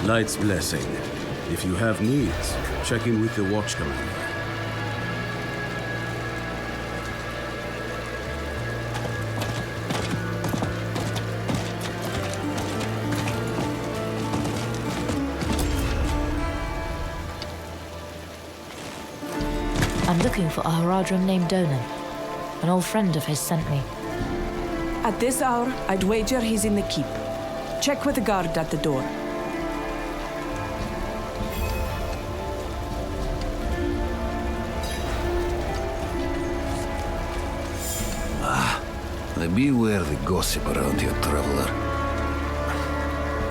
Light's blessing. If you have needs, check in with the Watch Commander. I'm looking for a Haradrim named Donan. An old friend of his sent me. At this hour, I'd wager he's in the keep. Check with the guard at the door. Beware the gossip around here, traveler.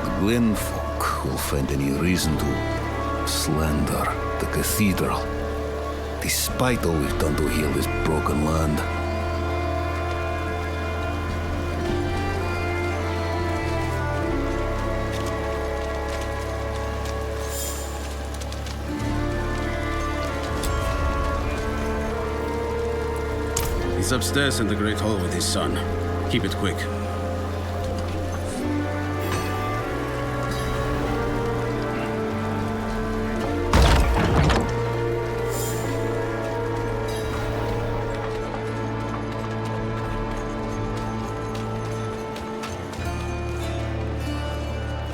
The Glen folk will find any reason to slander the cathedral, despite all we've done to heal this broken land. He's upstairs in the Great Hall with his son. Keep it quick.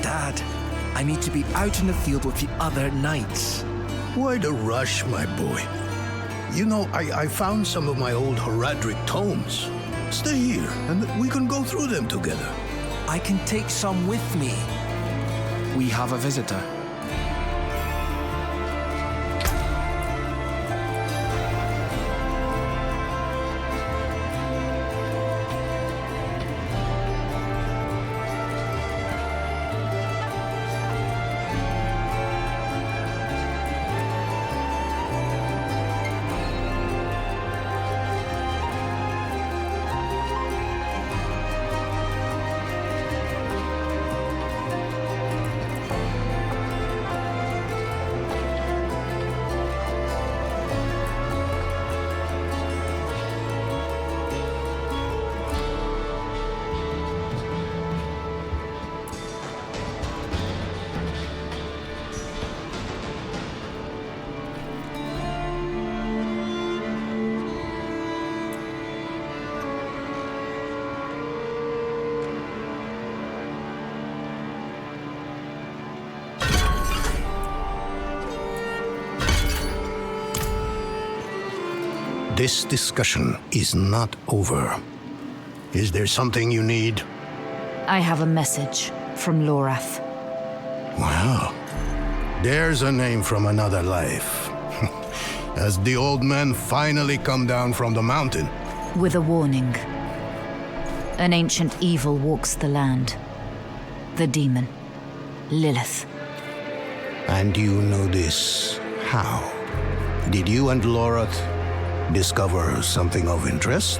Dad, I need to be out in the field with the other knights. Why the rush, my boy? You know, I found some of my old Haradric tomes. Stay here, and we can go through them together. I can take some with me. We have a visitor. This discussion is not over. Is there something you need? I have a message from Lorath. Wow. There's a name from another life. Has the old man finally come down from the mountain? With a warning. An ancient evil walks the land. The demon. Lilith. And you know this how? Did you and Lorath discover something of interest?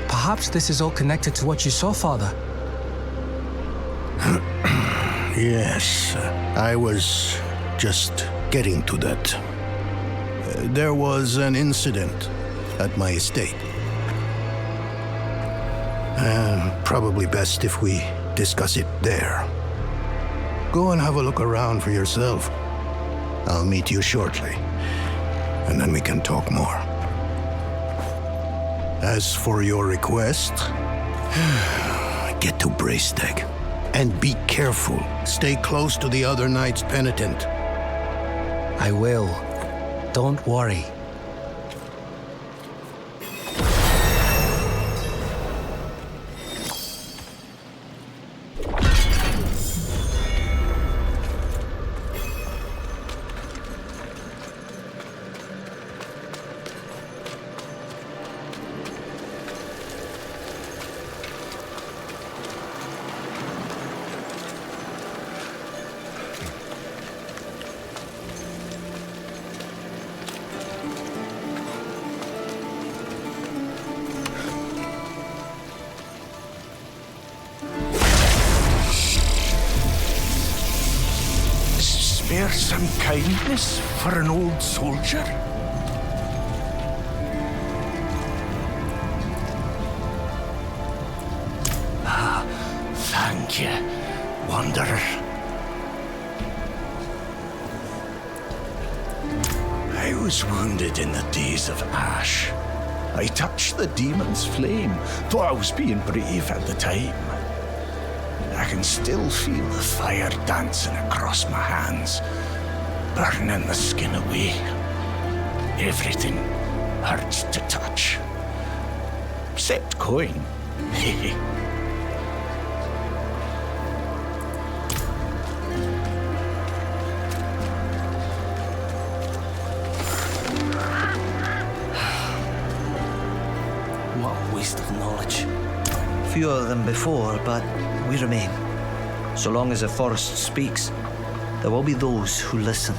Perhaps this is all connected to what you saw, Father. Yes, I was just getting to that. There was an incident at my estate. Probably best if we discuss it there. Go and have a look around for yourself. I'll meet you shortly, and then we can talk more. As for your request, get to Braystag. And be careful. Stay close to the other knight's penitent. I will. Don't worry. Spare some kindness for an old soldier? Ah, thank you, Wanderer. was wounded in the days of Ash. I touched the demon's flame, thought I was being brave at the time. I can still feel the fire dancing across my hands, burning the skin away. Everything hurts to touch. Except coin. Hehe. What a waste of knowledge. Fewer than before, but we remain. So long as the forest speaks, there will be those who listen.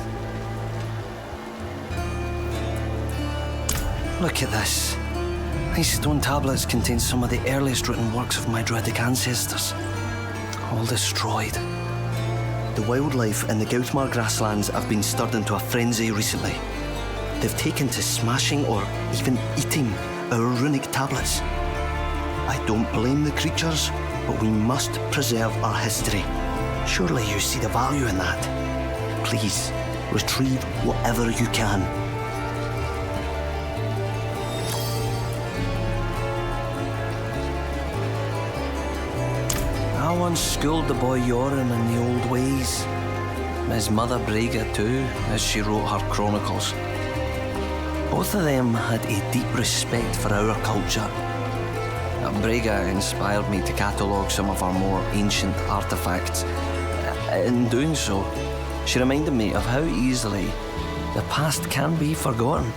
Look at this. These stone tablets contain some of the earliest written works of my Druidic ancestors. All destroyed. The wildlife in the Gautmar grasslands have been stirred into a frenzy recently. They've taken to smashing or even eating our runic tablets. I don't blame the creatures, but we must preserve our history. Surely you see the value in that. Please, retrieve whatever you can. I once schooled the boy Yoren in the old ways. His mother Brega too, as she wrote her chronicles. Both of them had a deep respect for our culture. Brega inspired me to catalogue some of our more ancient artefacts. In doing so, she reminded me of how easily the past can be forgotten.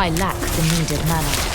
I lack the needed mana.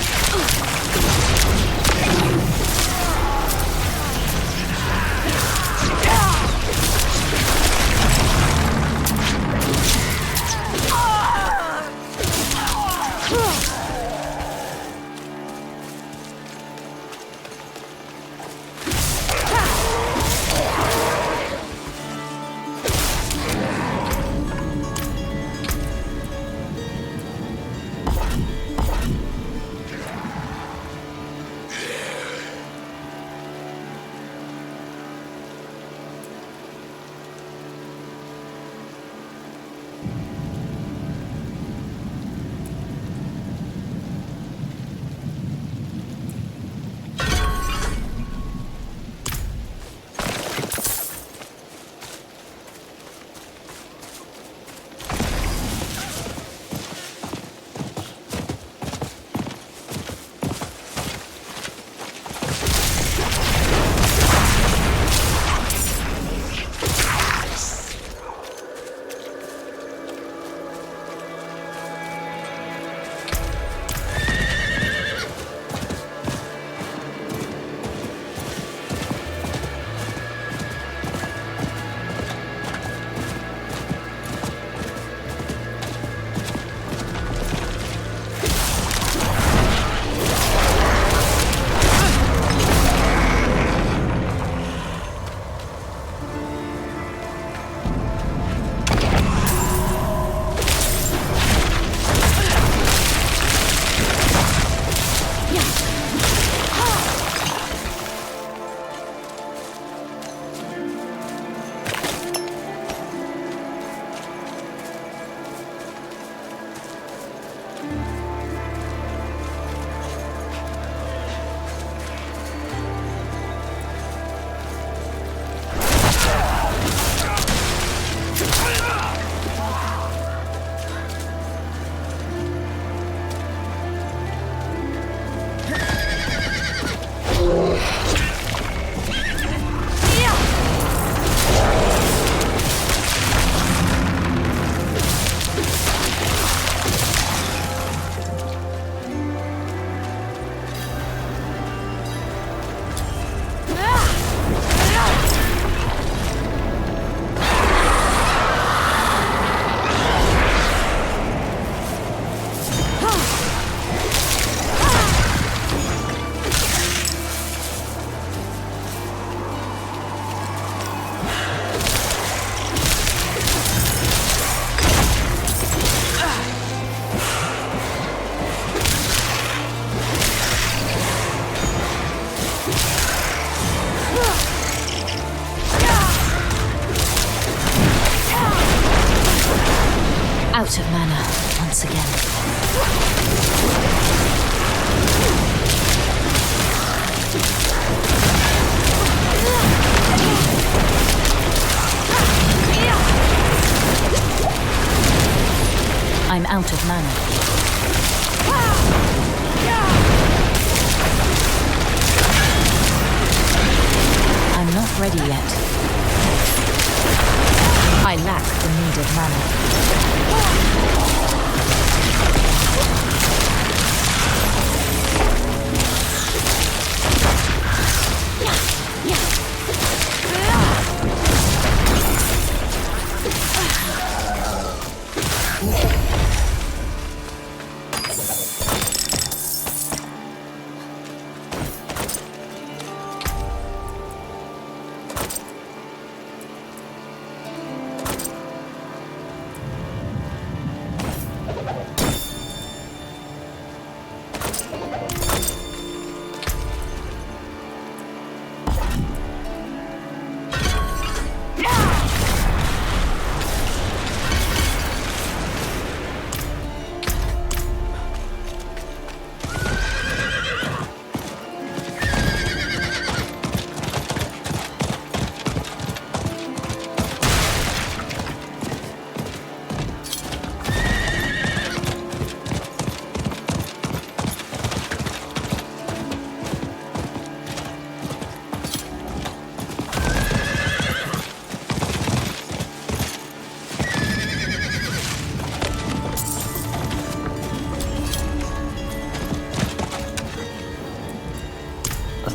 out of mana once again. I'm out of mana. I'm not ready yet. I lack the needed mana.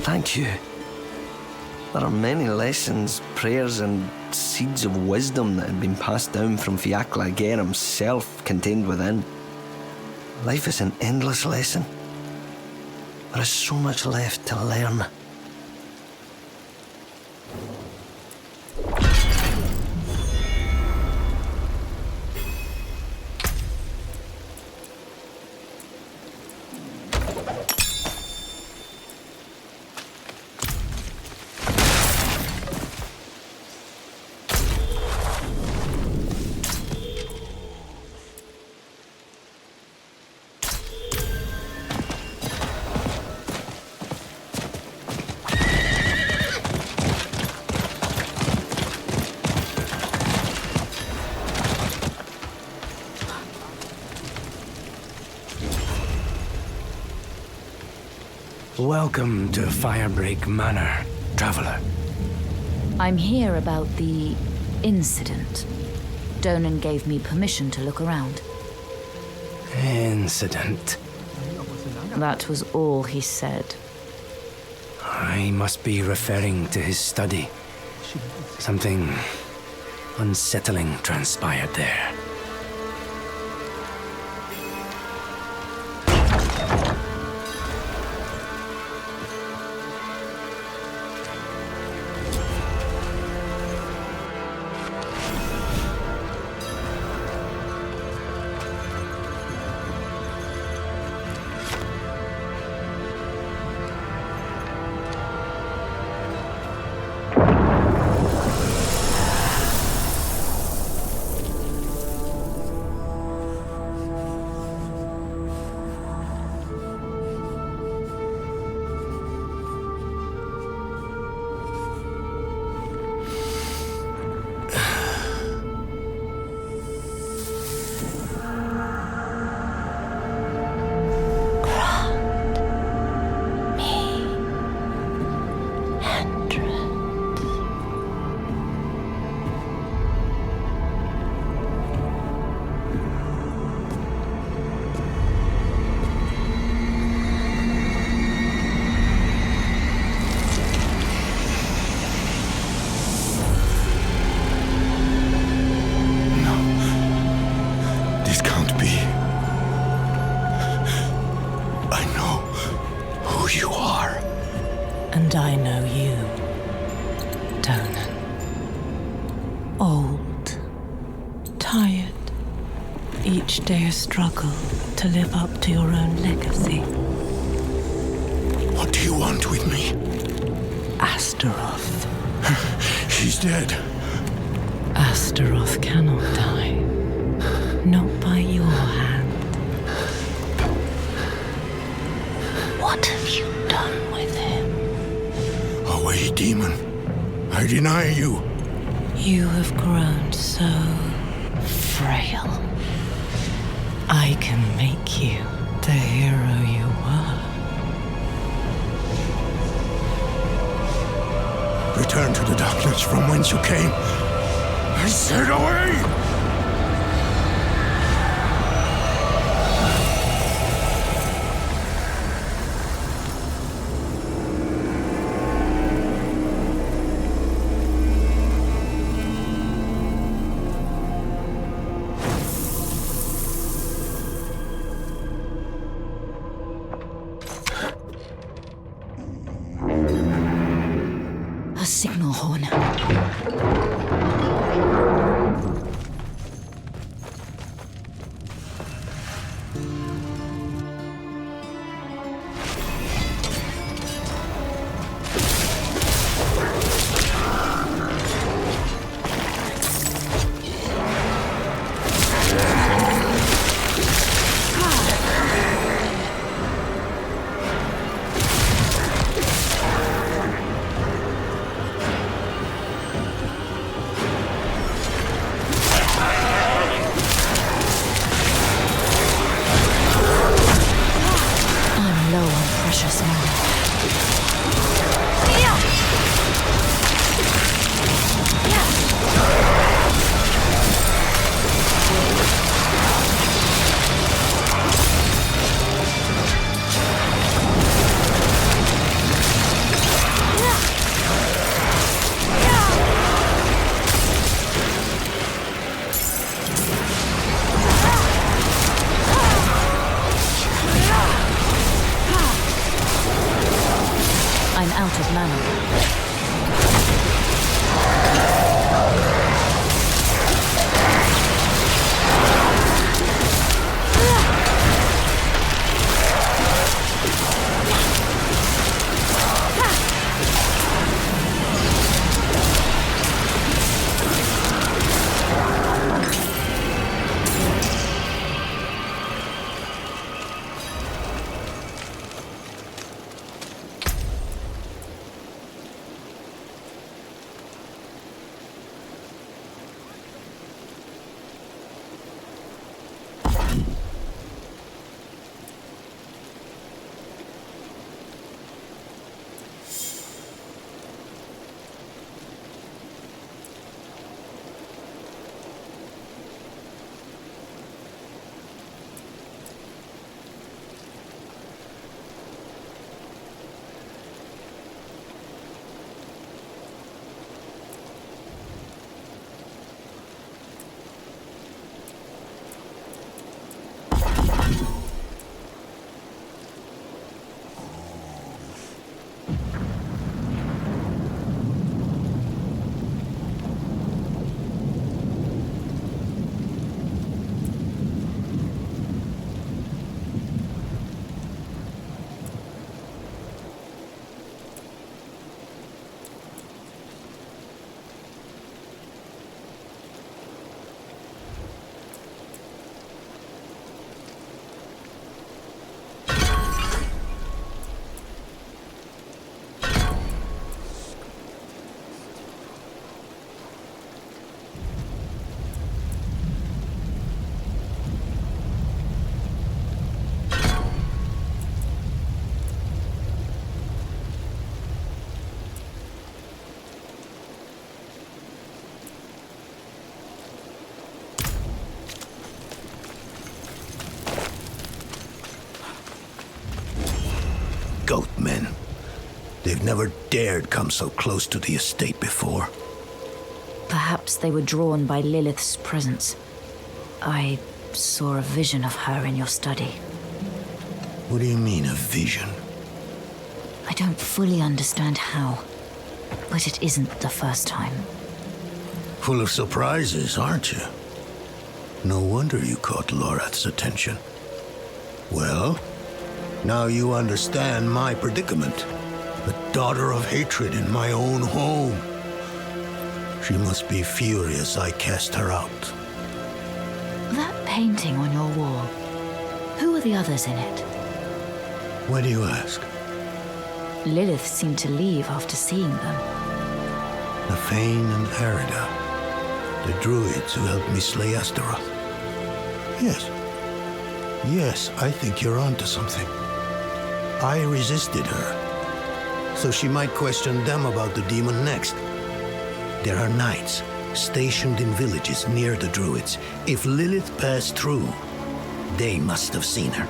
Thank you. There are many lessons, prayers, and seeds of wisdom that have been passed down from Fiacla Gair himself contained within. Life is an endless lesson. There is so much left to learn. Welcome to Firebreak Manor, traveler. I'm here about the incident. Donan gave me permission to look around. Incident. That was all he said. I must be referring to his study. Something unsettling transpired there. And I know you, Donan. Old, tired, each day a struggle to live up to your own legacy. What do you want with me? Astaroth. She's dead. Astaroth cannot die. not by your hand. What have you done with him? Away, demon. I deny you. You have grown so frail. I can make you the hero you were. Return to the darkness from whence you came. I said away! A signal horn. I'm out of mana. Goat men. They've never dared come so close to the estate before. Perhaps they were drawn by Lilith's presence. I saw a vision of her in your study. What do you mean, a vision? I don't fully understand how, but it isn't the first time. Full of surprises, aren't you? No wonder you caught Lorath's attention. Well, now you understand my predicament. The daughter of hatred in my own home. She must be furious I cast her out. That painting on your wall. Who are the others in it? Why do you ask? Lilith seemed to leave after seeing them. Nafane and Arida, the druids who helped me slay Astaroth. Yes. Yes, I think you're onto something. I resisted her, so she might question them about the demon next. There are knights stationed in villages near the druids. If Lilith passed through, they must have seen her.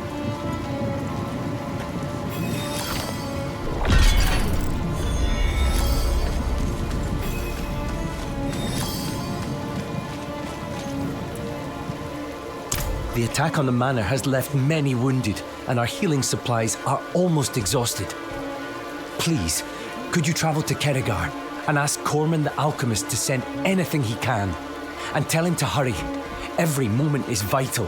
The attack on the manor has left many wounded, and our healing supplies are almost exhausted. Please, could you travel to Kerrigar and ask Corman the alchemist to send anything he can? And tell him to hurry. Every moment is vital.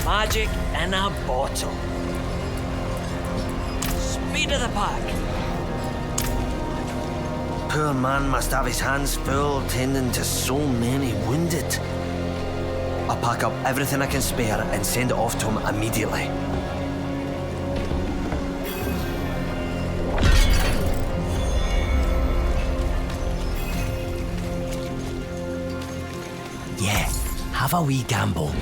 Magic in a bottle. Speed of the pack. Poor man must have his hands full tending to so many wounded. I'll pack up everything I can spare and send it off to him immediately. Yeah, have a wee gamble.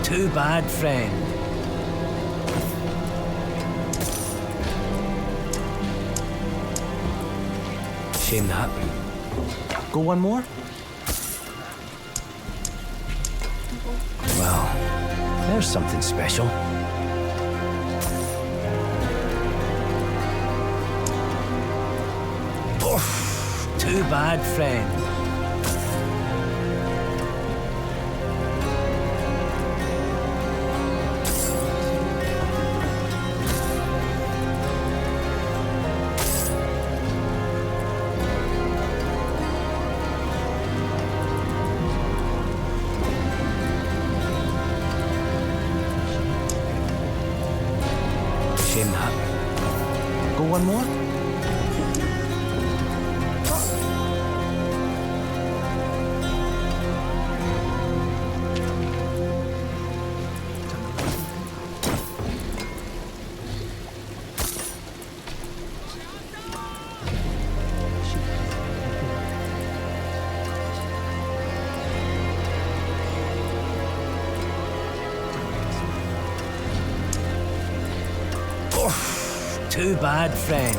Too bad, friend. Shame that. Go one more? Well, there's something special. Oof, too bad, friend. Go one more? Too bad, friend.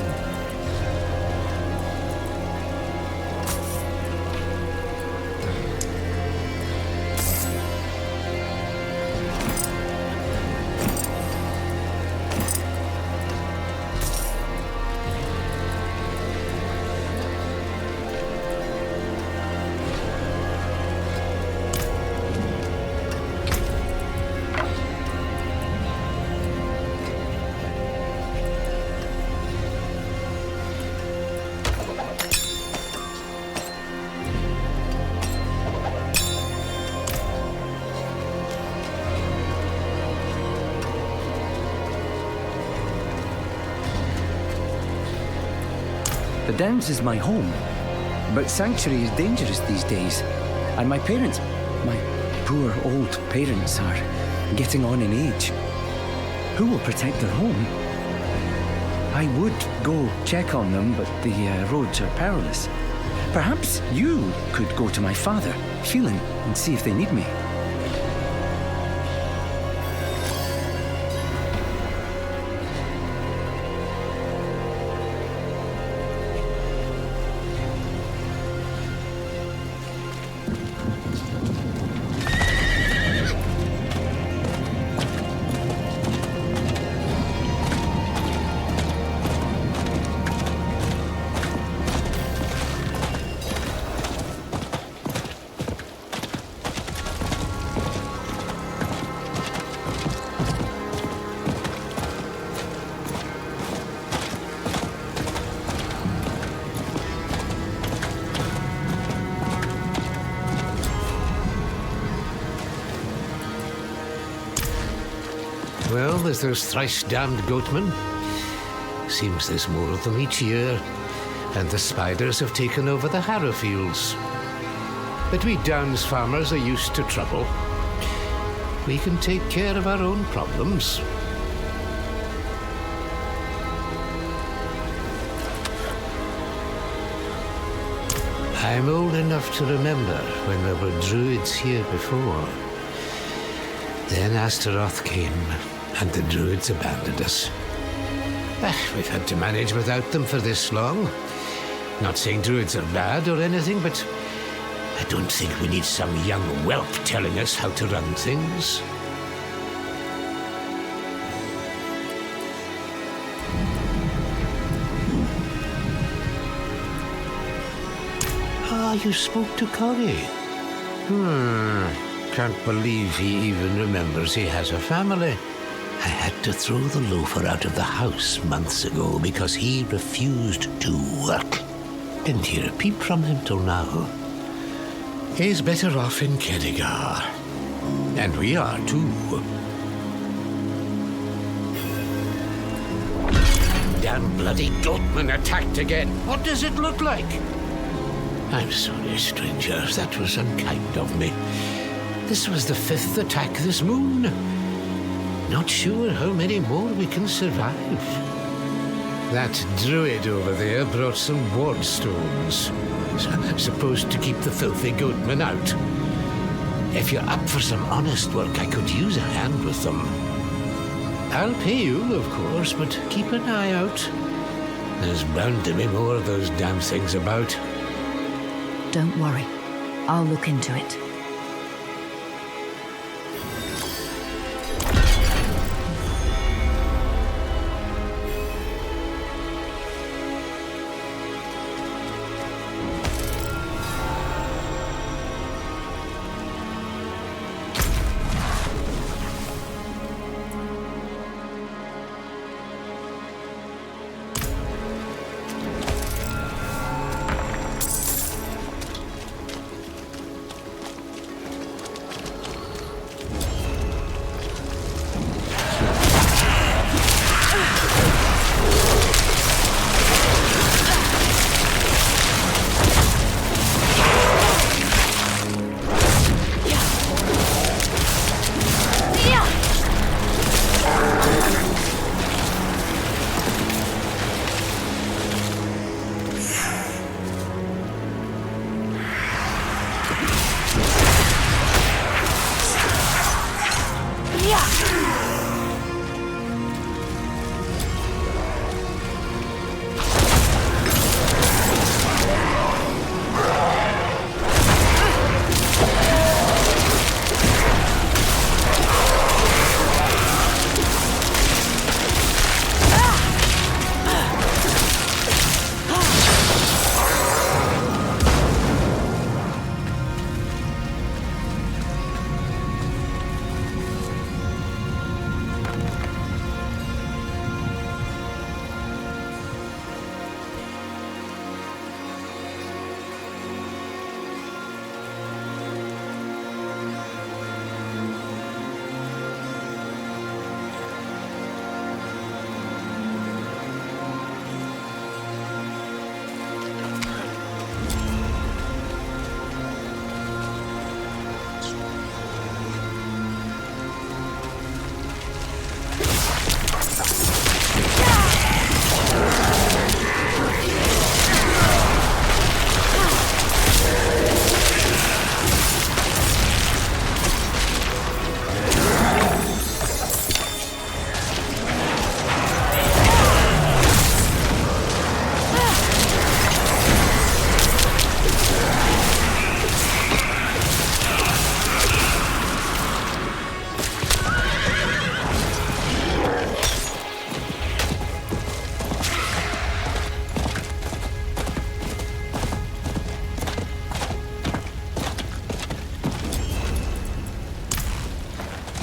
Downs is my home, but Sanctuary is dangerous these days. And my parents, my poor old parents, are getting on in age. Who will protect their home? I would go check on them, but the roads are perilous. Perhaps you could go to my father, Phelan, and see if they need me. Well, there's those thrice-damned goatmen. Seems there's more of them each year, and the spiders have taken over the harrow fields. But we Downs farmers are used to trouble. We can take care of our own problems. I'm old enough to remember when there were druids here before. Then Astaroth came, and the druids abandoned us. We've had to manage without them for this long. Not saying druids are bad or anything, but I don't think we need some young whelp telling us how to run things. Ah, you spoke to Corey. Can't believe he even remembers he has a family. I had to throw the loafer out of the house months ago because he refused to work. Didn't hear a peep from him till now. He's better off in Kerrigar. And we are too. Damn bloody goatman attacked again. What does it look like? I'm sorry, stranger. That was unkind of me. This was the 5th attack this moon. Not sure how many more we can survive. That druid over there brought some ward stones. Supposed to keep the filthy goatmen out. If you're up for some honest work, I could use a hand with them. I'll pay you, of course, but keep an eye out. There's bound to be more of those damn things about. Don't worry. I'll look into it.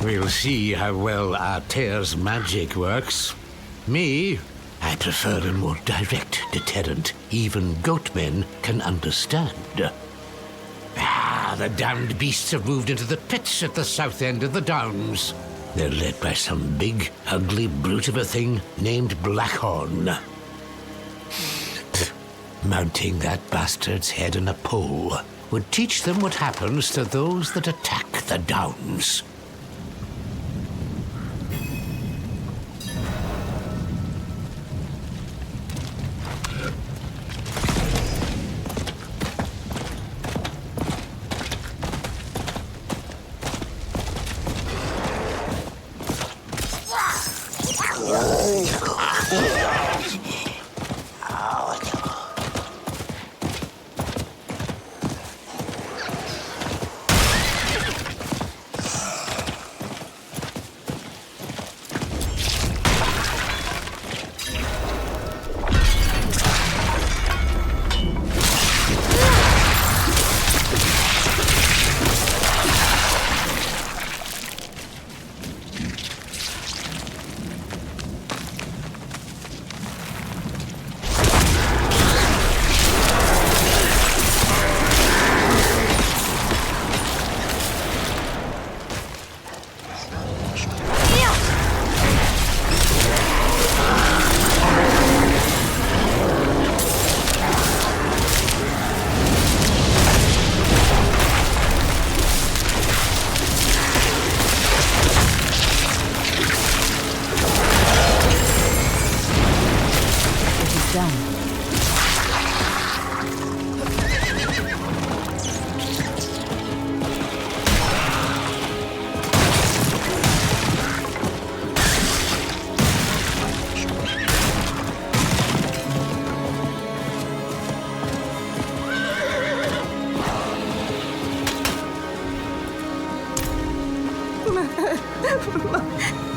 We'll see how well our tear's magic works. Me, I prefer a more direct deterrent even goatmen can understand. The damned beasts have moved into the pits at the south end of the Downs. They're led by some big, ugly brute of a thing named Blackhorn. Mounting that bastard's head on a pole would teach them what happens to those that attack the Downs.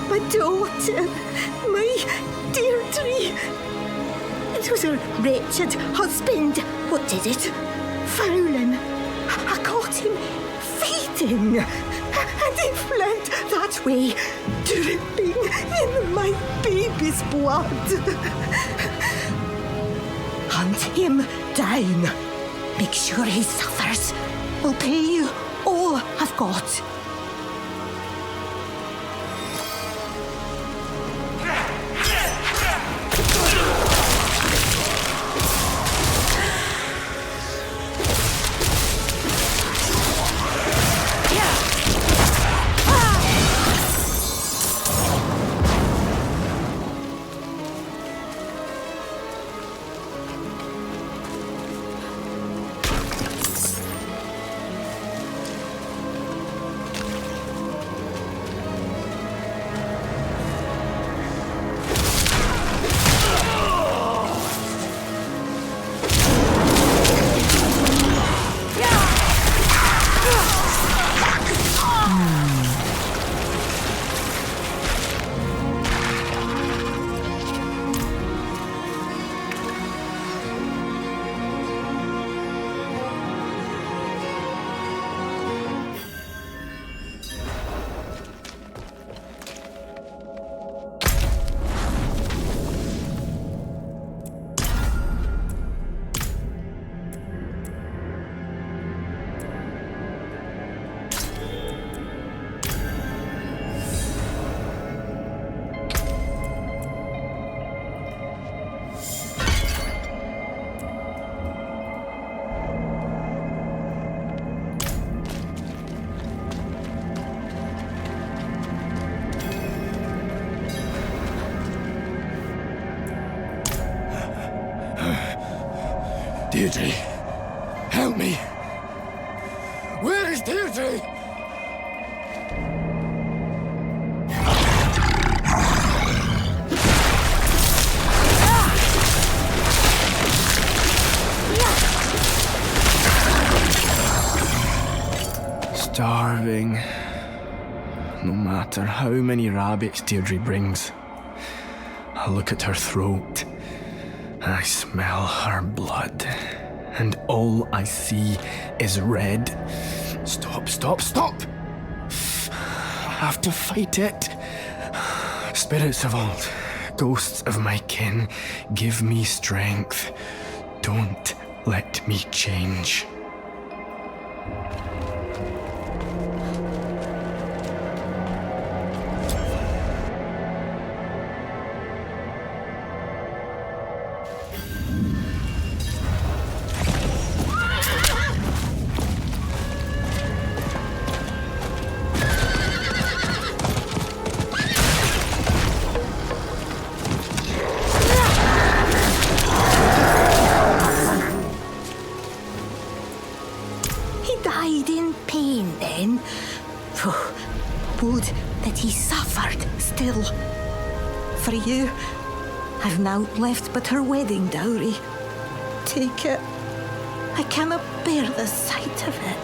My daughter, my Deirdre. It was her wretched husband what did it. Fowling. I caught him feeding, and he fled that way, dripping in my baby's blood. Hunt him down. Make sure he suffers. I'll pay you all I've got. Deirdre, help me. Where is Deirdre? Starving. No matter how many rabbits Deirdre brings. I look at her throat. I smell her blood, and all I see is red. Stop, stop, stop! have to fight it. Spirits of old, ghosts of my kin, give me strength. Don't let me change. Would that he suffered still. For you, I've naught left but her wedding dowry. Take it. I cannot bear the sight of it.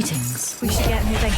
Greetings. We should get moving.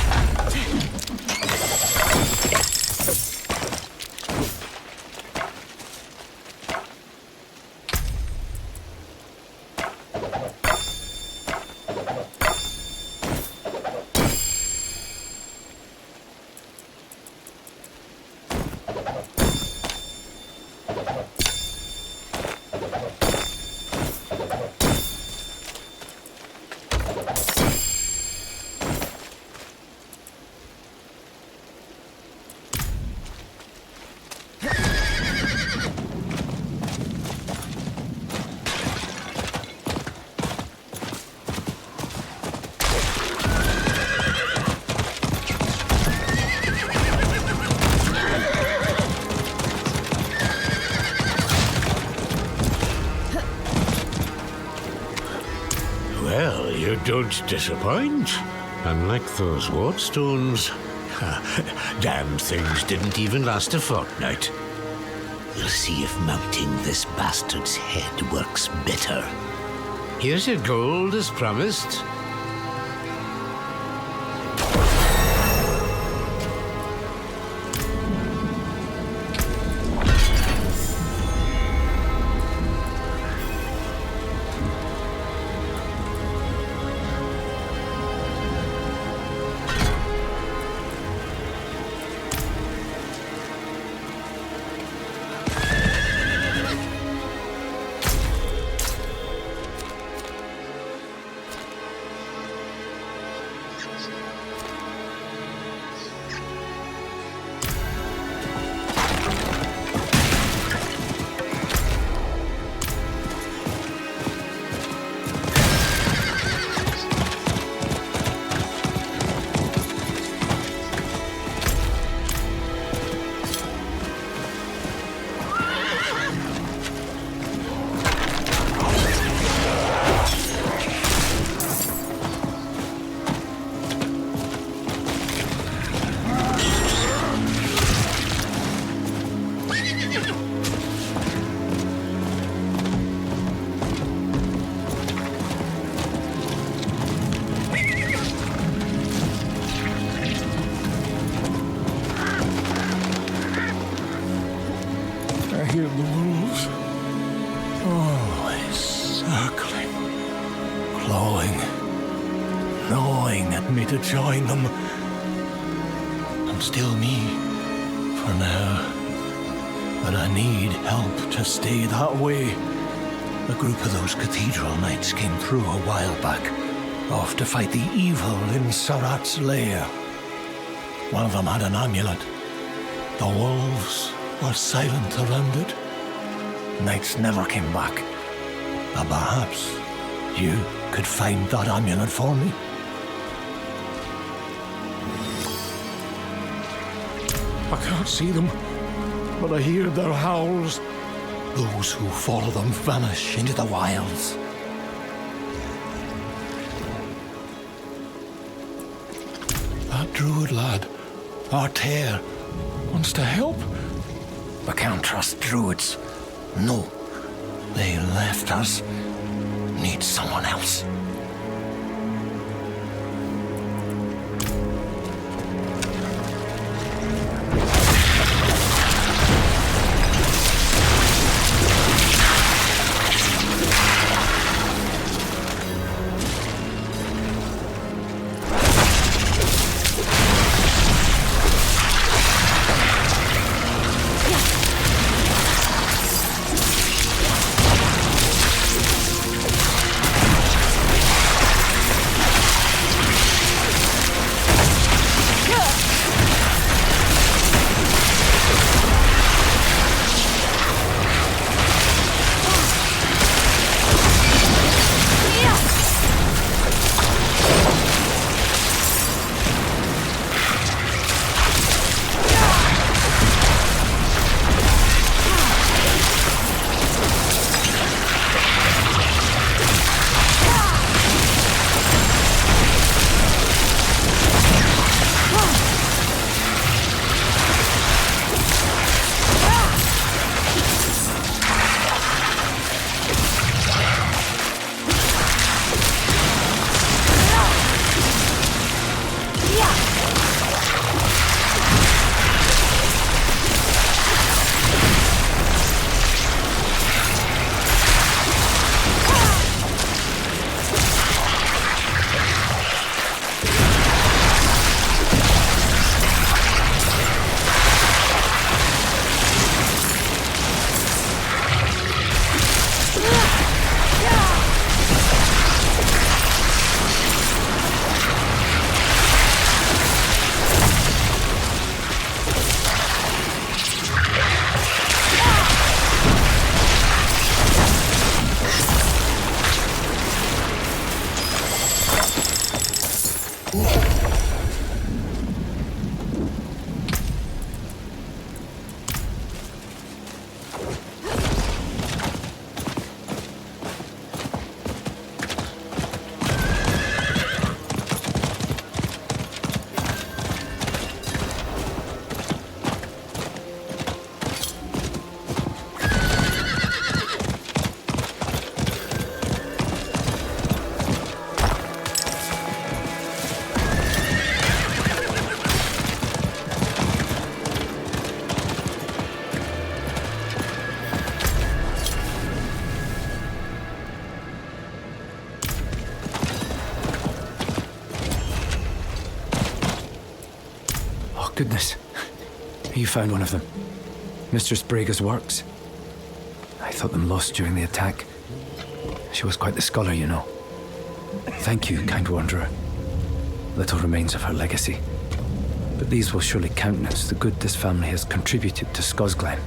Well, you don't disappoint. Unlike those wardstones. Damn things didn't even last a fortnight. We'll see if mounting this bastard's head works better. Here's your gold as promised. I hear the wolves. Always circling, clawing, gnawing at me to join them. I'm still me, for now. But I need help to stay that way. A group of those cathedral knights came through a while back, off to fight the evil in Sarat's lair. One of them had an amulet. The wolves were silent around it. Knights never came back. But perhaps you could find that amulet for me. I can't see them, but I hear their howls. Those who follow them vanish into the wilds. That druid lad, Artair, wants to help. We can't trust druids. No, they left us. Need someone else. Oh, goodness. You found one of them. Mistress Brega's works. I thought them lost during the attack. She was quite the scholar, you know. Thank you, kind wanderer. Little remains of her legacy. But these will surely countenance the good this family has contributed to Scosglen.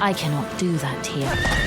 I cannot do that here.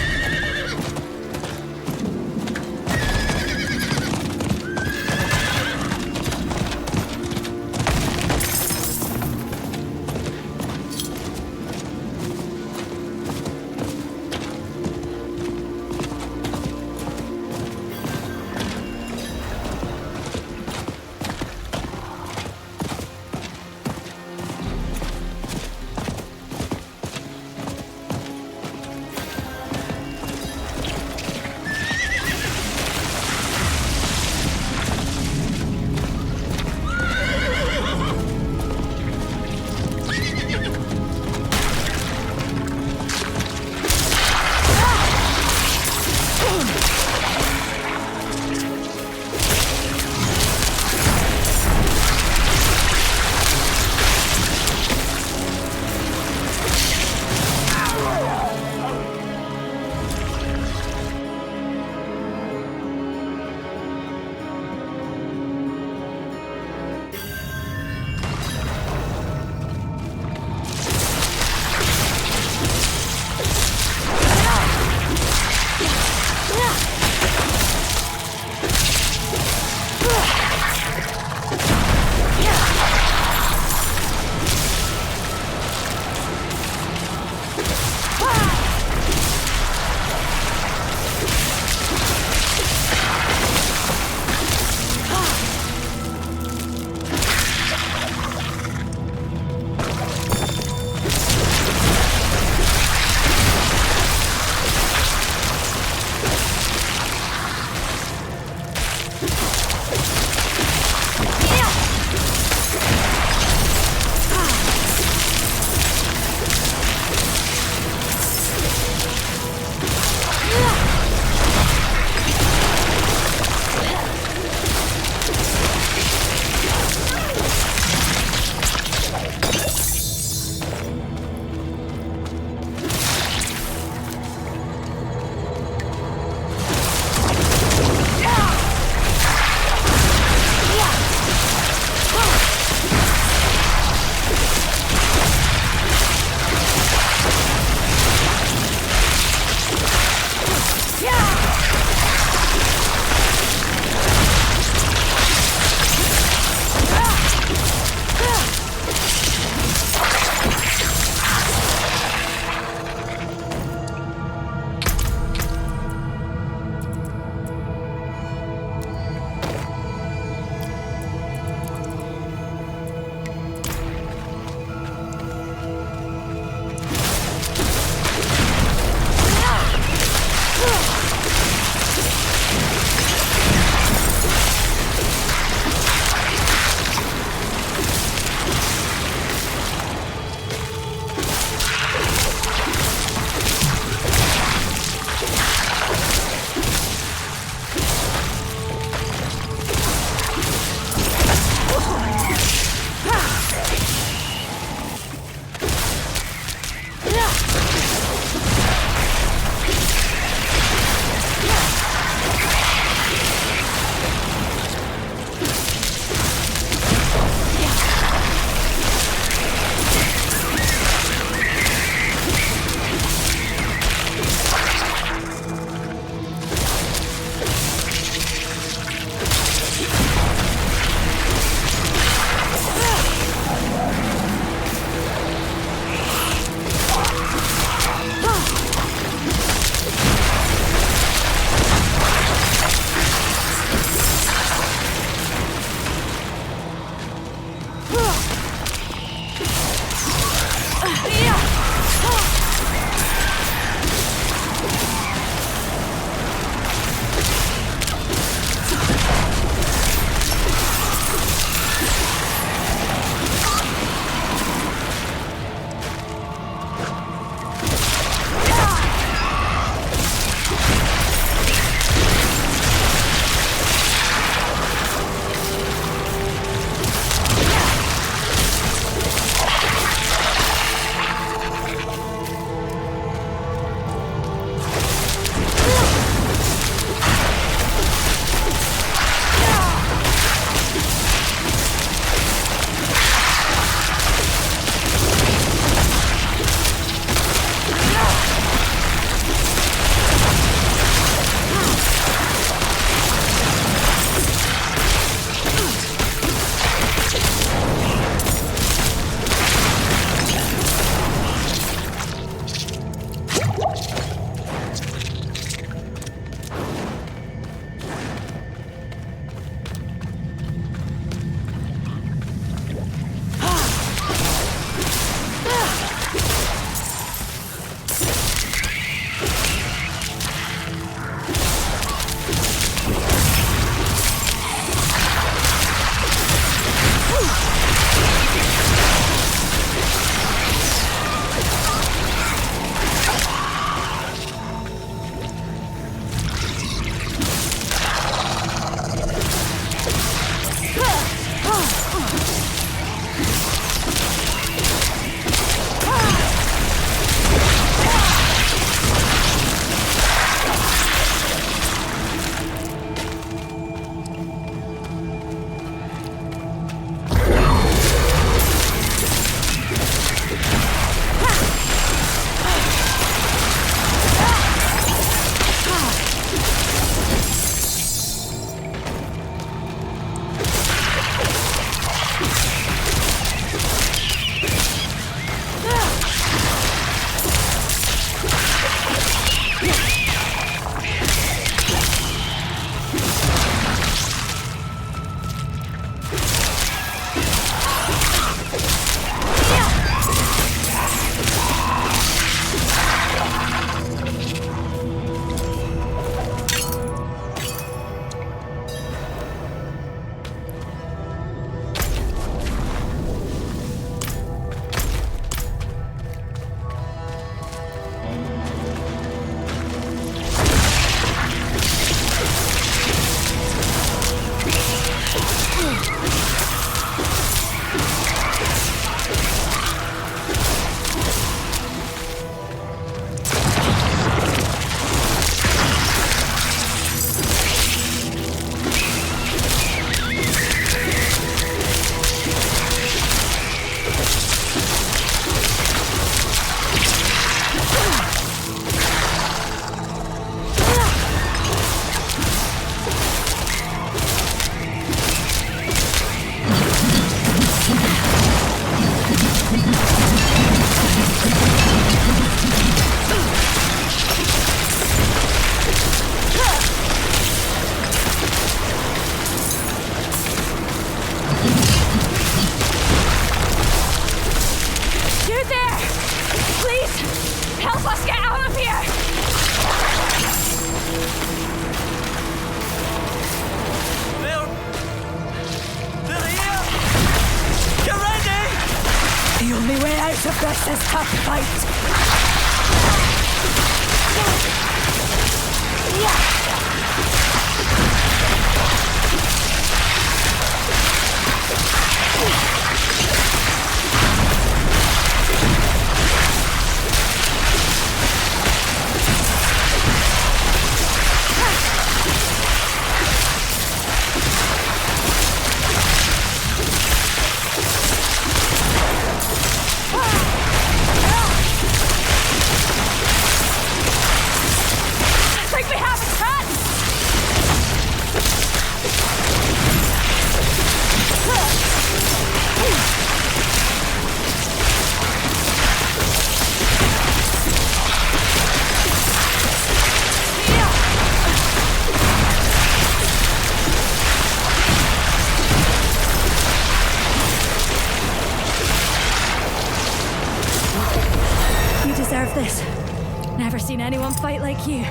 This is tough fight. This. Never seen anyone fight like you.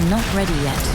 Not ready yet.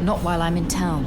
Not while I'm in town.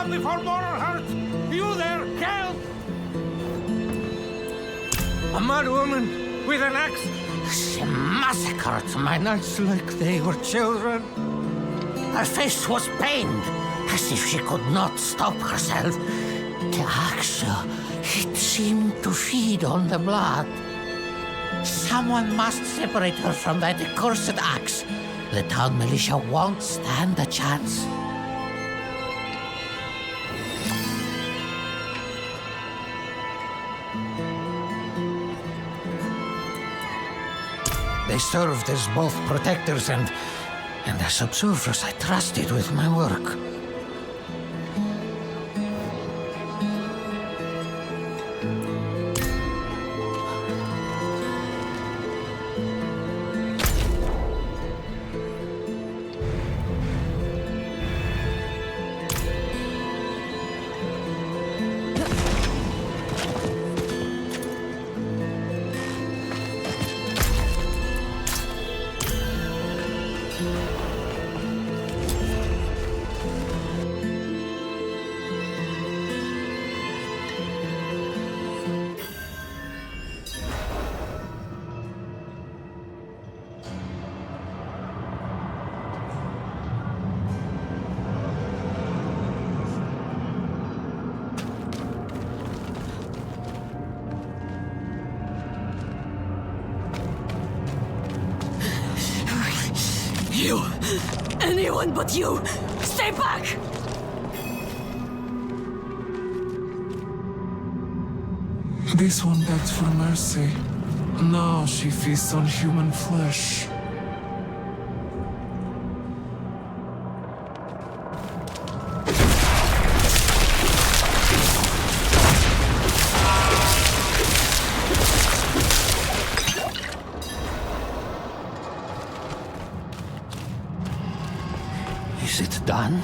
down before more are hurt! You there, help! A mad woman with an axe. She massacred my knights like they were children. Her face was pained, as if she could not stop herself. The axe, it seemed to feed on the blood. Someone must separate her from that accursed axe. The town militia won't stand a chance. They served as both protectors and as observers I trusted with my work. You! Anyone but you! Stay back! This one begged for mercy. Now she feasts on human flesh. Is it done?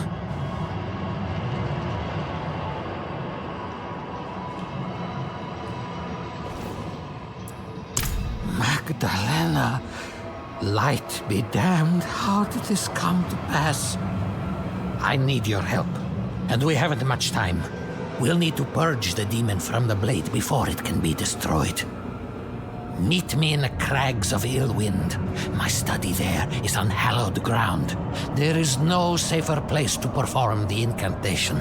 Magdalena, light be damned, how did this come to pass? I need your help, and we haven't much time. We'll need to purge the demon from the blade before it can be destroyed. Meet me in the crags of Illwind. My study there is on hallowed ground. There is no safer place to perform the incantation.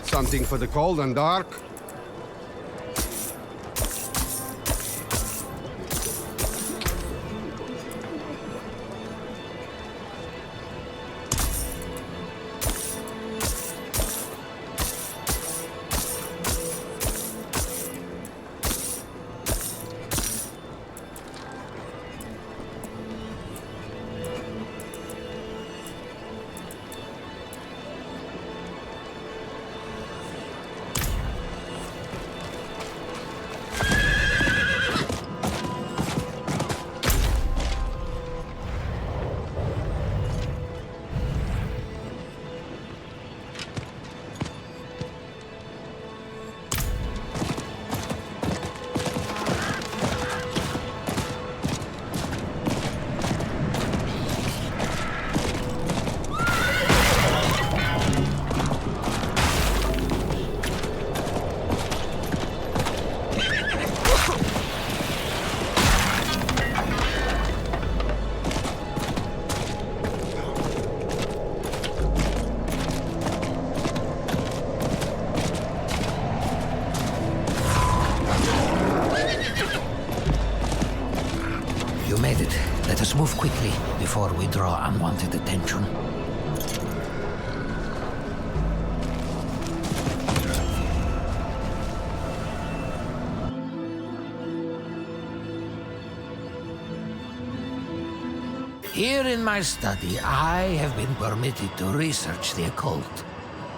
Something for the cold and dark? You made it. Let us move quickly before we draw unwanted attention. Here in my study, I have been permitted to research the occult.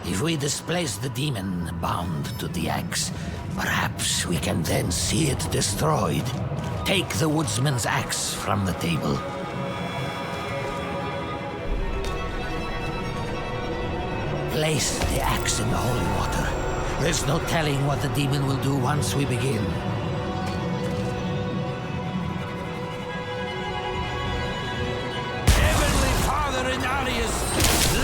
If we displace the demon bound to the axe, perhaps we can then see it destroyed. Take the woodsman's axe from the table. Place the axe in the holy water. There's no telling what the demon will do once we begin. Heavenly Father in Arius,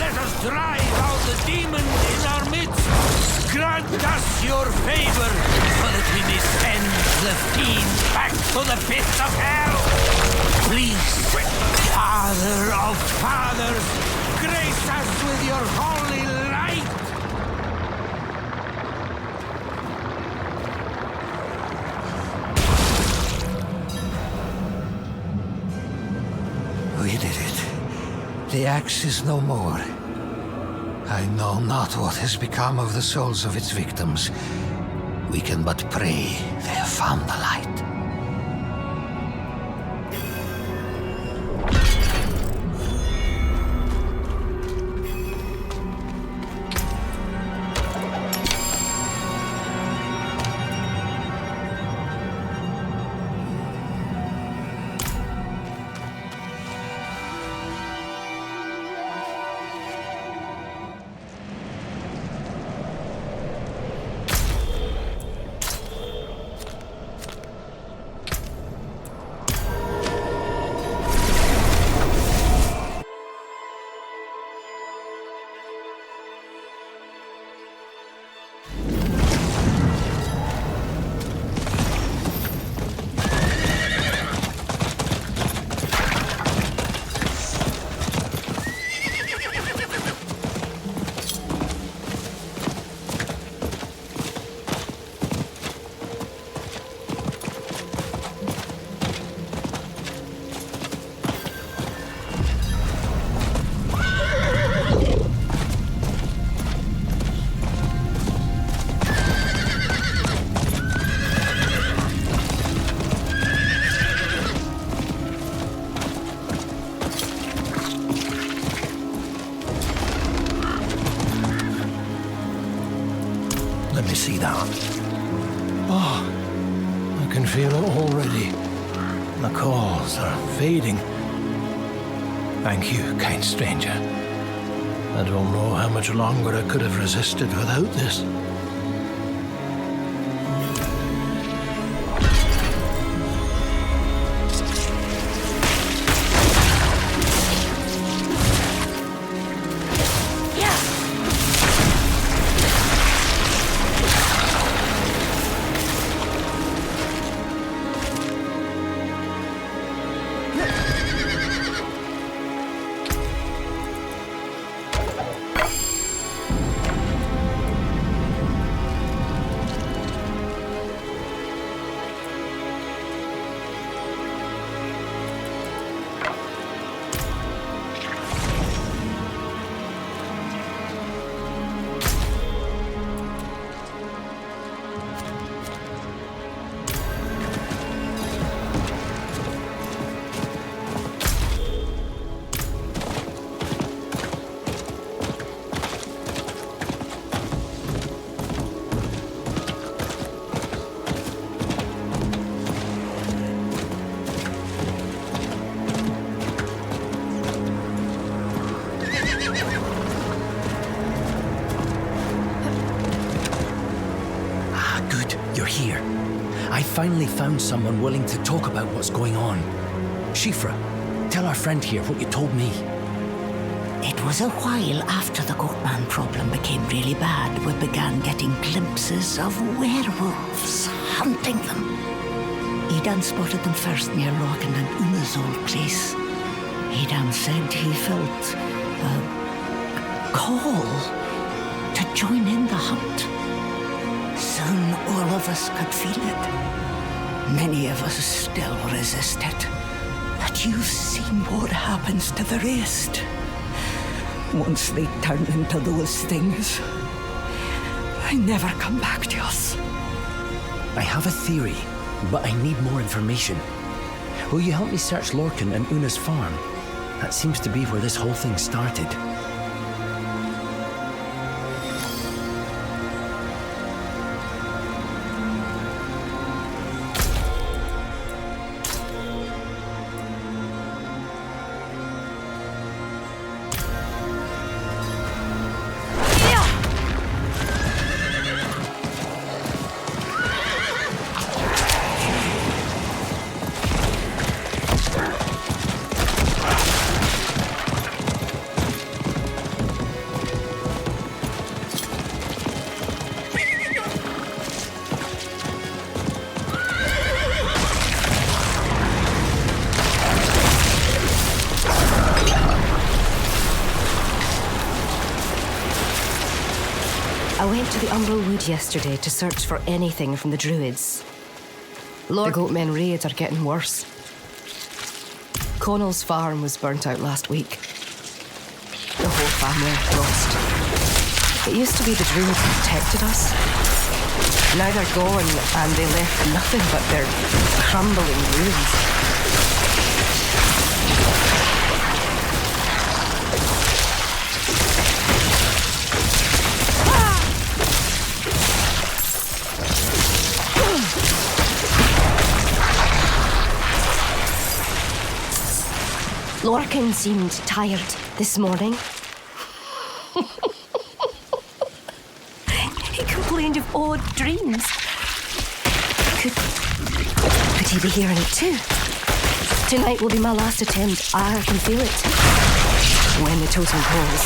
let us drive out the demon in our midst. Grant us your favor, so that we may send the fiend back to the pits of hell. Please, Father of fathers, grace us with your holy light. We did it. The axe is no more. I know not what has become of the souls of its victims. We can but pray they have found the light. Let me see that. Oh, I can feel it already. The calls are fading. Thank you, kind stranger. I don't know how much longer I could have resisted without this. Here. I finally found someone willing to talk about what's going on. Shifra, tell our friend here what you told me. It was a while after the Goatman problem became really bad, we began getting glimpses of werewolves hunting them. Edan spotted them first near Lorcan and Una's old place. Edan said he felt a call to join in the hunt. Soon all of us could feel it. Many of us still resisted. But you've seen what happens to the rest. Once they turn into those things, they never come back to us. I have a theory, but I need more information. Will you help me search Lorcan and Una's farm? That seems to be where this whole thing started. I went to the Umbral Wood yesterday to search for anything from the Druids. The Goatmen raids are getting worse. Connell's farm was burnt out last week. The whole family lost. It used to be the Druids who protected us. Now they're gone, and they left nothing but their crumbling ruins. Lorcan seemed tired this morning. He complained of odd dreams. Could he be hearing it too? Tonight will be my last attempt. I can feel it. When the totem calls,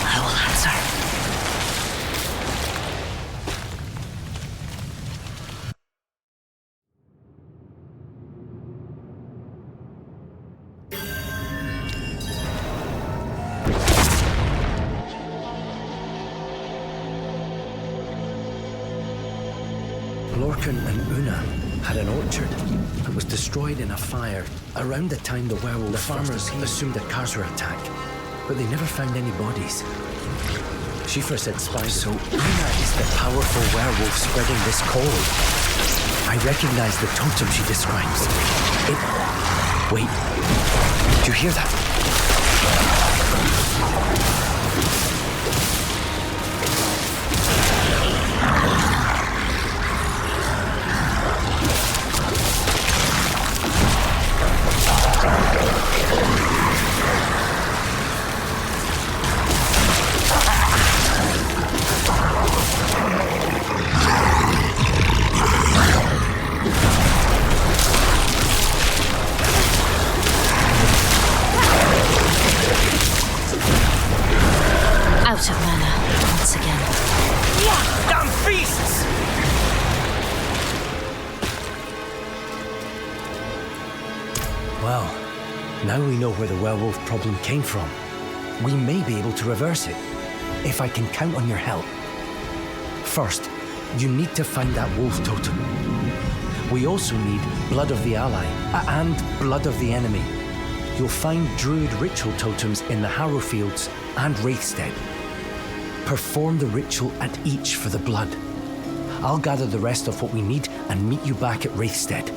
I will answer. Lorcan and Una had an orchard that was destroyed in a fire around the time the werewolf. The farmers assumed a Karza attack, but they never found any bodies. Schiffer said spies. So Una is the powerful werewolf spreading this cold. I recognize the totem she describes. Wait, do you hear that? Out of mana once again. Damn beasts! Well, now we know where the werewolf problem came from. We may be able to reverse it, if I can count on your help. First, you need to find that wolf totem. We also need blood of the ally, and blood of the enemy. You'll find druid ritual totems in the Harrowfields and Wraithstead. Perform the ritual at each for the blood. I'll gather the rest of what we need and meet you back at Wraithstead.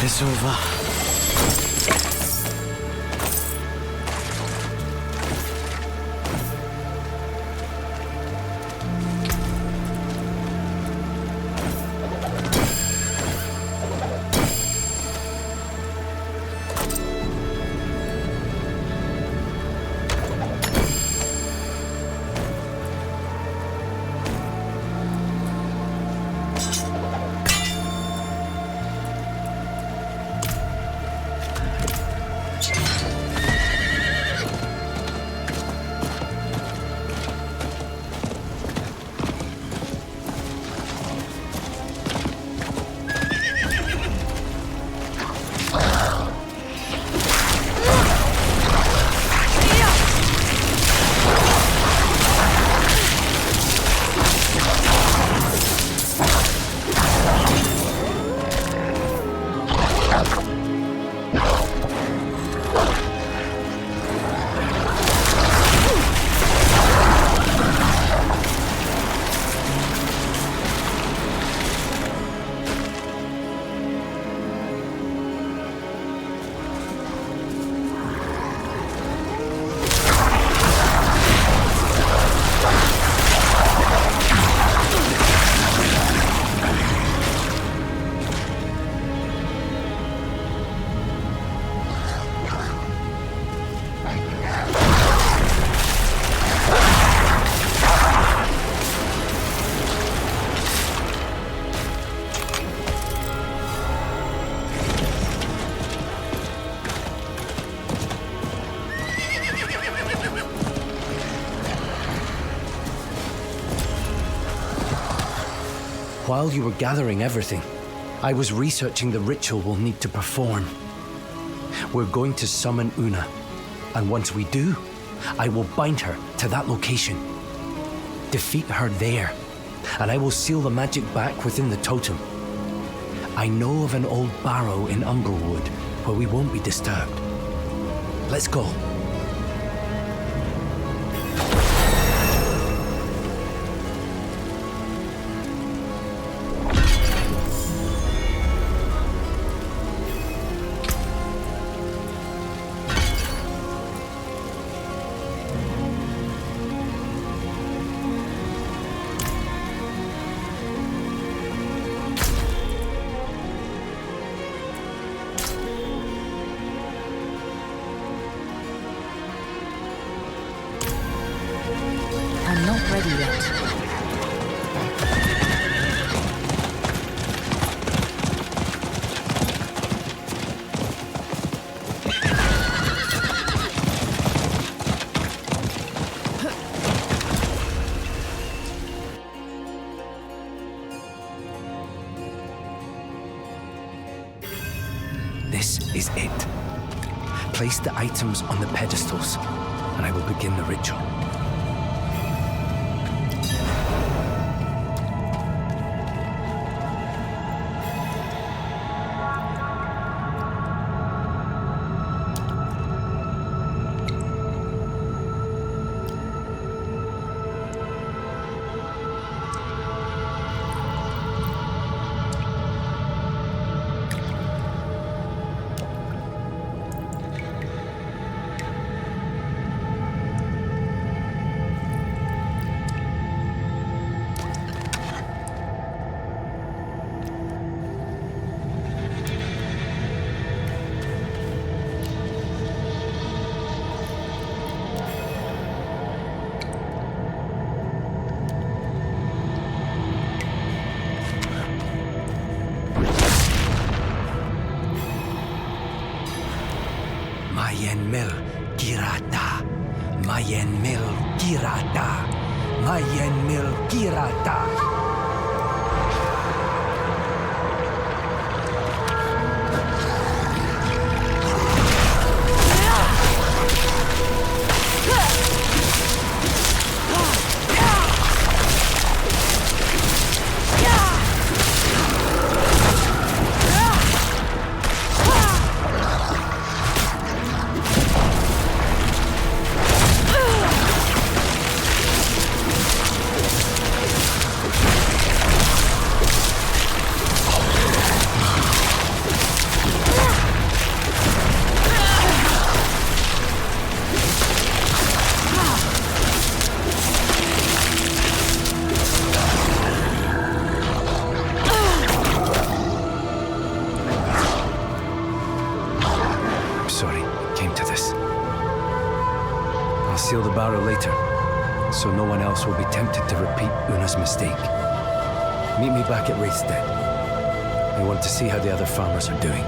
It's over. While you were gathering everything, I was researching the ritual we'll need to perform. We're going to summon Una, and once we do, I will bind her to that location. Defeat her there, and I will seal the magic back within the totem. I know of an old barrow in Umbrewood where we won't be disturbed. Let's go. I'm not ready yet. This is it. Place the items on the pedestals, and I will begin the ritual. Mayen Mil Girata. Mayen Mil Girata. Mayen Mil Girata. Seal the barrel later, so no one else will be tempted to repeat Una's mistake. Meet me back at Wraithstead. I want to see how the other farmers are doing.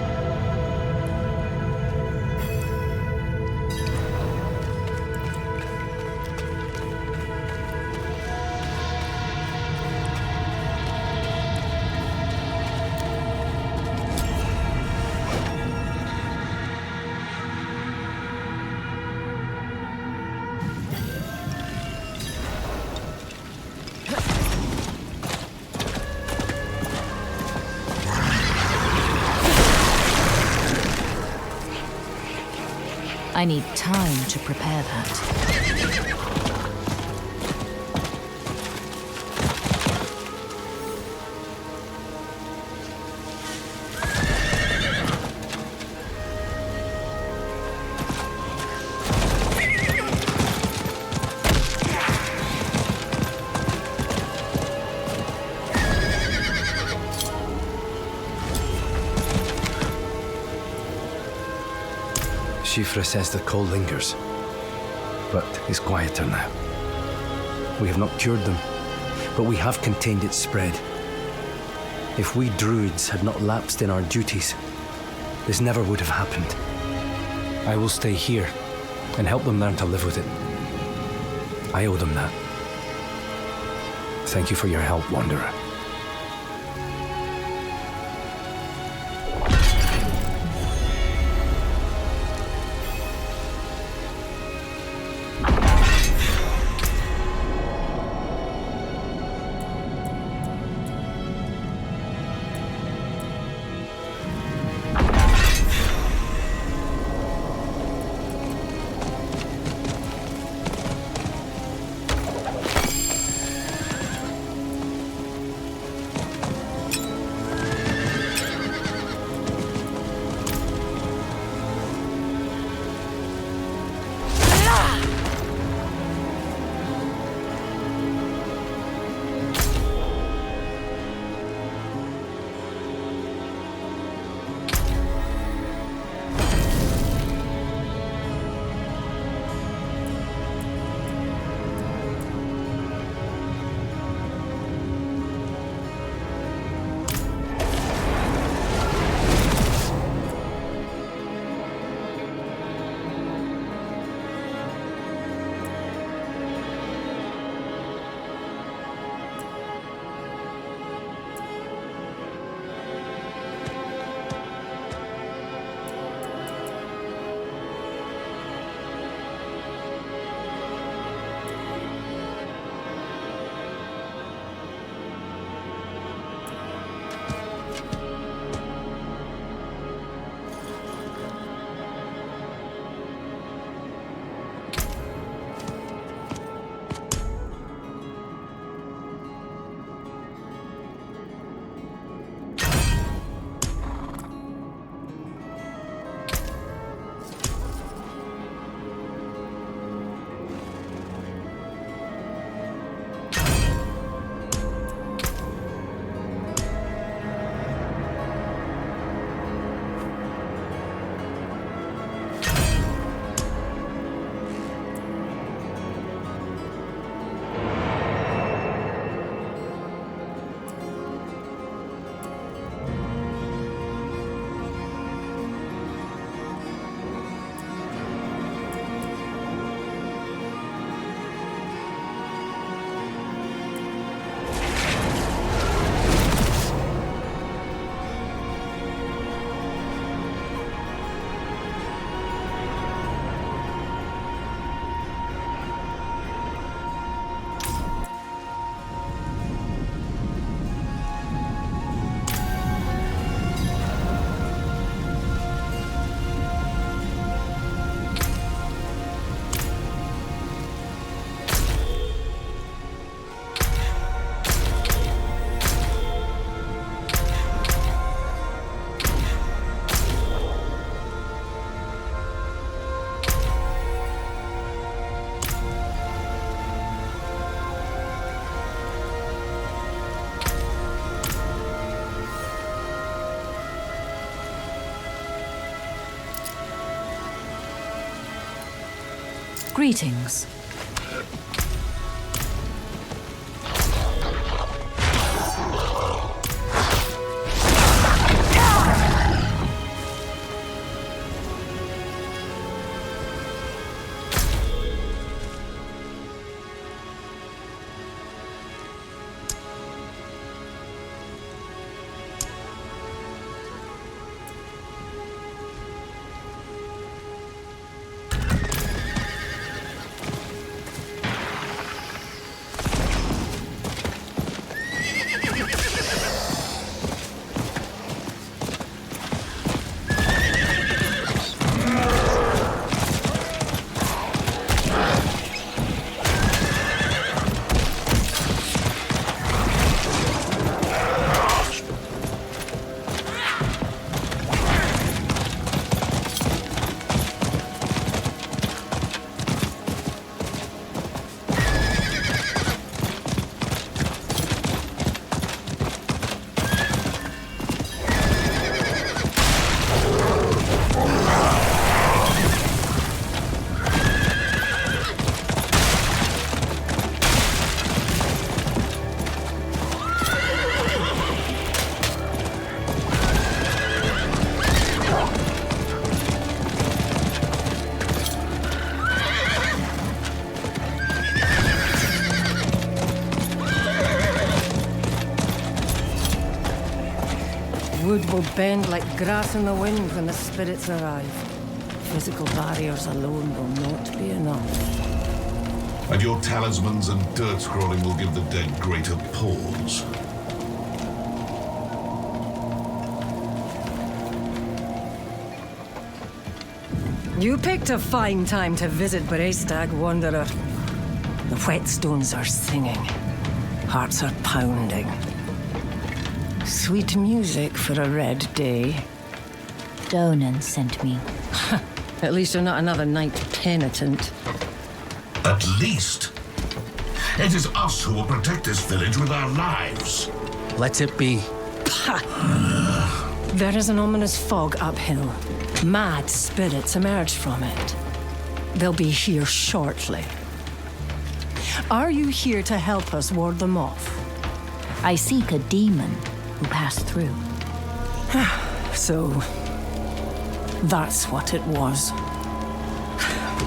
I need time to prepare that. Shifra says the cold lingers, but is quieter now. We have not cured them, but we have contained its spread. If we druids had not lapsed in our duties, this never would have happened. I will stay here and help them learn to live with it. I owe them that. Thank you for your help, Wanderer. Greetings. Wood will bend like grass in the wind when the spirits arrive. Physical barriers alone will not be enough. And your talismans and dirt scrolling will give the dead greater pause. You picked a fine time to visit Brestag, Wanderer. The whetstones are singing. Hearts are pounding. Sweet music for a red day. Donan sent me. At least you're not another night penitent. At least? It is us who will protect this village with our lives. Let it be. There is an ominous fog uphill. Mad spirits emerge from it. They'll be here shortly. Are you here to help us ward them off? I seek a demon who passed through. So, that's what it was.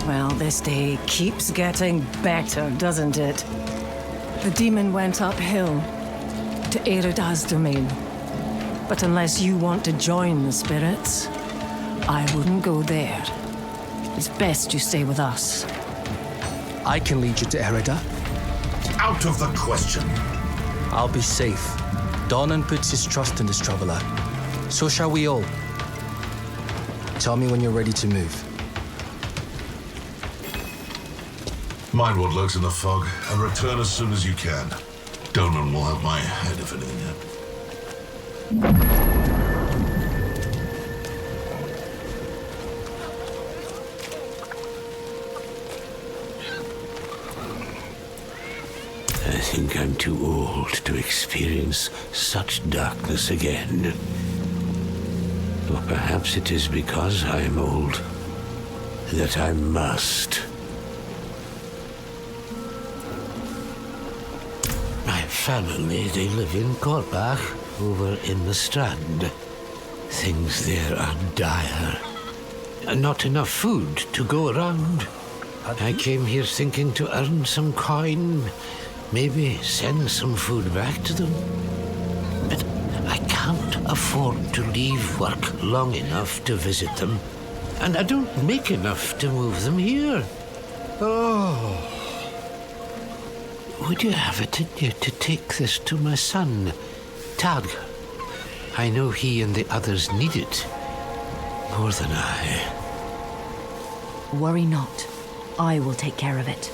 Well, this day keeps getting better, doesn't it? The demon went uphill to Erida's domain. But unless you want to join the spirits, I wouldn't go there. It's best you stay with us. I can lead you to Erida. Out of the question. I'll be safe. Donan puts his trust in this traveler. So shall we all. Tell me when you're ready to move. Mind what lurks in the fog, and return as soon as you can. Donan will have my head if anything happens. I think I'm too old to experience such darkness again. Or perhaps it is because I'm old that I must. My family, they live in Korbach, over in the Strand. Things there are dire. Not enough food to go around. I came here thinking to earn some coin, maybe send some food back to them. But I can't afford to leave work long enough to visit them. And I don't make enough to move them here. Oh. Would you have it in you to take this to my son, Tag? I know he and the others need it more than I. Worry not. I will take care of it.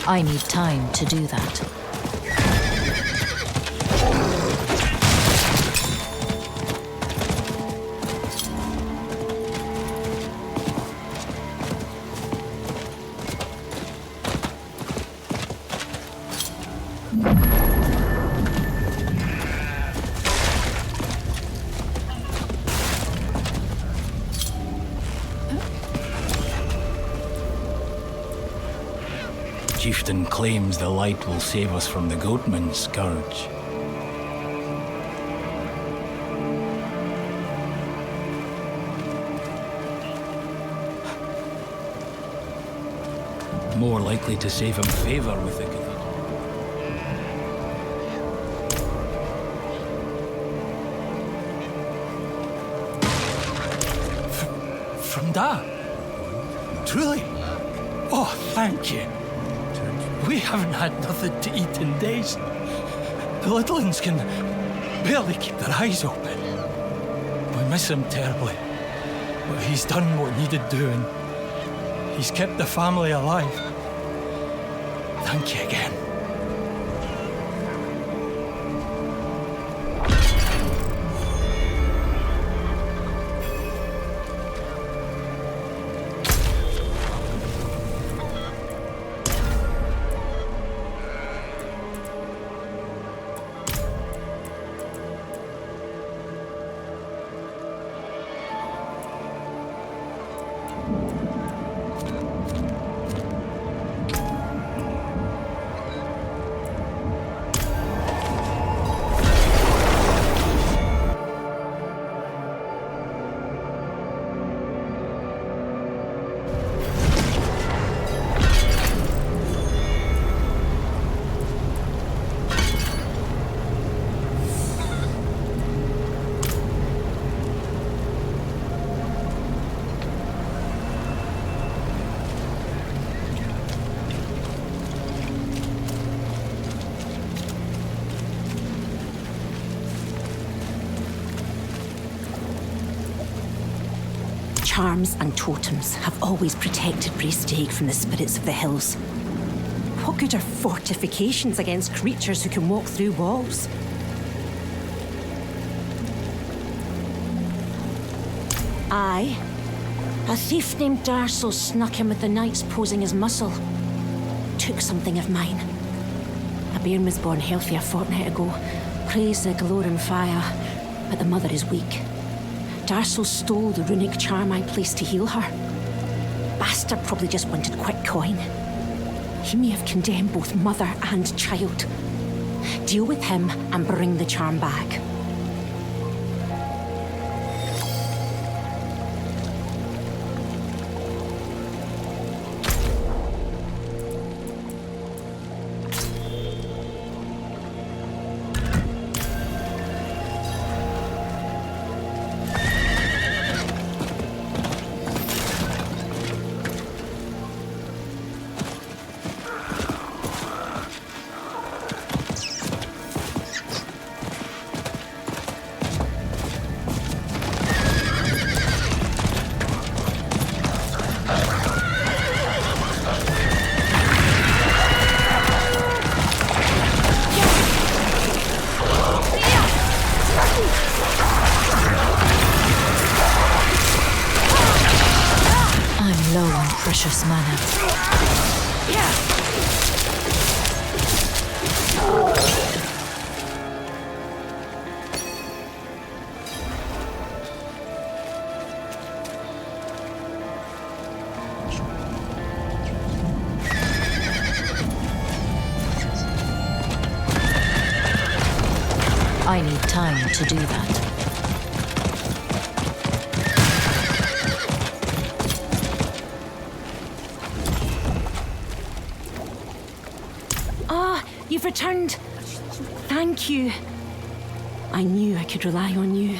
I need time to do that. Chieftain claims the light will save us from the Goatman's scourge. More likely to save him favor with the cathedral. From Da? Truly? Oh, thank you. We haven't had nothing to eat in days. The little uns can barely keep their eyes open. We miss him terribly. But he's done what needed doing. He's kept the family alive. Thank you again. Charms and totems have always protected Braestake from the spirits of the hills. What good are fortifications against creatures who can walk through walls? Aye. A thief named Darcel snuck in with the knights posing as muscle. Took something of mine. A bairn was born healthy a fortnight ago. Praise the Galoran fire, but the mother is weak. Darcel stole the runic charm I placed to heal her. Bastard probably just wanted quick coin. He may have condemned both mother and child. Deal with him and bring the charm back. Precious mana. I need time to do that. You've returned. Thank you. I knew I could rely on you.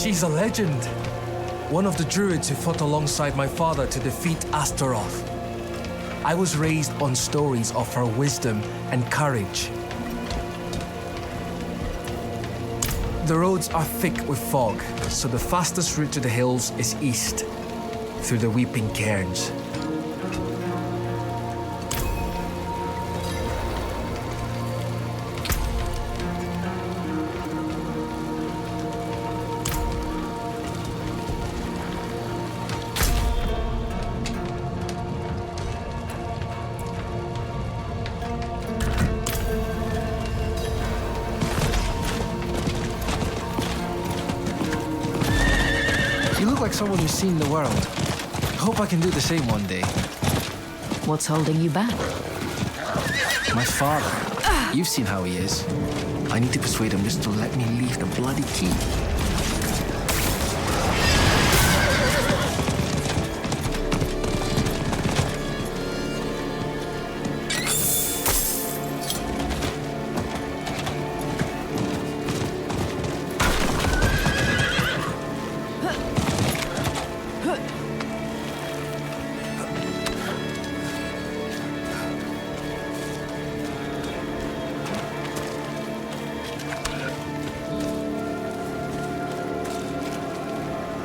She's a legend. One of the druids who fought alongside my father to defeat Astaroth. I was raised on stories of her wisdom and courage. The roads are thick with fog, so the fastest route to the hills is east, through the Weeping Cairns. You look like someone who's seen the world. I hope I can do the same one day. What's holding you back? My father. You've seen how he is. I need to persuade him just to let me leave the bloody key.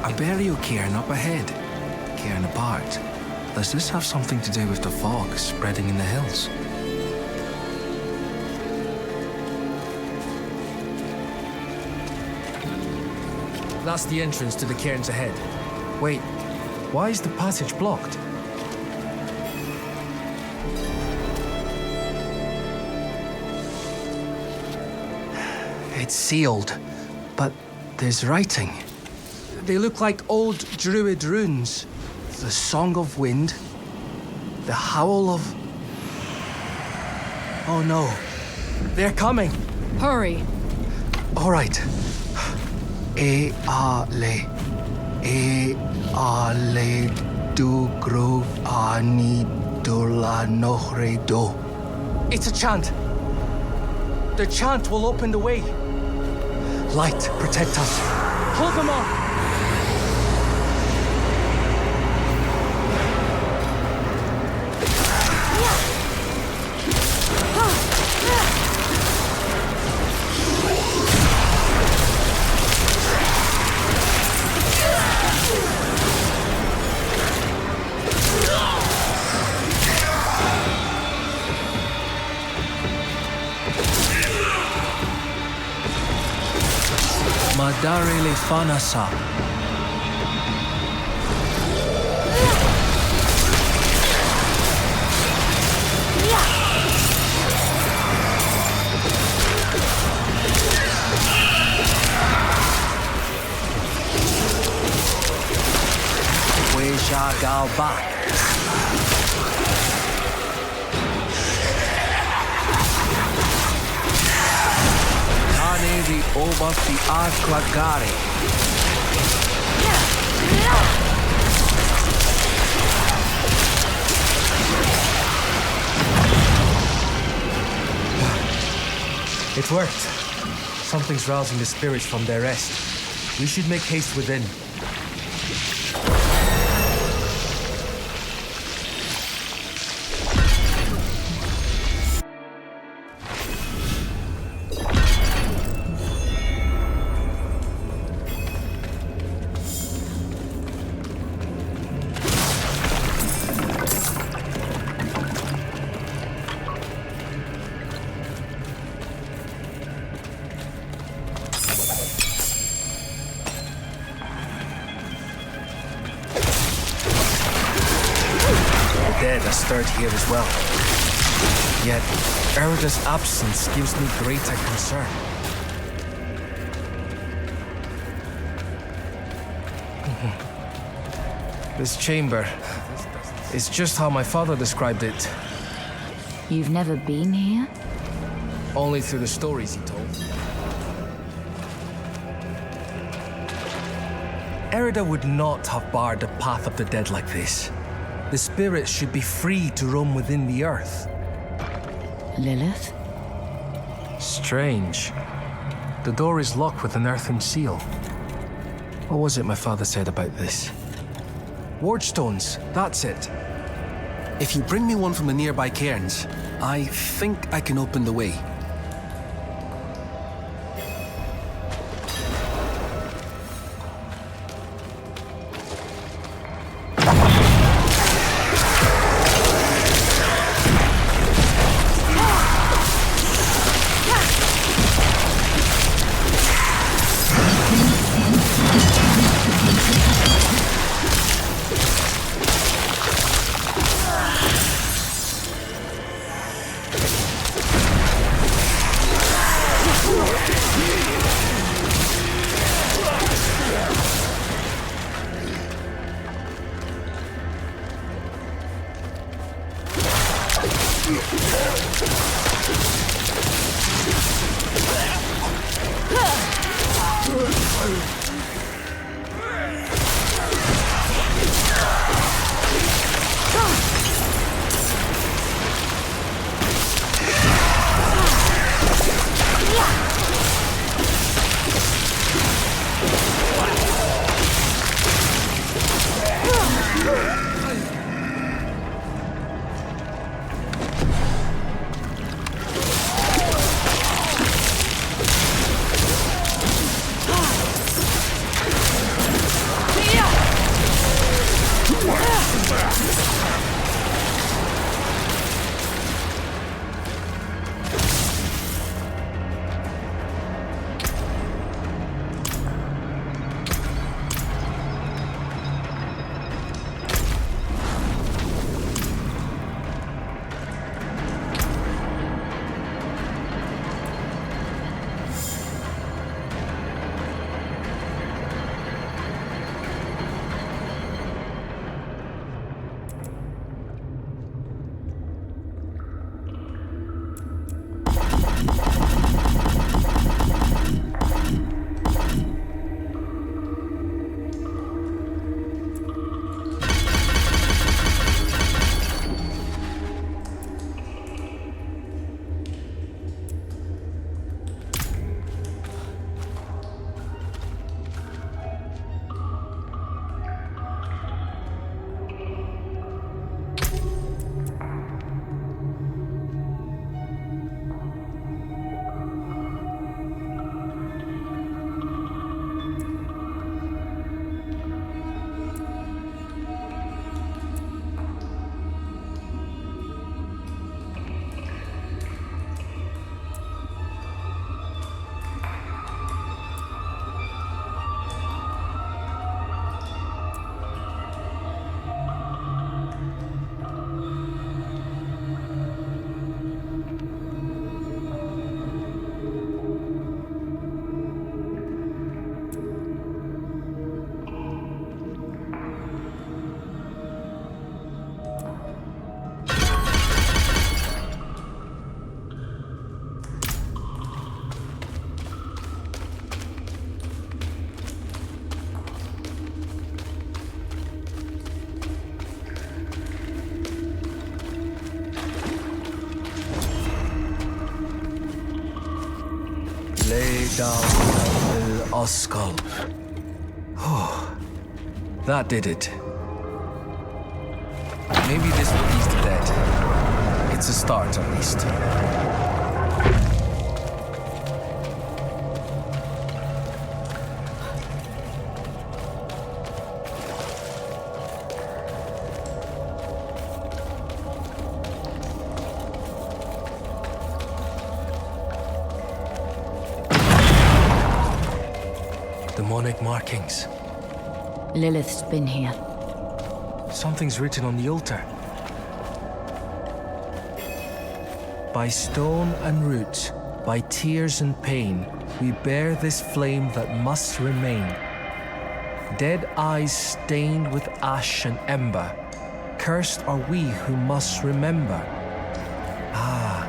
A burial cairn up ahead. Cairn apart. Does this have something to do with the fog spreading in the hills? That's the entrance to the cairns ahead. Wait, why is the passage blocked? It's sealed, but there's writing. They look like old druid runes. The Song of Wind, the Howl of... Oh no, they're coming. Hurry. All right. E-a-le, du-gru ani-dula-nohre-do. It's a chant. The chant will open the way. Light, protect us. Hold them off. Madare le fanasa. Weisha Galbak. The Obas the Arklagari. It worked. Something's rousing the spirits from their rest. We should make haste within. Dead are stirred here as well. Yet, Erida's absence gives me greater concern. This chamber is just how my father described it. You've never been here? Only through the stories he told. Erida would not have barred the path of the dead like this. The spirits should be free to roam within the earth. Lilith? Strange. The door is locked with an earthen seal. What was it my father said about this? Ward stones, that's it. If you bring me one from the nearby cairns, I think I can open the way. Oskull. Oh, that did it. Maybe this will ease the dead. It's a start, at least. Demonic markings. Lilith's been here. Something's written on the altar. By stone and root, by tears and pain, we bear this flame that must remain. Dead eyes stained with ash and ember, cursed are we who must remember. Ah,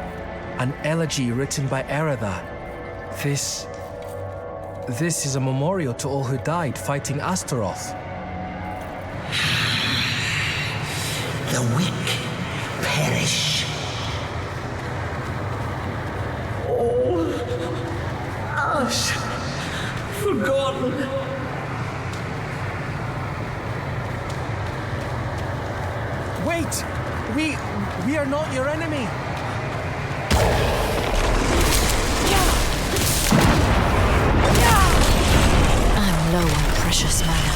an elegy written by Eretha. This is a memorial to all who died fighting Astaroth. The weak perish. All ash forgotten. We are not your enemy. I'm low on precious mana.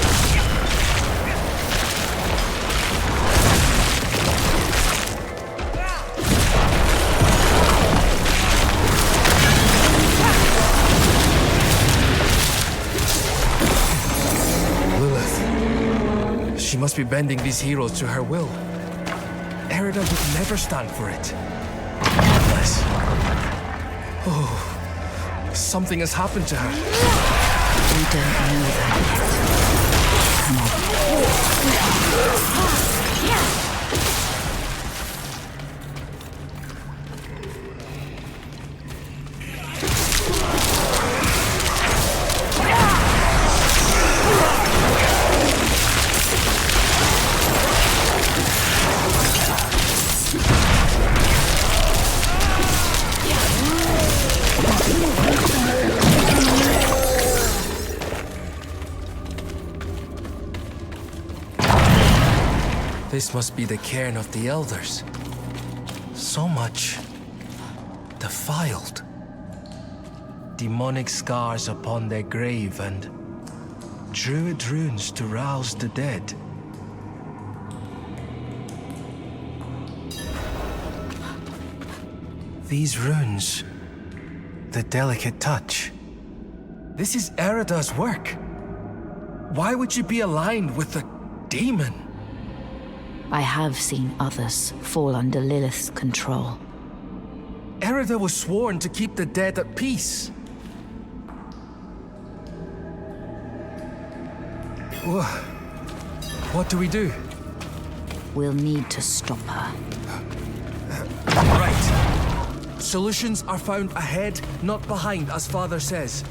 Lilith. She must be bending these heroes to her will. Erida would never stand for it. Unless... Oh, something has happened to her. We don't know that yet. Come on. This must be the cairn of the elders. So much defiled. Demonic scars upon their grave and druid runes to rouse the dead. These runes, the delicate touch. This is Erida's work. Why would you be aligned with a demon? I have seen others fall under Lilith's control. Erida was sworn to keep the dead at peace. What do we do? We'll need to stop her. Right. Solutions are found ahead, not behind, as Father says.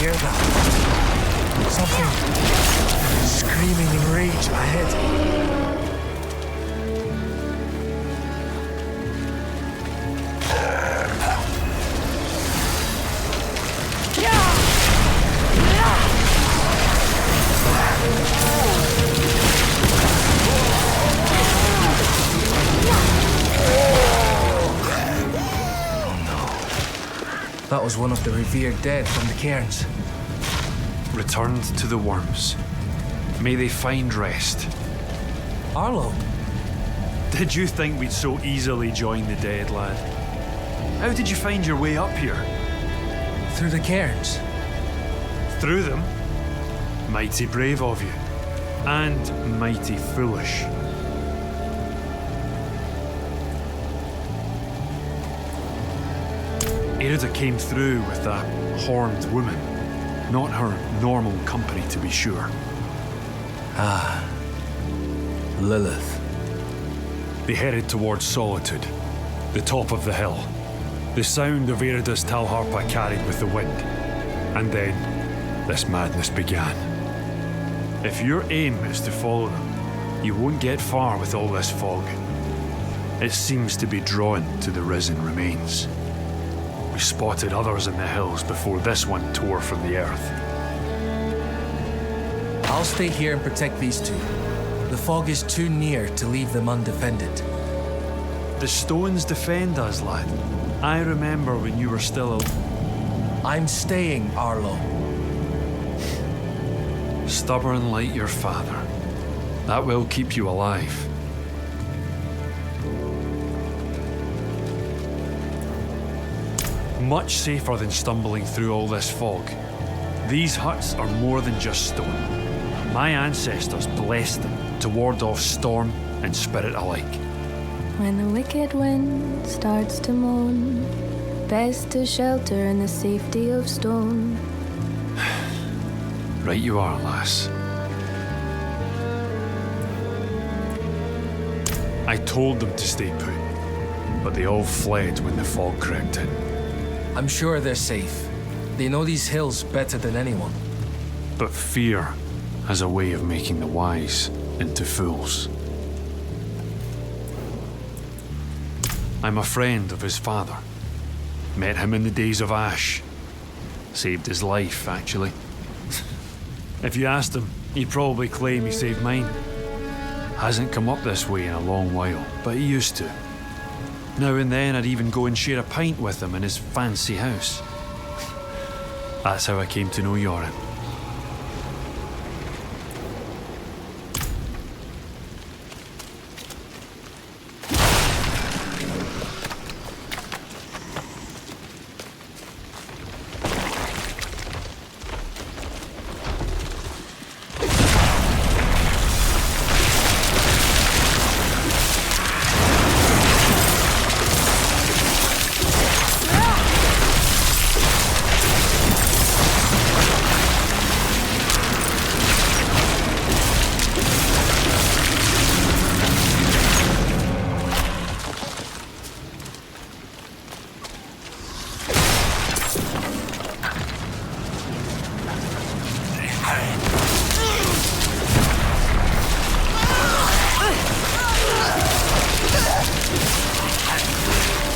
hear that? Something screaming in rage ahead. That was one of the revered dead from the cairns. Returned to the worms. May they find rest. Arlo? Did you think we'd so easily join the dead, lad? How did you find your way up here? Through the cairns. Through them? Mighty brave of you. And mighty foolish. Erida came through with a horned woman. Not her normal company, to be sure. Ah. Lilith. They headed towards Solitude, the top of the hill. The sound of Erida's Talharpa carried with the wind. And then, this madness began. If your aim is to follow them, you won't get far with all this fog. It seems to be drawn to the risen remains. We spotted others in the hills before this one tore from the earth. I'll stay here and protect these two. The fog is too near to leave them undefended. The stones defend us, lad. I remember when you were still I'm staying, Arlo. Stubborn like your father. That will keep you alive. Much safer than stumbling through all this fog. These huts are more than just stone. My ancestors blessed them to ward off storm and spirit alike. When the wicked wind starts to moan, best to shelter in the safety of stone. Right you are, lass. I told them to stay put, but they all fled when the fog crept in. I'm sure they're safe. They know these hills better than anyone. But fear has a way of making the wise into fools. I'm a friend of his father. Met him in the days of Ash. Saved his life, actually. If you asked him, he'd probably claim he saved mine. Hasn't come up this way in a long while, but he used to. Now and then I'd even go and share a pint with him in his fancy house. That's how I came to know Yoren.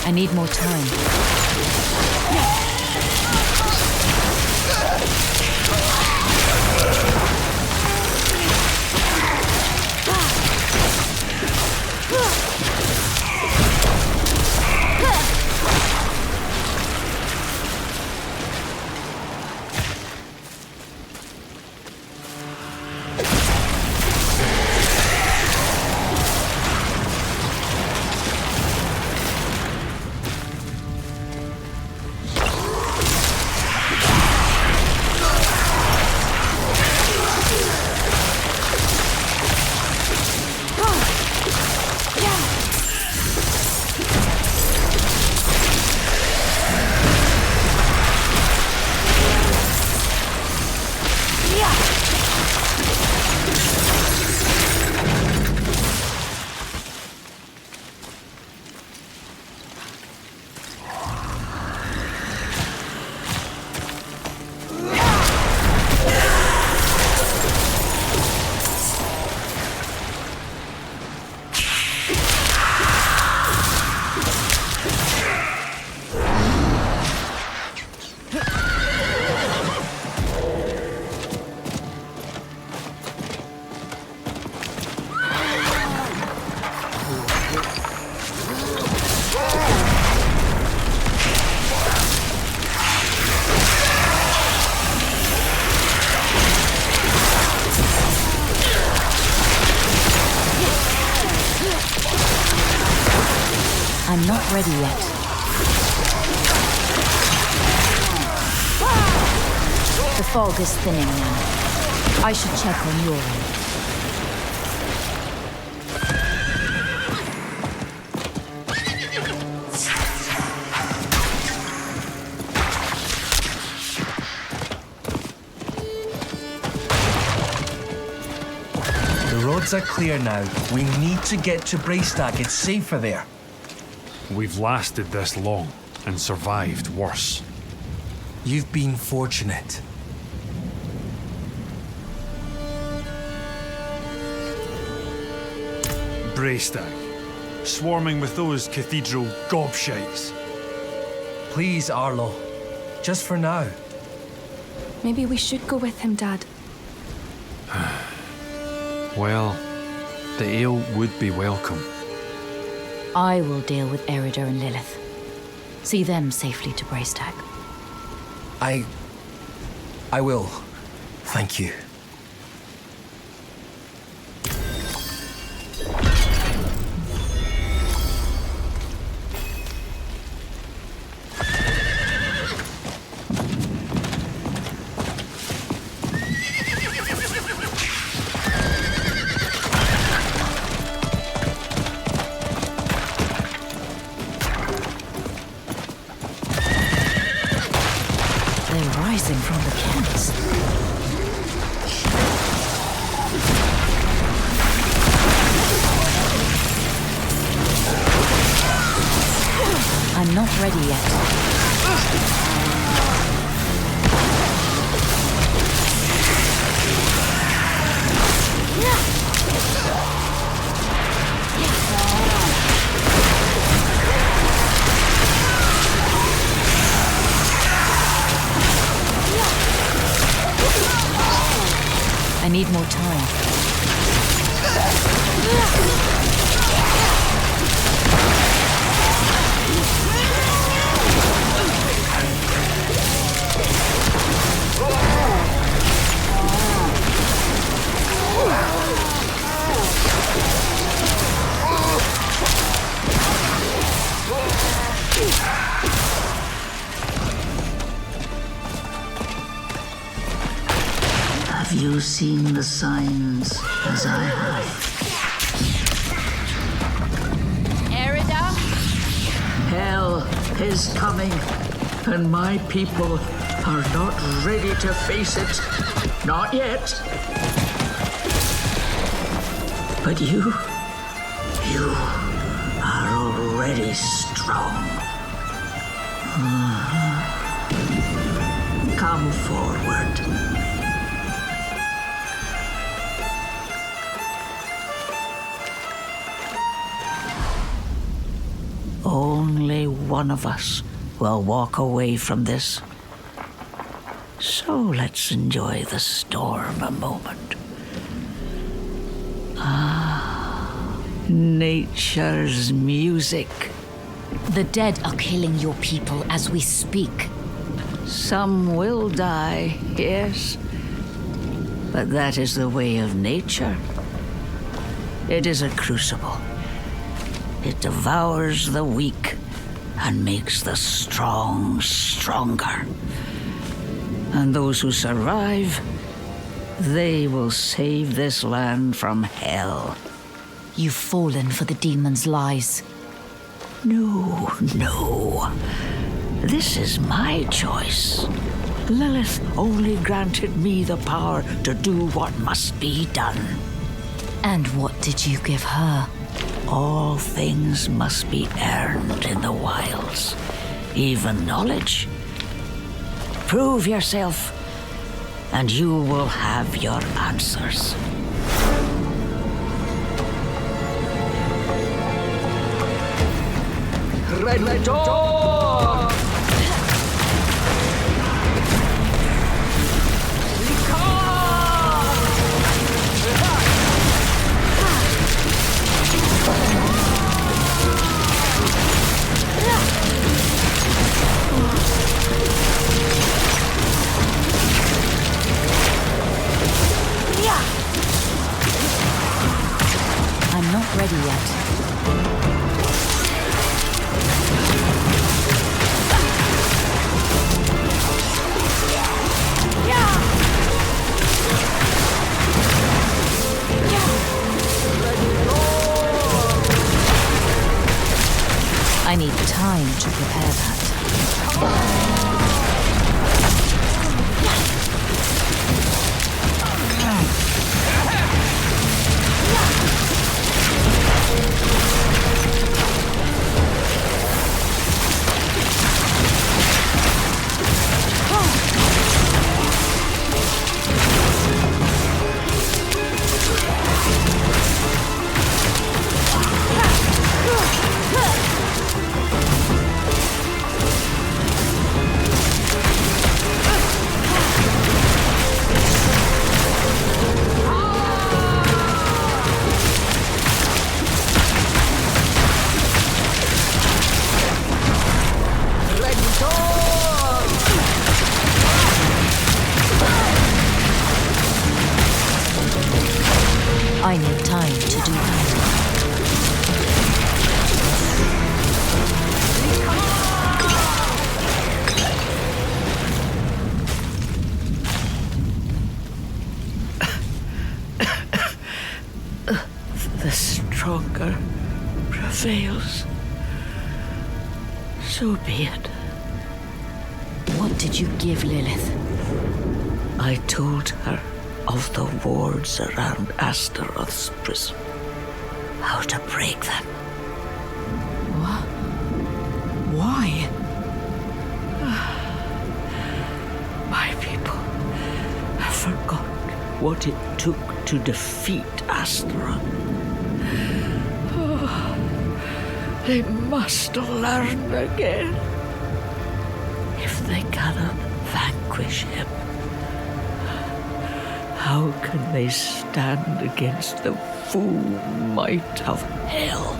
I need more time. ready yet. The fog is thinning now. I should check on your end. The roads are clear now. We need to get to Braestack. It's safer there. We've lasted this long and survived worse. You've been fortunate. Braestack, swarming with those cathedral gobshites. Please, Arlo. Just for now. Maybe we should go with him, Dad. Well, the ale would be welcome. I will deal with Erida and Lilith. See them safely to Braestack. I will. Thank you. Rising from the camps. I'm not ready yet. I need more time. Have you seen the signs as I have? Erida? Hell is coming, and my people are not ready to face it. Not yet. But you are already strong. Come forward. Only one of us will walk away from this. So let's enjoy the storm a moment. Nature's music. The dead are killing your people as we speak. Some will die, yes. But that is the way of nature. It is a crucible. It devours the weak and makes the strong stronger. And those who survive, they will save this land from hell. You've fallen for the demon's lies. No. This is my choice. Lilith only granted me the power to do what must be done. And what did you give her? All things must be earned in the wilds, even knowledge. Prove yourself, and you will have your answers. Red Dawn! I'm not ready yet. to prepare that. I need time to do that. The stronger prevails. So be it. What did you give Lilith? I told her of the wards around Astaroth's prison. How to break them. What? Why? My people have forgotten what it took to defeat Astaroth. They must learn again. If they cannot vanquish him, how can they stand against the full might of hell?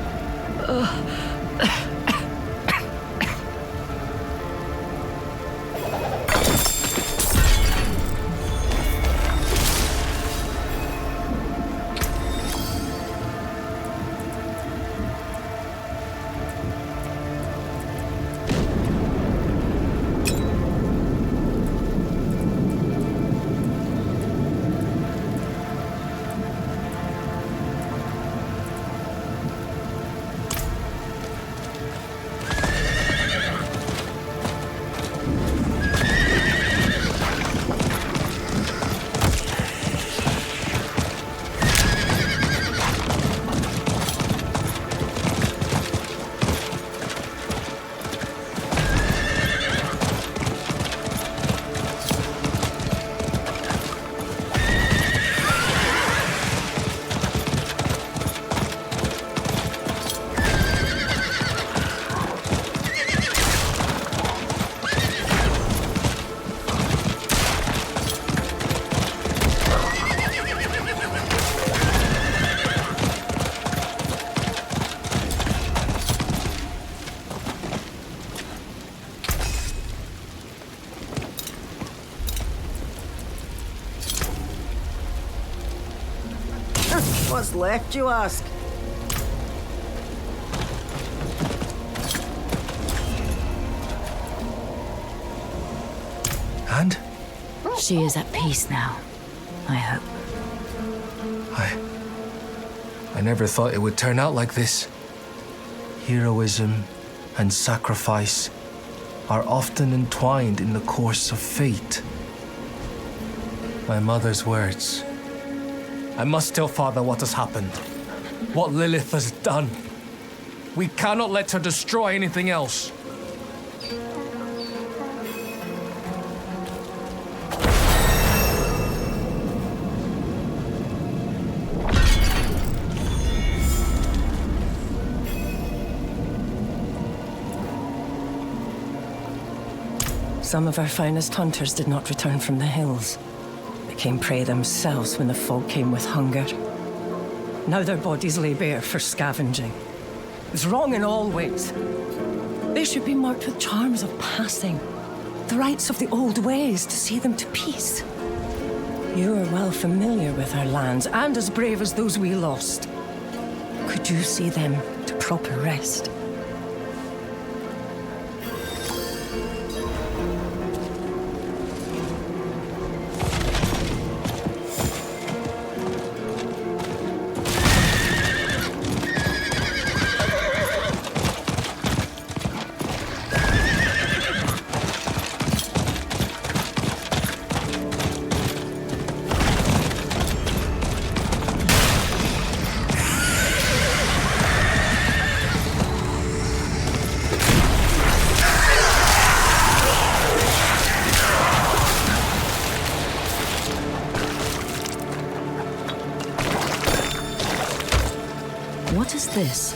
What's left, you ask? And? She is at peace now, I hope. I never thought it would turn out like this. Heroism and sacrifice are often entwined in the course of fate. My mother's words. I must tell Father what has happened, what Lilith has done. We cannot let her destroy anything else. Some of our finest hunters did not return from the hills. Became prey themselves when the fog came with hunger. Now their bodies lay bare for scavenging. It's wrong in all ways. They should be marked with charms of passing, the rites of the old ways to see them to peace. You are well familiar with our lands, and as brave as those we lost. Could you see them to proper rest? What is this?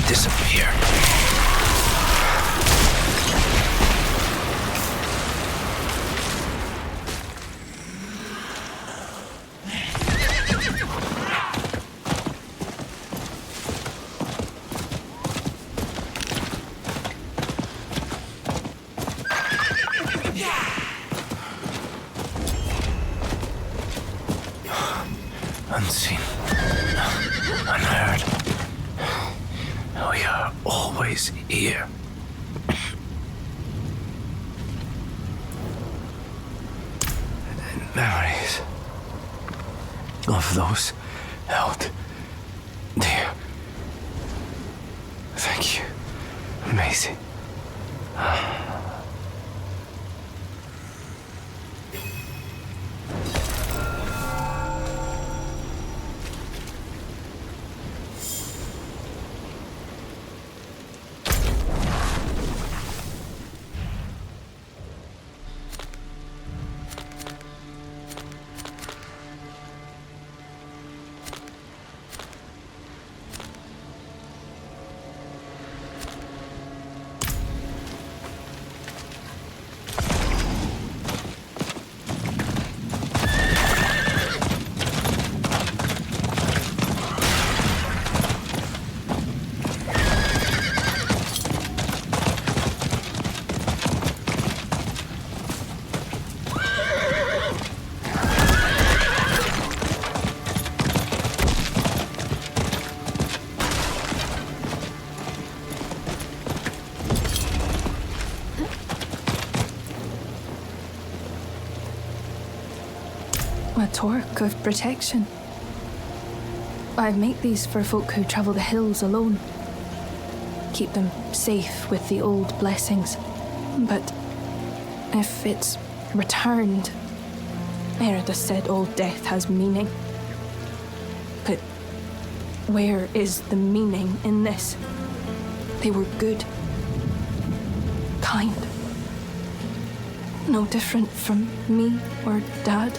Disappear. Unseen. Unheard. We are always here. Memories of those held dear. Thank you, Maisie. A torque of protection. I make these for folk who travel the hills alone. Keep them safe with the old blessings. But if it's returned, Meredith said all death has meaning. But where is the meaning in this? They were good. Kind. No different from me or Dad.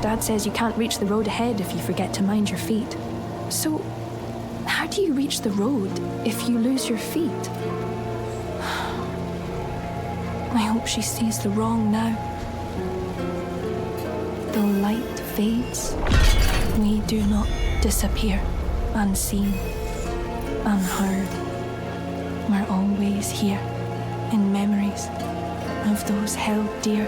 Dad says you can't reach the road ahead if you forget to mind your feet. So, how do you reach the road if you lose your feet? I hope she sees the wrong now. Though light fades, we do not disappear unseen, unheard. We're always here in memories of those held dear.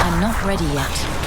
I'm not ready yet.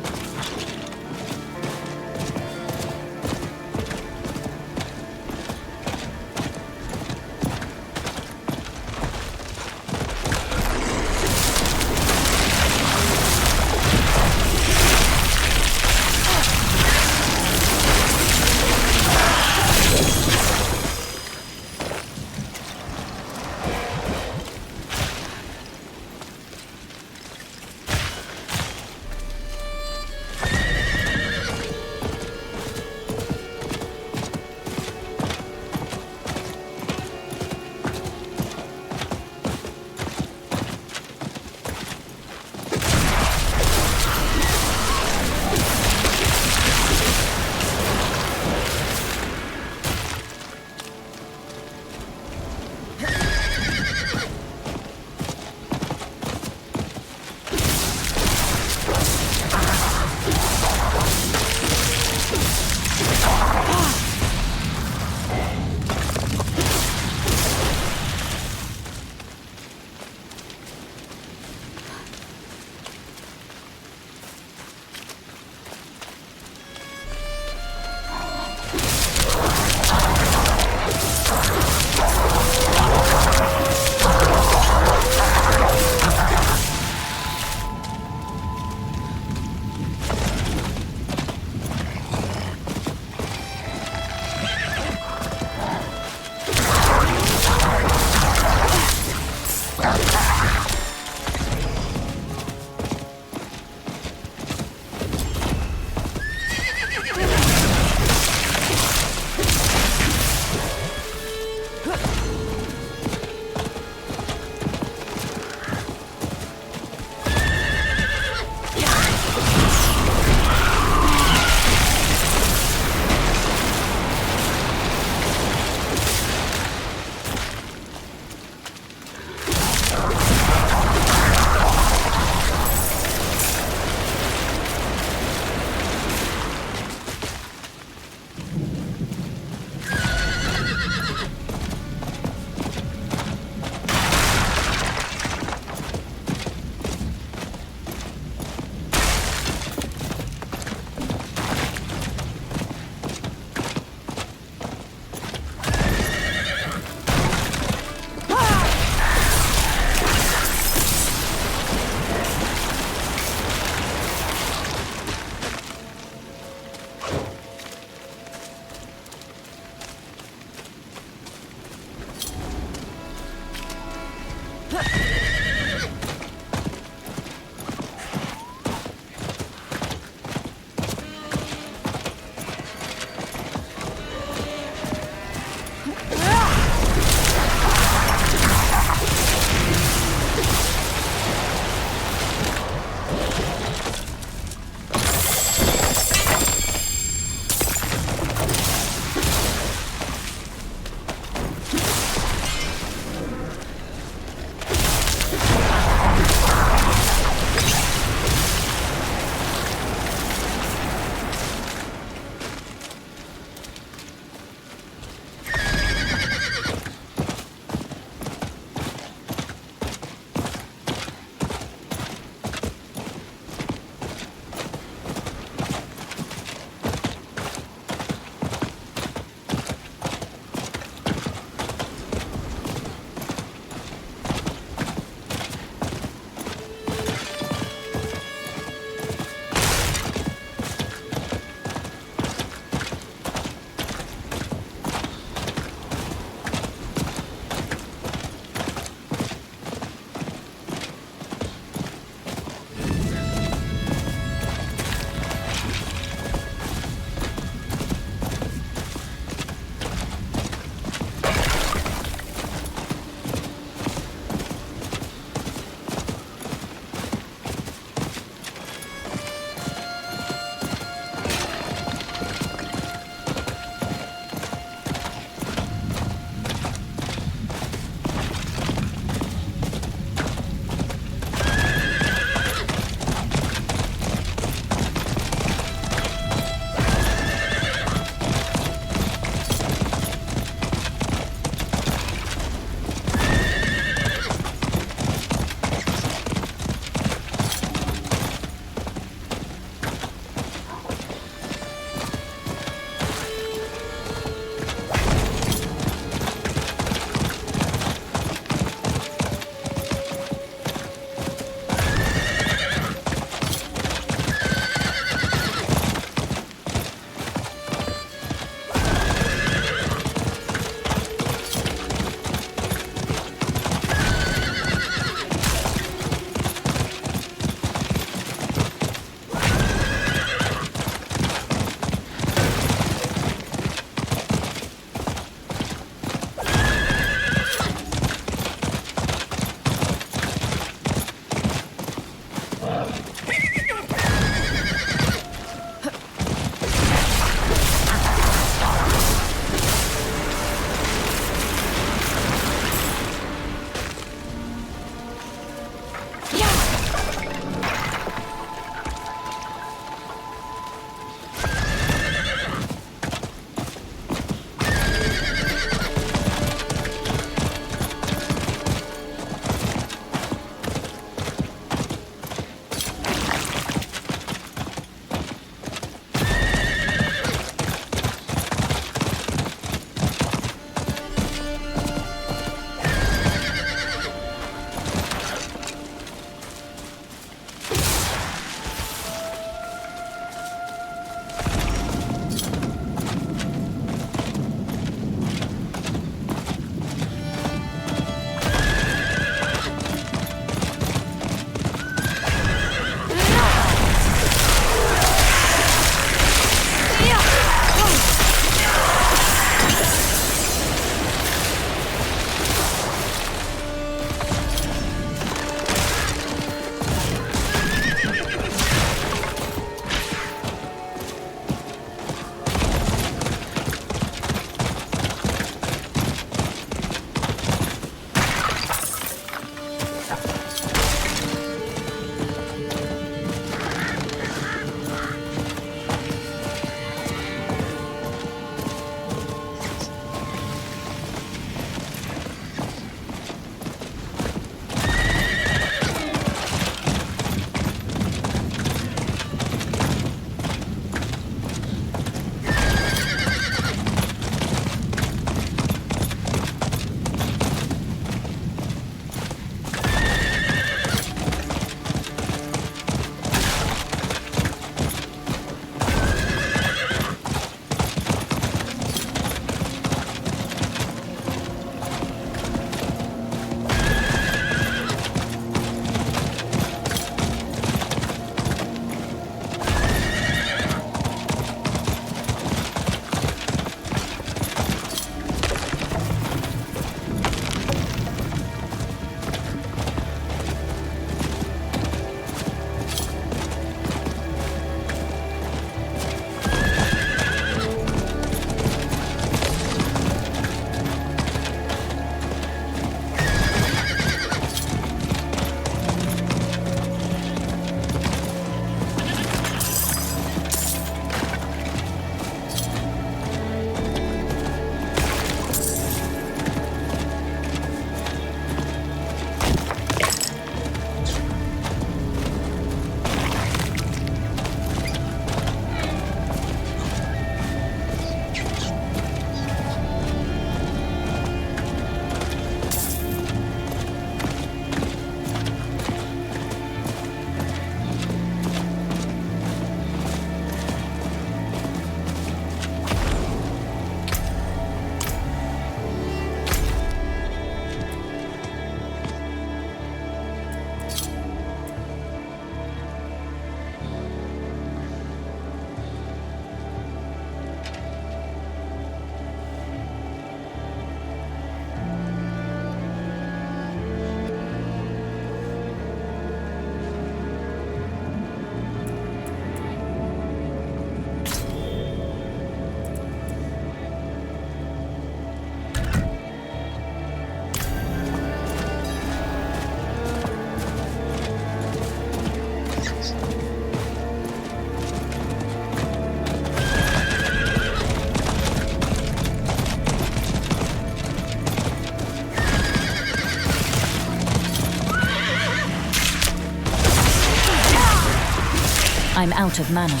I'm out of mana.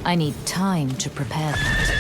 I need time to prepare that.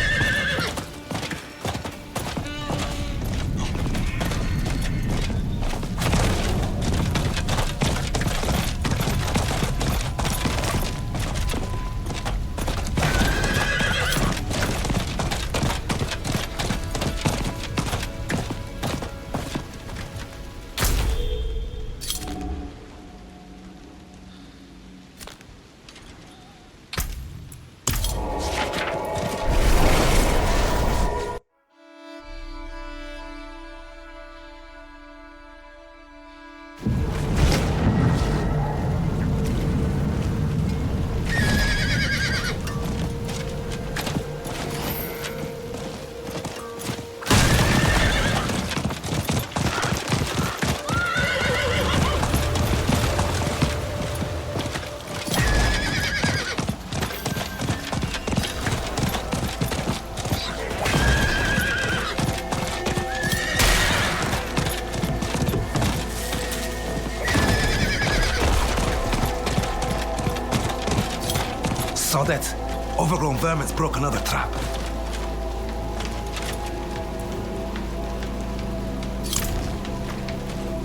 Sod it. Overgrown vermin's broke another trap.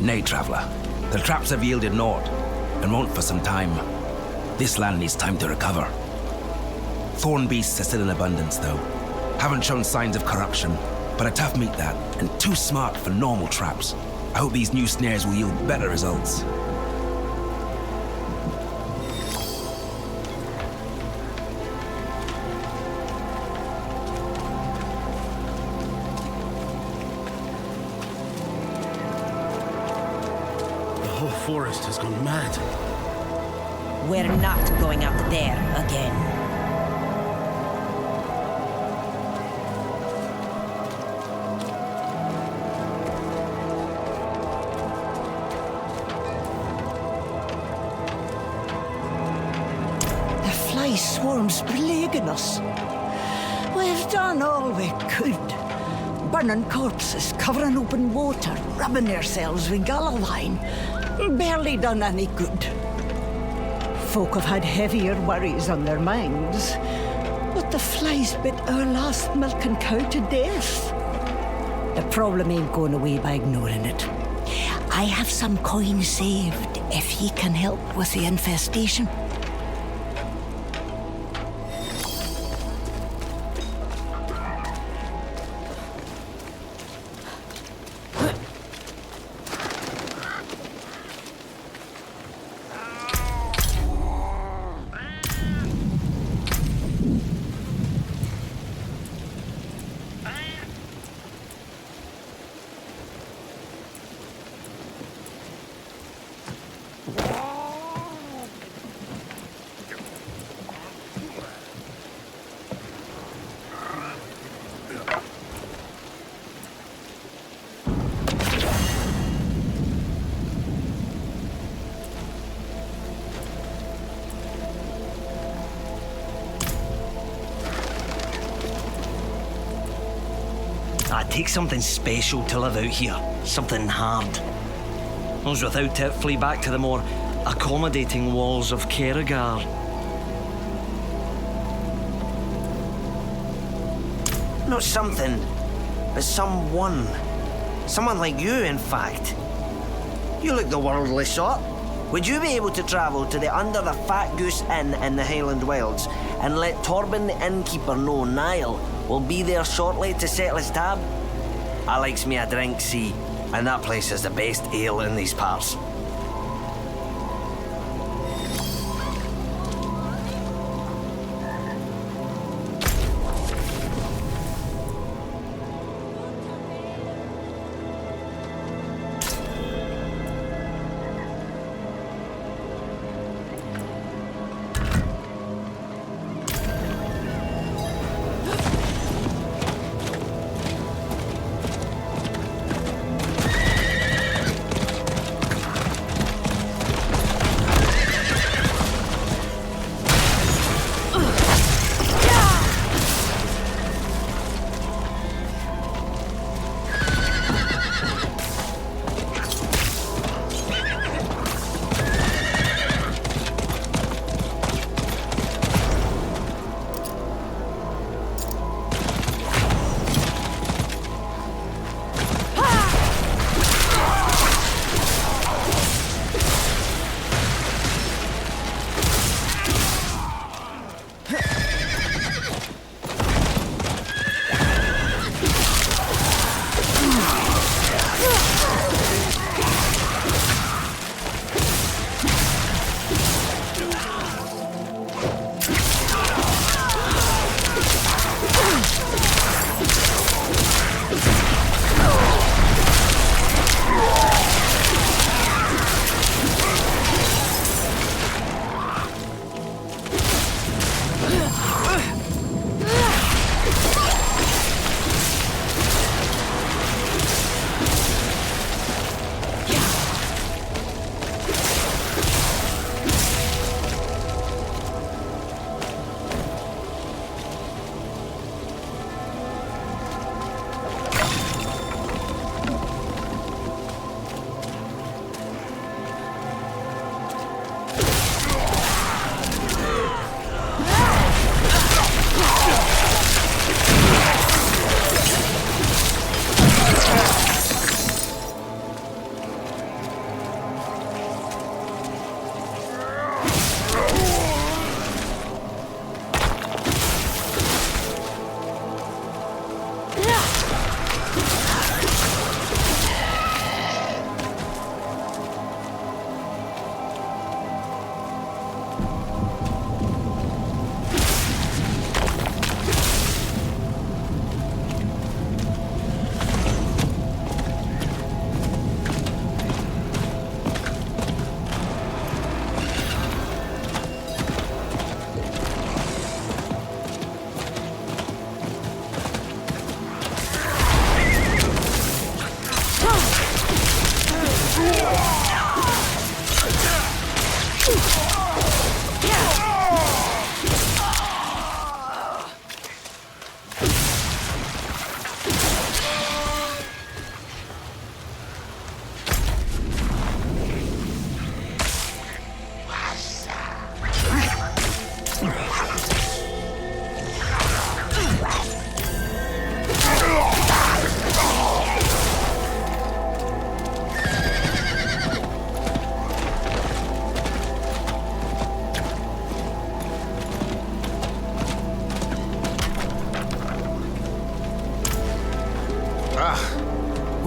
Nay, traveller. The traps have yielded naught, and won't for some time. This land needs time to recover. Thorn beasts are still in abundance, though. Haven't shown signs of corruption, but a tough meat that, and too smart for normal traps. I hope these new snares will yield better results. The whole forest has gone mad. We're not going out there again. The fly swarm's plaguing us. We've done all we could. Burning corpses, covering open water, rubbing ourselves with gallowine. Barely done any good. Folk have had heavier worries on their minds. But the flies bit our last milking cow to death. The problem ain't going away by ignoring it. I have some coin saved if he can help with the infestation. It takes something special to live out here. Something hard. Those without it flee back to the more accommodating walls of Kerrigar. Not something, but someone. Someone like you, in fact. You look the worldly sort. Would you be able to travel to the Under the Fat Goose Inn in the Highland Wilds and let Torben the innkeeper know Niall will be there shortly to settle his tab? I likes me a drink, see, and that place has the best ale in these parts.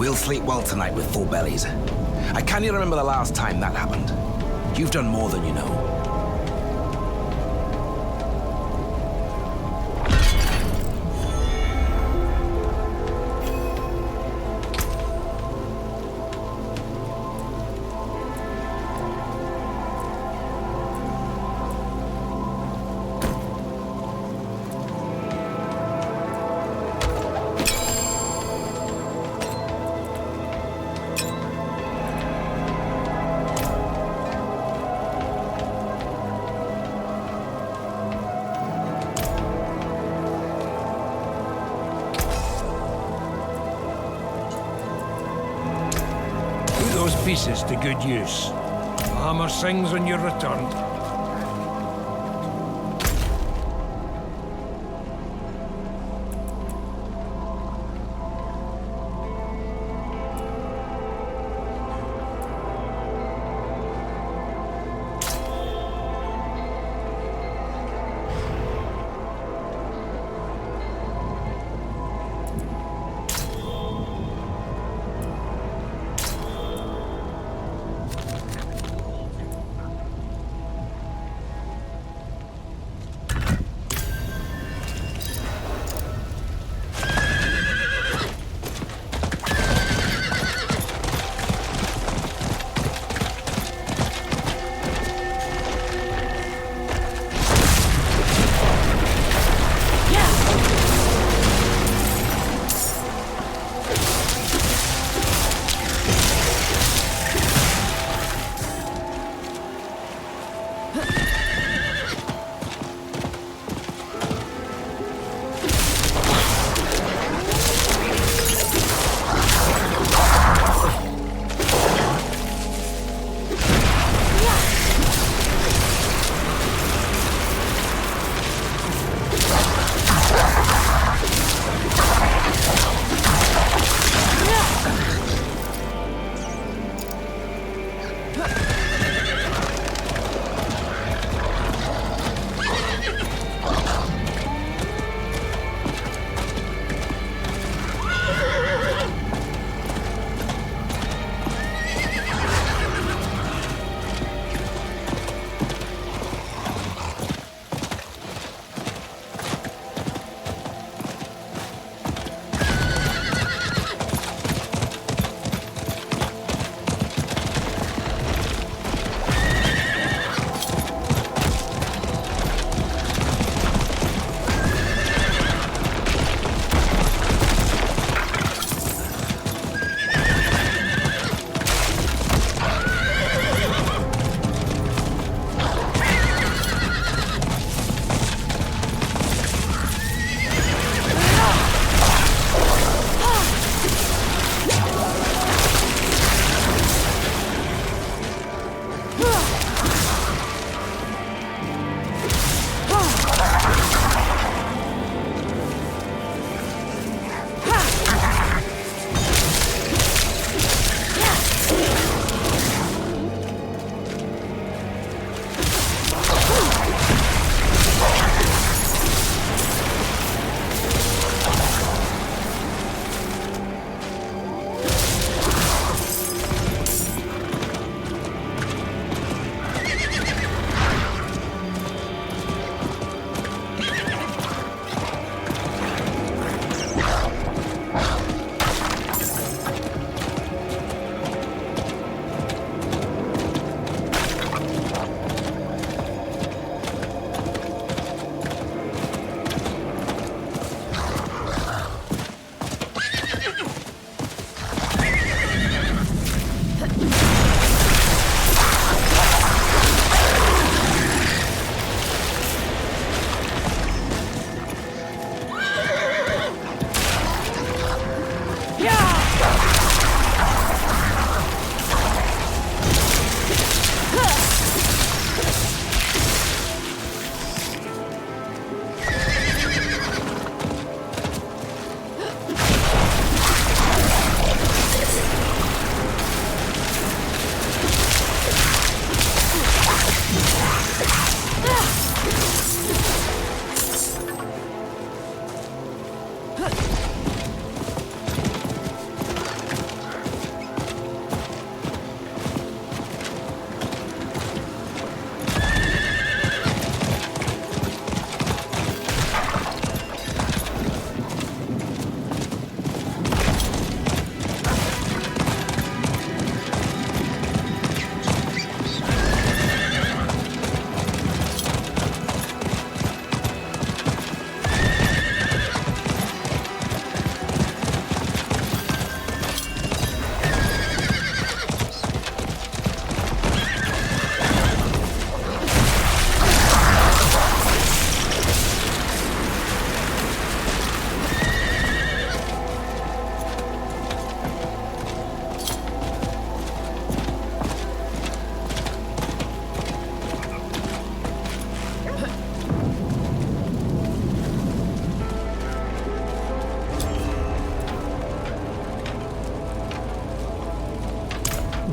We'll sleep well tonight with full bellies. I can't even remember the last time that happened. You've done more than you know. Pieces to good use. The hammer sings when you're returned.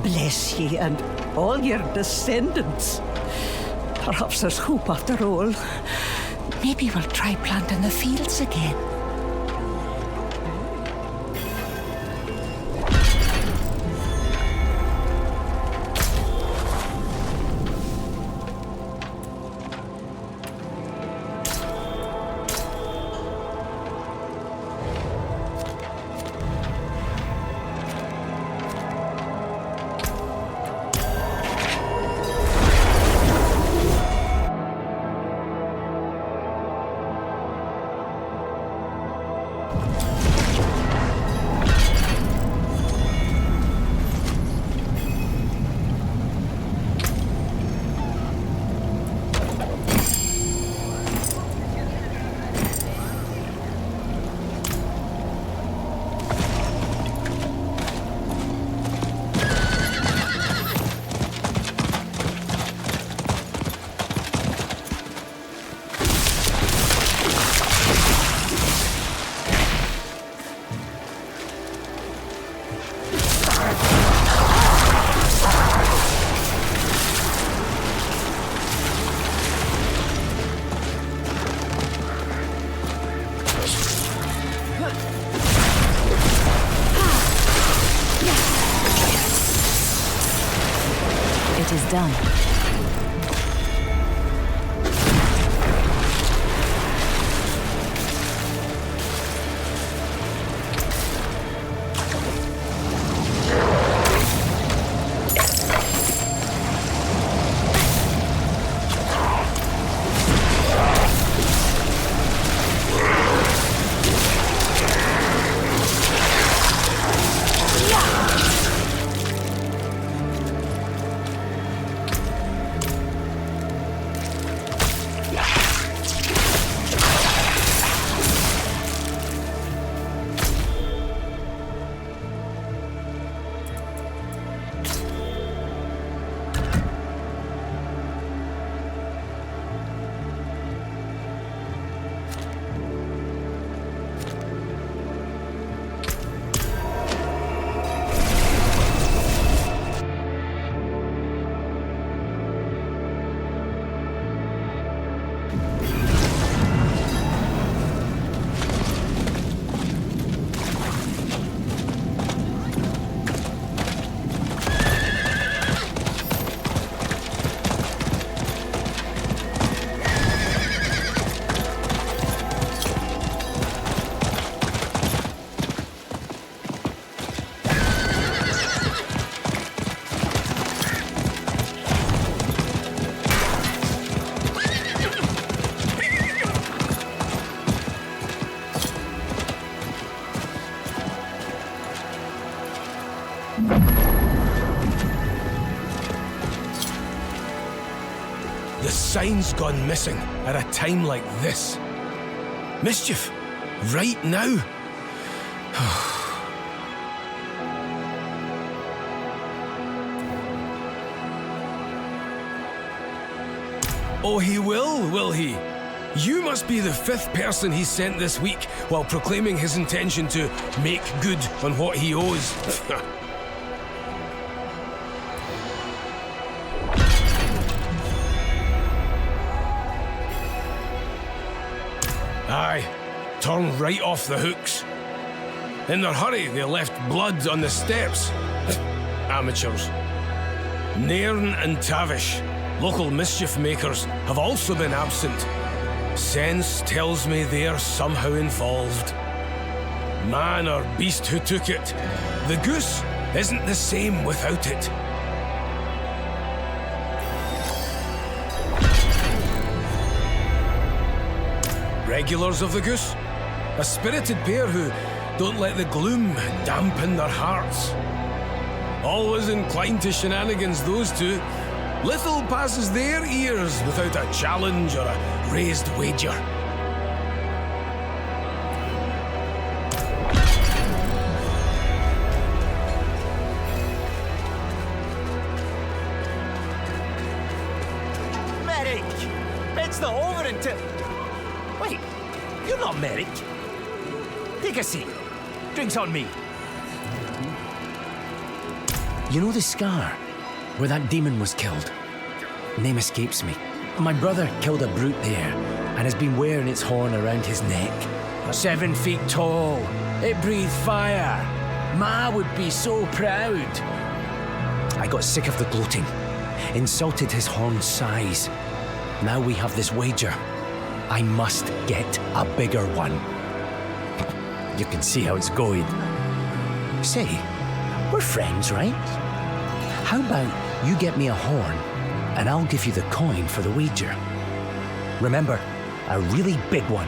bless ye and all your descendants. Perhaps there's hope after all. Maybe we'll try planting the fields again. It is done. The sign's gone missing at a time like this. Mischief, right now. Oh, he will he? You must be the 5th person he's sent this week while proclaiming his intention to make good on what he owes. Aye, turn right off the hooks. In their hurry, they left blood on the steps. Amateurs. Nairn and Tavish, local mischief makers, have also been absent. Sense tells me they're somehow involved. Man or beast who took it, the goose isn't the same without it. Regulars of the goose, a spirited pair who don't let the gloom dampen their hearts. Always inclined to shenanigans, those two. Little passes their ears without a challenge or a raised wager. Merrick! It's not over until... Wait, you're not Merrick. Take a seat. Drinks on me. You know the scar where that demon was killed? Name escapes me. My brother killed a brute there and has been wearing its horn around his neck. 7 feet tall. It breathed fire. Ma would be so proud. I got sick of the gloating. Insulted his horn's size. Now we have this wager. I must get a bigger one. You can see how it's going. Say, we're friends, right? How about you get me a horn, and I'll give you the coin for the wager. Remember, a really big one.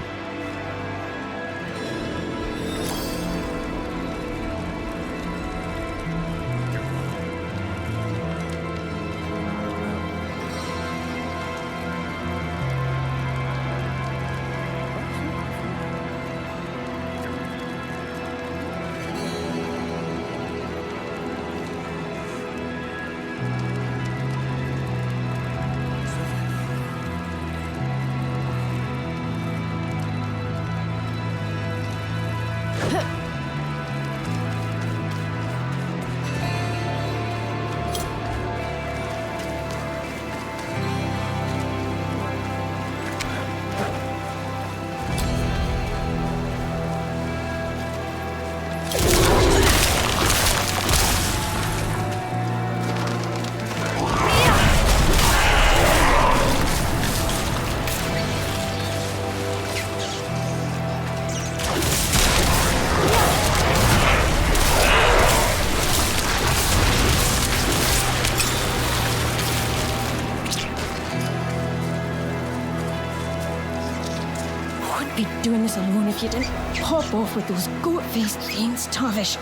Doing this alone if you didn't pop off with those goat-faced fiends, Tavish.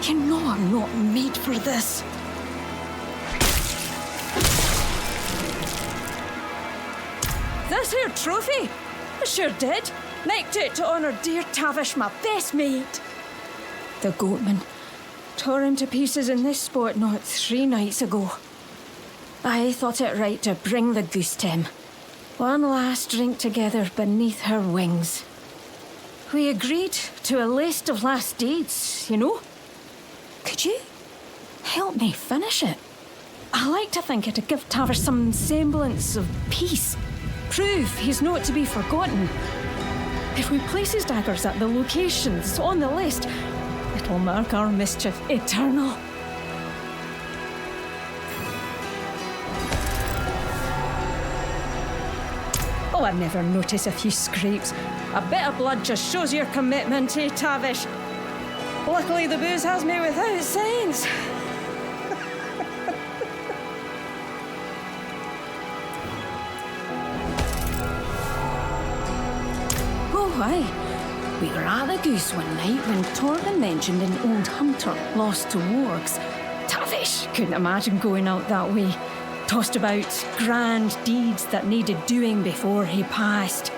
You know I'm not made for this. This here trophy? I sure did. Nicked it to honour dear Tavish, my best mate. The goatman tore him to pieces in this spot not 3 nights ago. I thought it right to bring the goose to him. One last drink together beneath her wings. We agreed to a list of last deeds, you know? Could you help me finish it? I like to think it'd give Tavish some semblance of peace. Prove he's not to be forgotten. If we place his daggers at the locations on the list, it'll mark our mischief eternal. Oh, I've never noticed a few scrapes. A bit of blood just shows your commitment, eh, Tavish? Luckily, the booze has me without sense. Oh, aye. We were at the Goose one night when Torben mentioned an old hunter lost to wargs. Tavish couldn't imagine going out that way. Tossed about grand deeds that needed doing before he passed.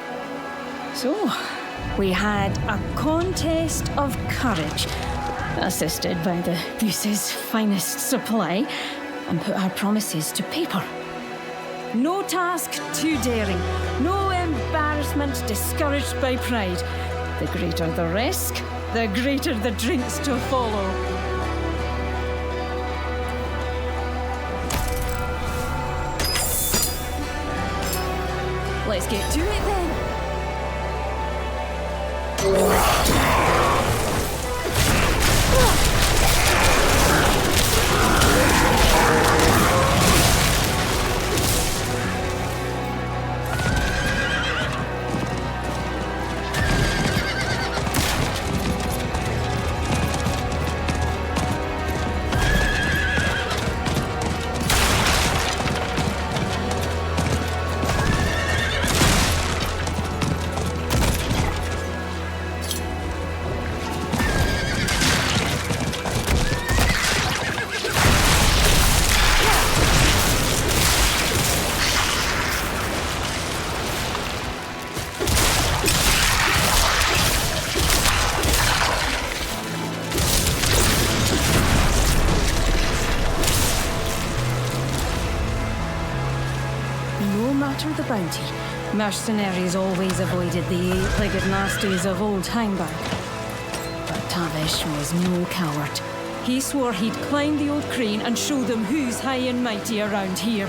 So, we had a contest of courage, assisted by the Goose's finest supply, and put our promises to paper. No task too daring, no embarrassment discouraged by pride. The greater the risk, the greater the drinks to follow. Let's get to it then. The bounty. Mercenaries always avoided the 8-legged nasties of old Heimberg. But Tavish was no coward. He swore he'd climb the old crane and show them who's high and mighty around here.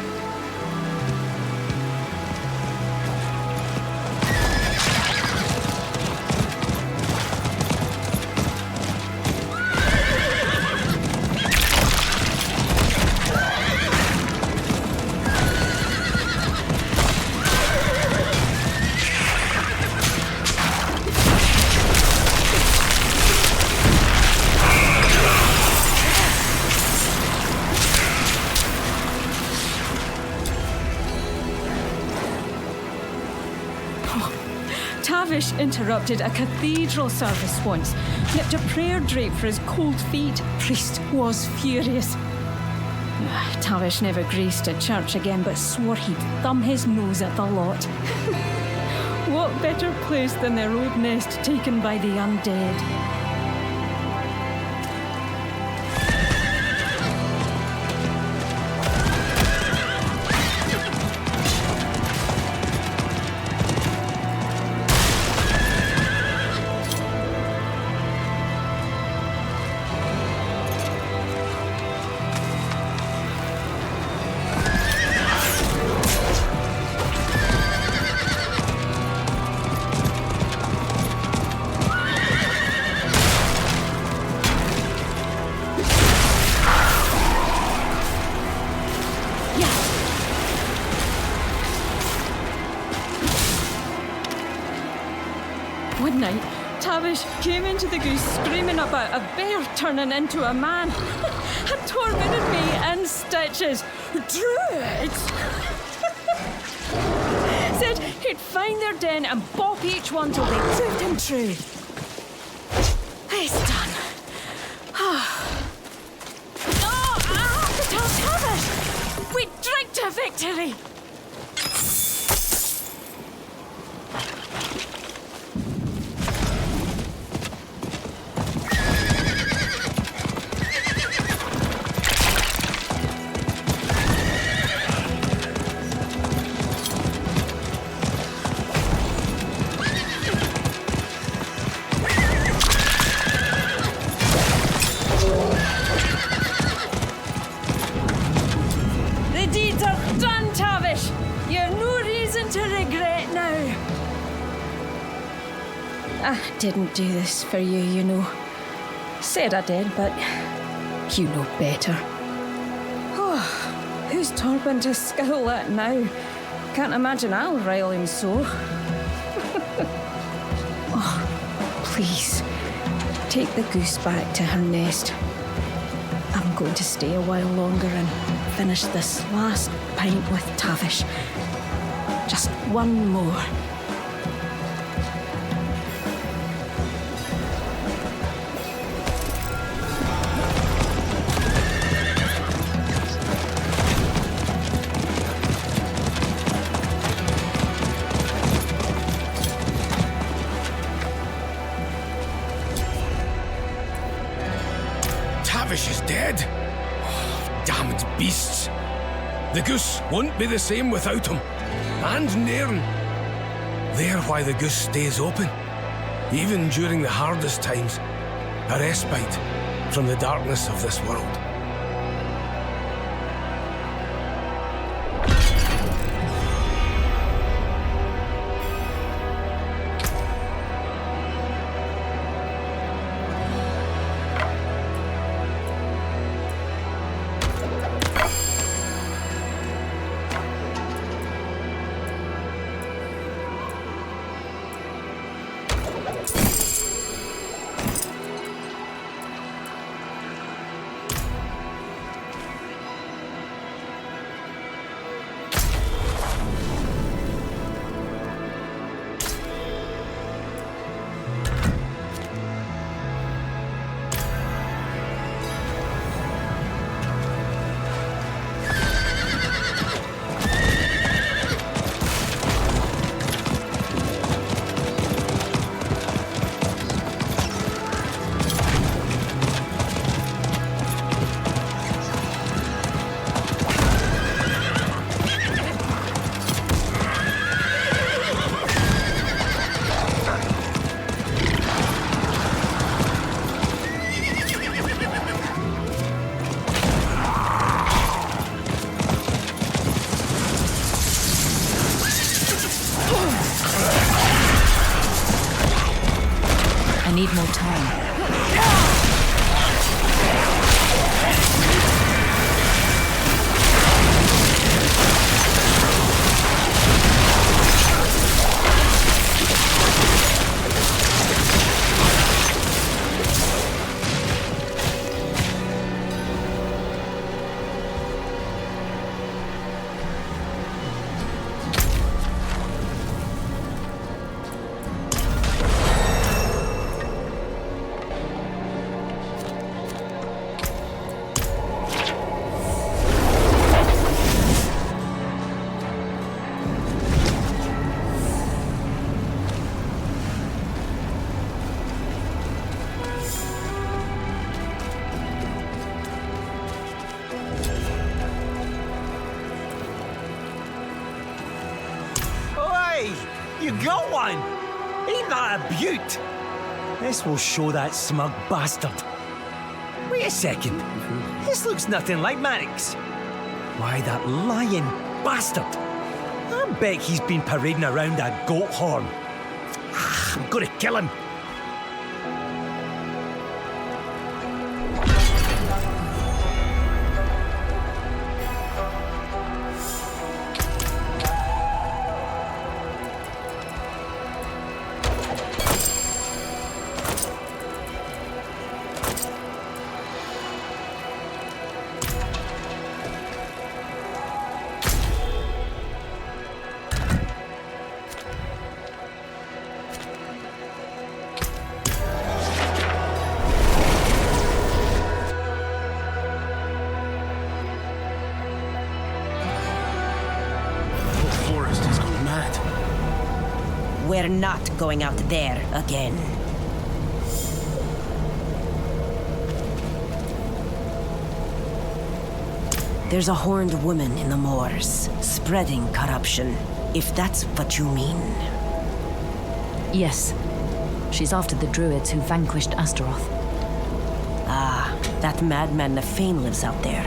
Tavish interrupted a cathedral service once, nipped a prayer drape for his cold feet. Priest was furious. Tavish never graced a church again, but swore he'd thumb his nose at the lot. What better place than their old nest taken by the undead? One night, Tavish came into the goose screaming about a bear turning into a man and tormented me in stitches. Druids! Said he'd find their den and bop each one till they proved him true. It's done. I have to tell Tavish! We drink to victory! I didn't do this for you, you know. Said I did, but you know better. Oh, who's Torben to scowl at now? Can't imagine I'll rile him so. Oh, please, take the goose back to her nest. I'm going to stay a while longer and finish this last pint with Tavish. Just one more. Tavish is dead. Oh, damned beasts. The goose won't be the same without him. And Nairn. They're why the goose stays open, even during the hardest times. A respite from the darkness of this world. need more time. You got one! Ain't that a beaut? This will show that smug bastard. Wait a second. This looks nothing like Marik's. Why, that lying bastard. I bet he's been parading around a goat horn. I'm gonna kill him. We're not going out there again. There's a horned woman in the moors, spreading corruption, if that's what you mean. Yes. She's after the druids who vanquished Astaroth. Ah, that madman Nefane lives out there.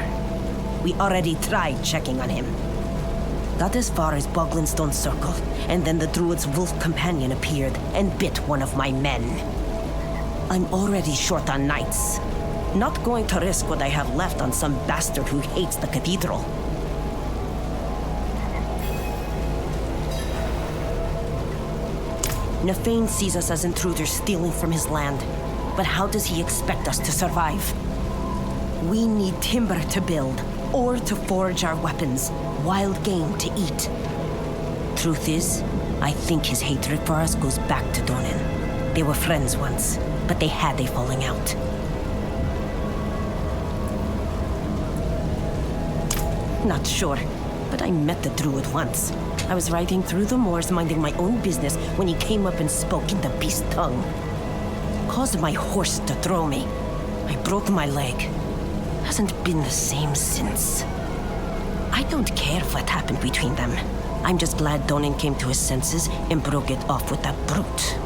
We already tried checking on him. Got as far as Boglinstone Circle, and then the druid's wolf companion appeared and bit one of my men. I'm already short on knights. Not going to risk what I have left on some bastard who hates the cathedral. Nefane sees us as intruders stealing from his land, but how does he expect us to survive? We need timber to build, or to forge our weapons, wild game to eat. Truth is, I think his hatred for us goes back to Donin. They were friends once, but they had a falling out. Not sure, but I met the druid once. I was riding through the moors minding my own business when he came up and spoke in the beast's tongue. Caused my horse to throw me. I broke my leg. Hasn't been the same since. I don't care what happened between them. I'm just glad Donin came to his senses and broke it off with that brute.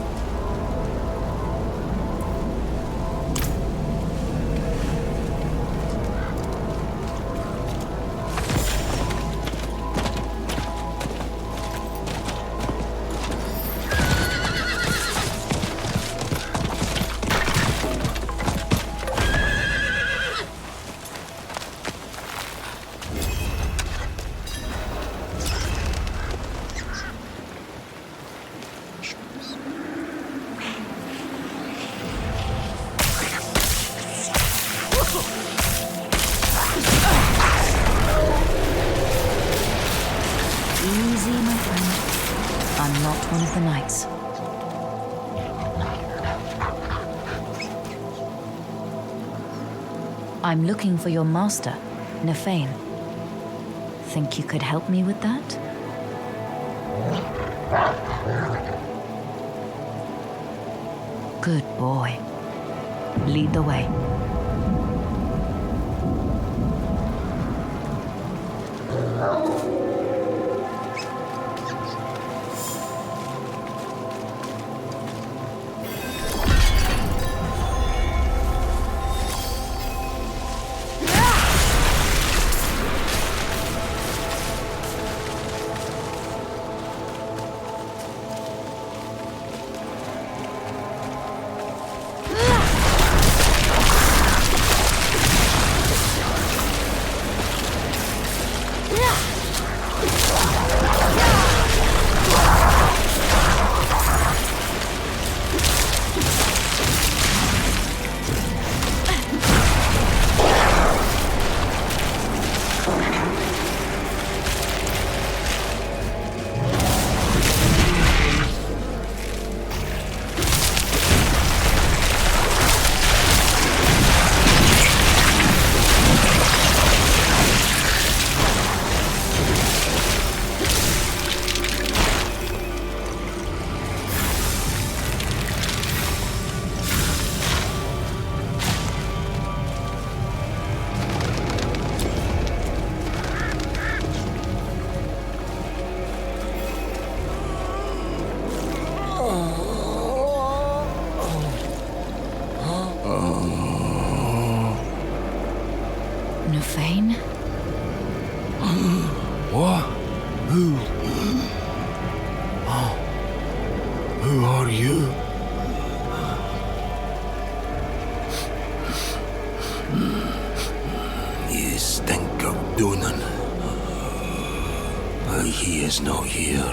Easy, my friend. I'm not one of the knights. I'm looking for your master, Nefane. Think you could help me with that? Good boy. Lead the way. Nufane? What? Who? Oh. Who are you? You stink of Donan. But he is not here.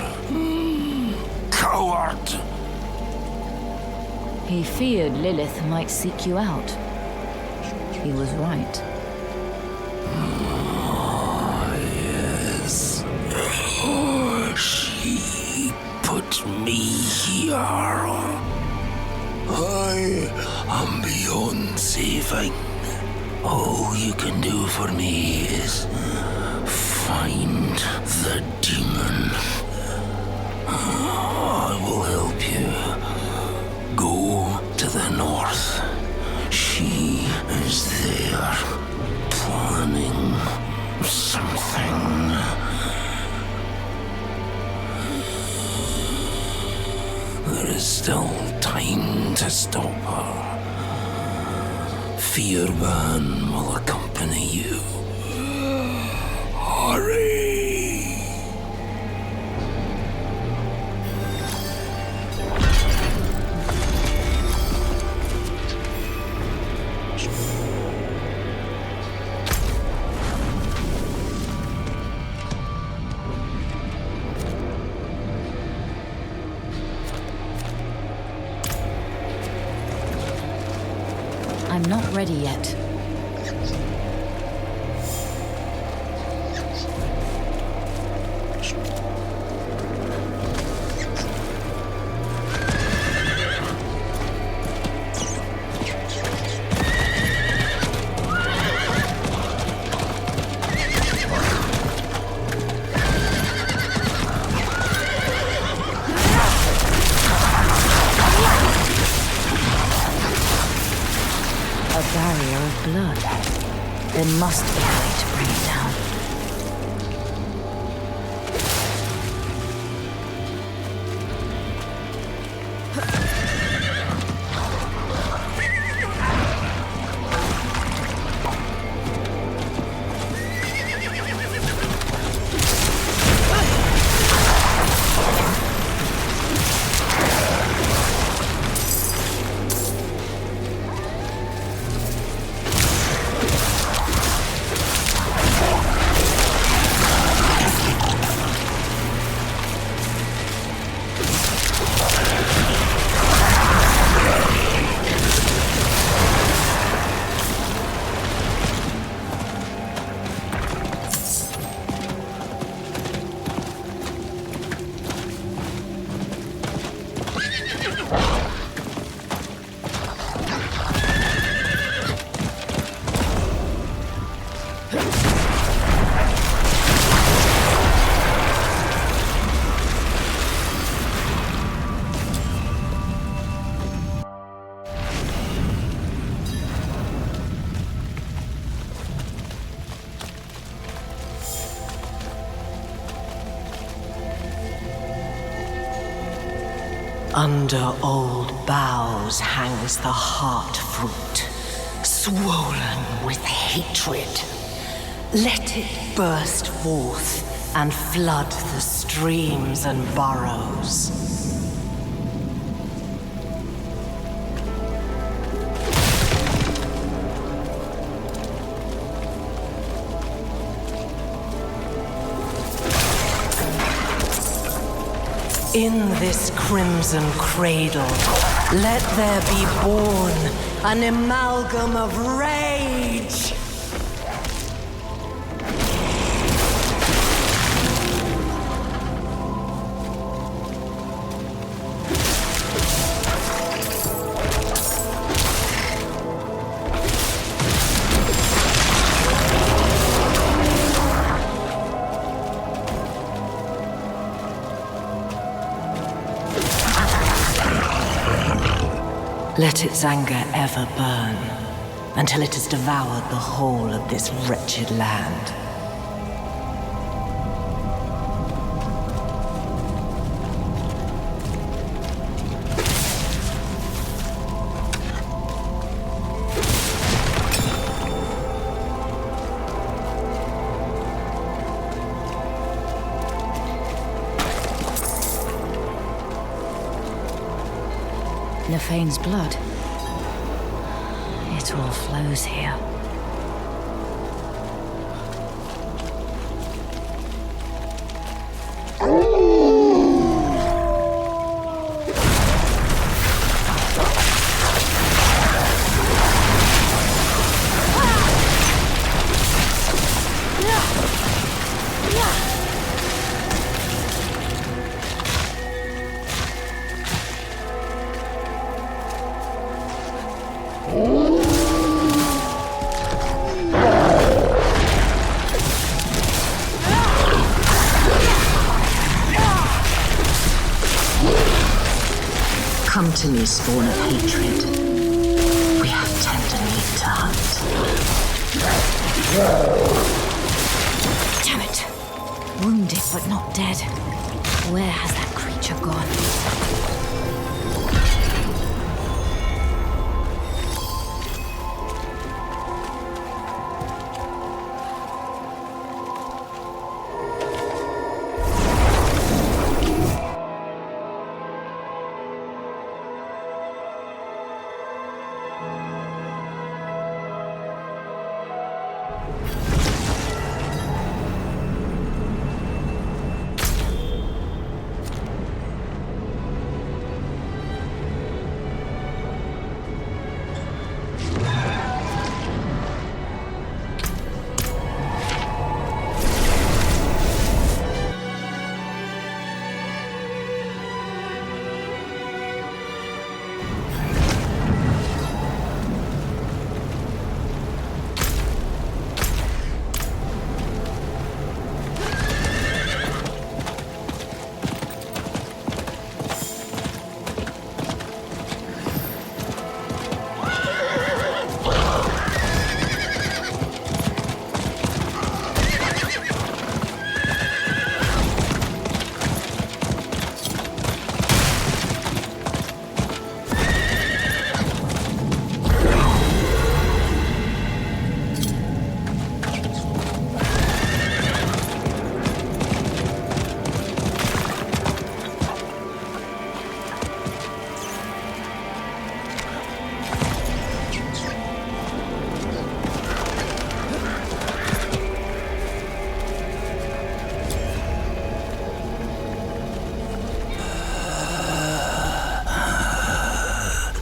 Coward! He feared Lilith might seek you out. He was right. Yes. She put me here. I am beyond saving. All you can do for me is find the demon. I will help you. Go to the north. She is there, planning something. There is still time to stop her. Fearban will accompany you. Hurry! I'm not ready yet. Blood. There must be a way to bring it down. Under old boughs hangs the heart fruit, swollen with hatred. Let it burst forth and flood the streams and burrows. In this crimson cradle, let there be born an amalgam of rage. Let its anger ever burn, until it has devoured the whole of this wretched land. Lefane's blood. It all flows here. Come to me, spawn of hatred. We have tender meat to hunt. Damn it! Wounded but not dead. Where has that creature gone?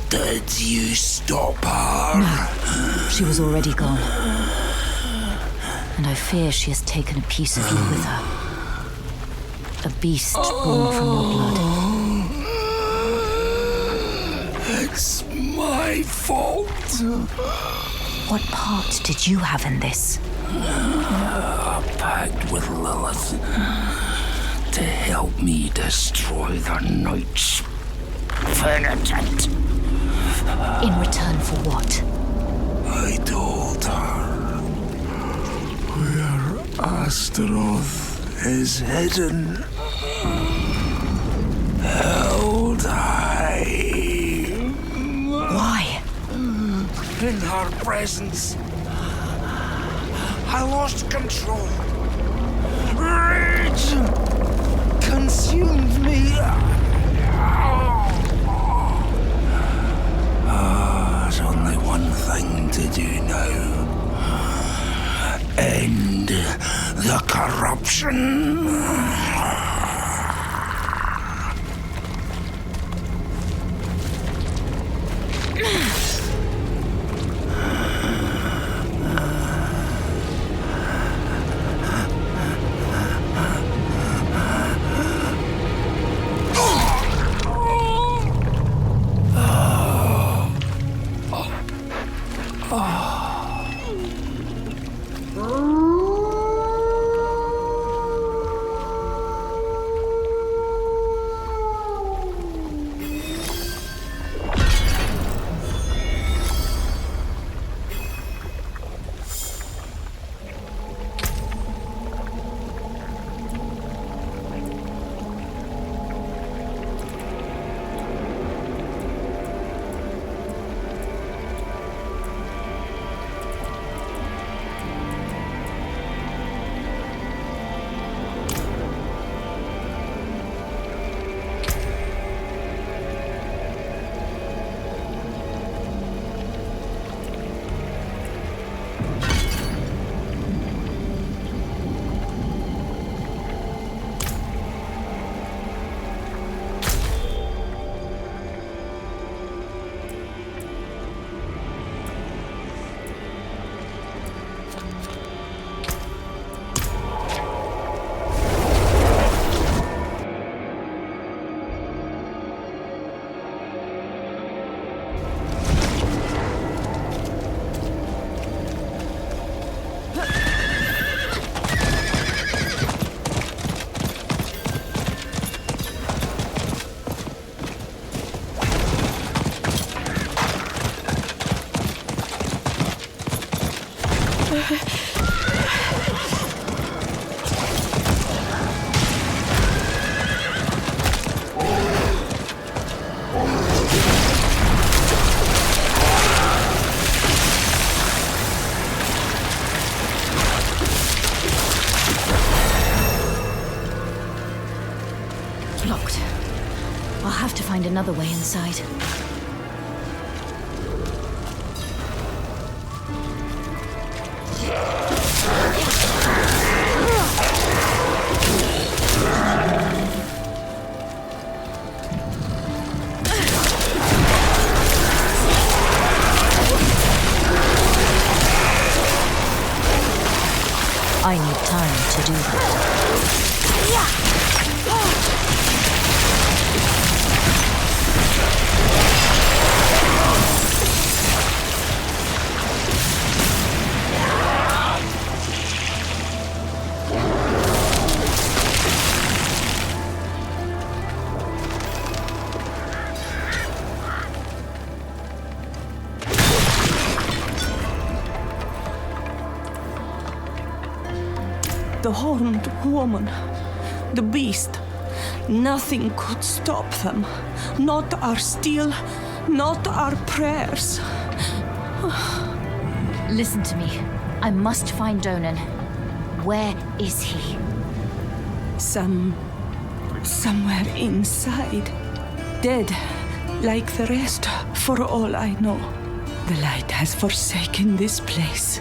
Did you stop her? No, she was already gone. And I fear she has taken a piece of you with her. A beast born from your blood. It's my fault. What part did you have in this? A pact with Lilith to help me destroy the Night's penitent. In return for what? I told her where Astaroth is hidden, held high. Why? In her presence, I lost control. Rage consumed me. There's only one thing to do now. End the corruption. Blocked. I'll have to find another way inside. I need time to do that. The horned woman, the beast. Nothing could stop them. Not our steel, not our prayers. Listen to me. I must find Donan. Where is he? Somewhere inside. Dead, like the rest, for all I know. The light has forsaken this place.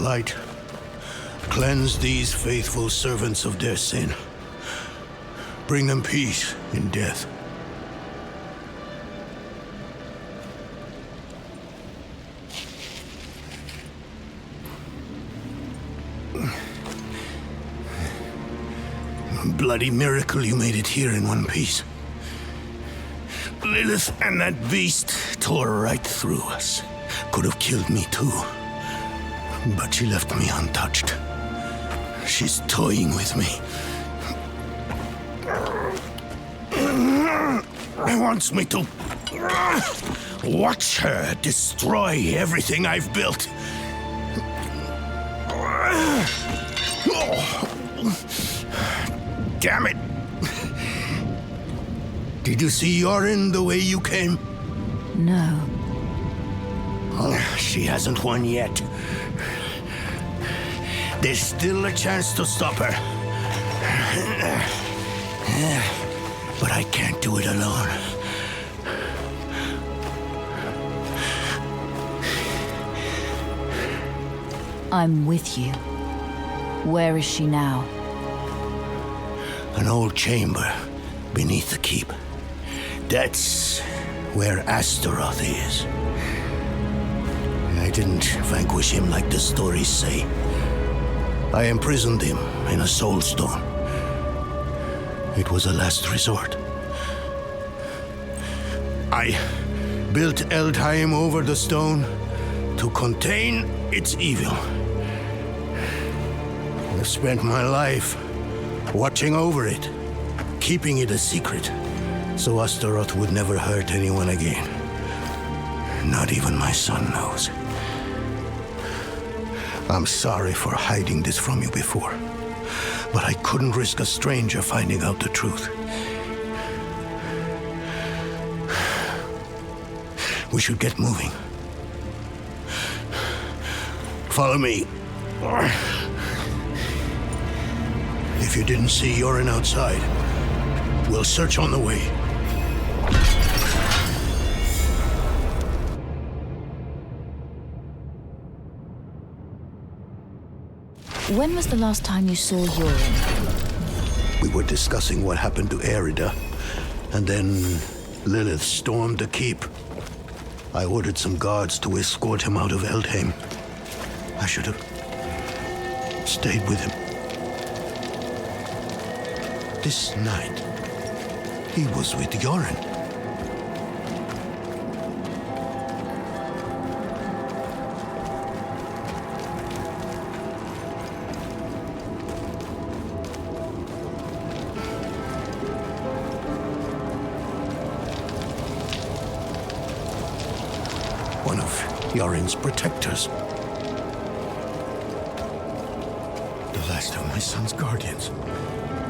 Light, cleanse these faithful servants of their sin. Bring them peace in death. bloody miracle you made it here in one piece. Lilith and that beast tore right through us. Could have killed me too. But she left me untouched. She's toying with me. Wants me to watch her destroy everything I've built. Damn it! Did you see Yorin the way you came? No. She hasn't won yet. There's still a chance to stop her. But I can't do it alone. I'm with you. Where is she now? An old chamber beneath the keep. That's where Astaroth is. I didn't vanquish him like the stories say. I imprisoned him in a soul stone. It was a last resort. I built Eldheim over the stone to contain its evil. I've spent my life watching over it, keeping it a secret, so Astaroth would never hurt anyone again. Not even my son knows. I'm sorry for hiding this from you before, but I couldn't risk a stranger finding out the truth. We should get moving. Follow me. If you didn't see Yorin outside, we'll search on the way. When was the last time you saw Yorin? We were discussing what happened to Erida, and then Lilith stormed the keep. I ordered some guards to escort him out of Eldheim. I should have stayed with him. This night, he was with Yorin. One of Yorin's protectors. The last of my son's guardians.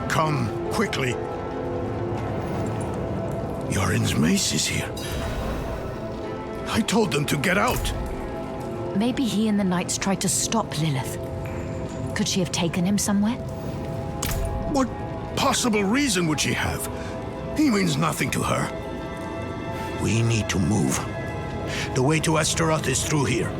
Come, quickly. Yorin's mace is here. I told them to get out. Maybe he and the Knights tried to stop Lilith. Could she have taken him somewhere? What possible reason would she have? He means nothing to her. We need to move. The way to Astaroth is through here.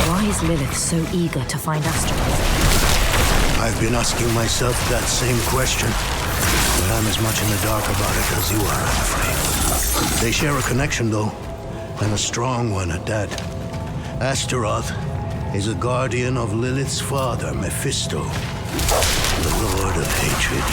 Why is Lilith so eager to find Astaroth? I've been asking myself that same question, but I'm as much in the dark about it as you are, I'm afraid. They share a connection, though, and a strong one at that. Astaroth is a guardian of Lilith's father, Mephisto, the Lord of Hatred.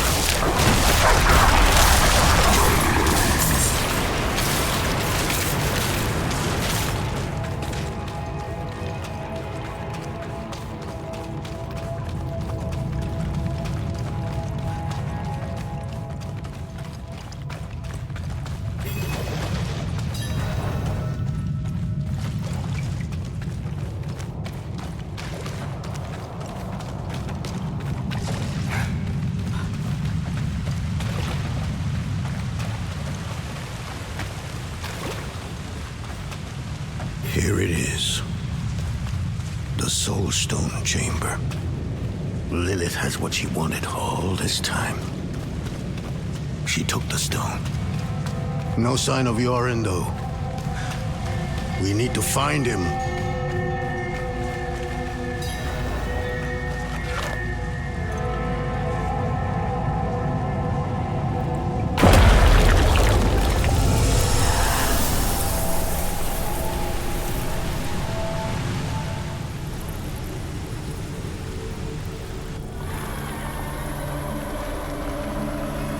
Here it is. The Soul Stone Chamber. Lilith has what she wanted all this time. She took the stone. No sign of Yorin, though. We need to find him.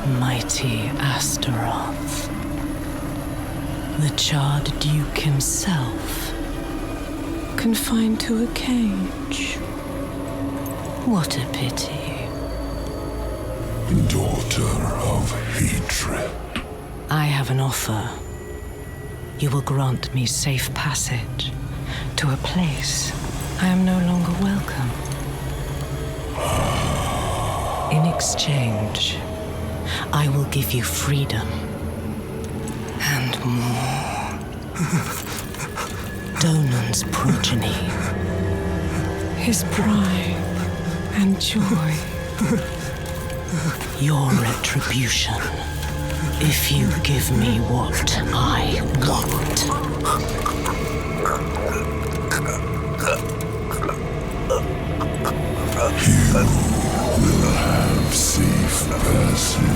Mighty Astaroth. The charred duke himself, confined to a cage. What a pity. Daughter of hatred. I have an offer. You will grant me safe passage to a place I am no longer welcome. In exchange, I will give you freedom and more. Donan's progeny, his pride and joy, your retribution, if you give me what I want. You will have safe passage.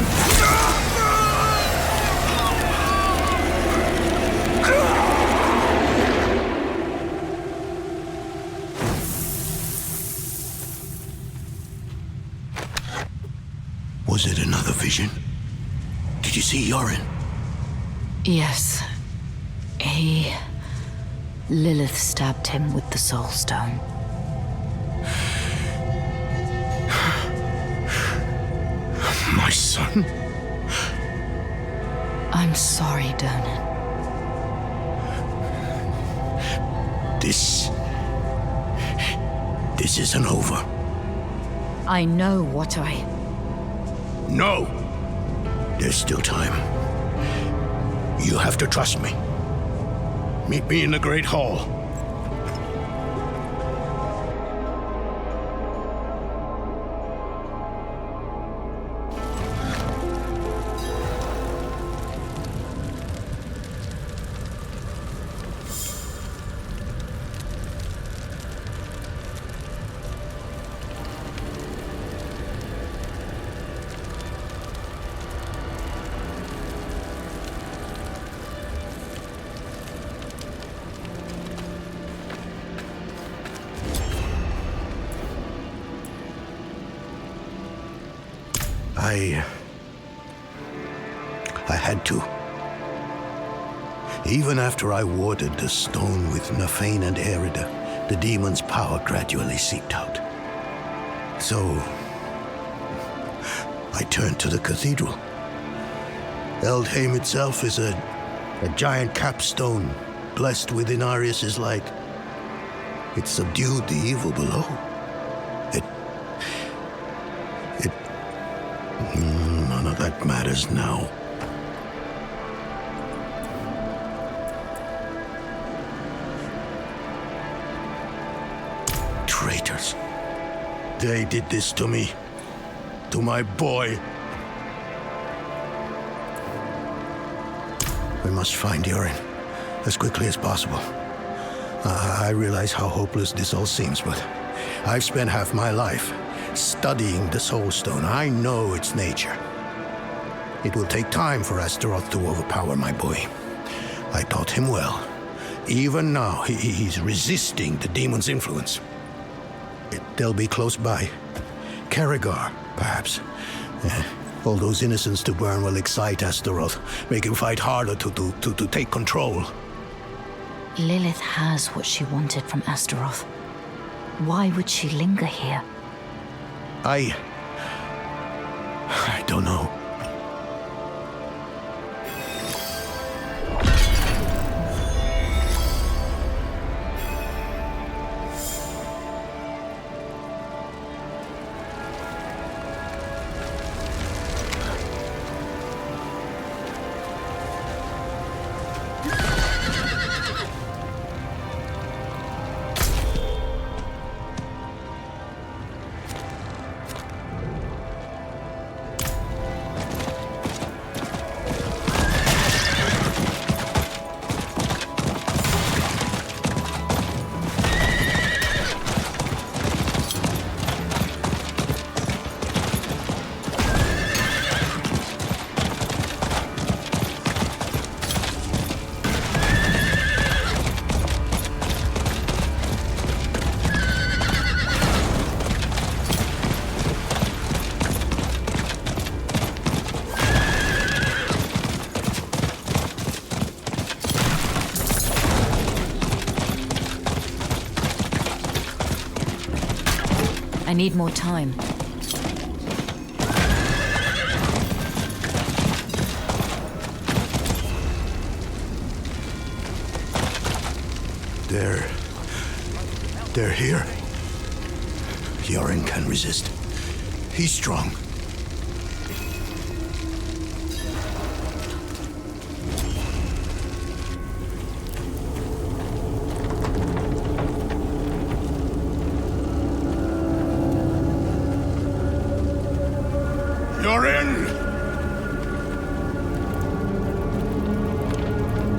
Was it another vision? Did you see Yorin? Yes. Lilith stabbed him with the Soul Stone. My son? I'm sorry, Donan. This isn't over. I know what No! There's still time. You have to trust me. Meet me in the Great Hall. I had to. Even after I warded the stone with Nafane and Erida, the demon's power gradually seeped out. So, I turned to the cathedral. Eldheim itself is a giant capstone, blessed with Inarius' light. It subdued the evil below. None of that matters now. Traitors. They did this to me. To my boy. We must find Yorin as quickly as possible. I realize how hopeless this all seems, but I've spent half my life studying the Soul Stone. I know its nature. It will take time for Astaroth to overpower my boy. I taught him well. Even now, he's resisting the demon's influence. They'll be close by. Karagar, perhaps. All those innocents to burn will excite Astaroth, make him fight harder to take control. Lilith has what she wanted from Astaroth. Why would she linger here? I don't know. need more time. They're here. Yoren can resist. He's strong. Yoren!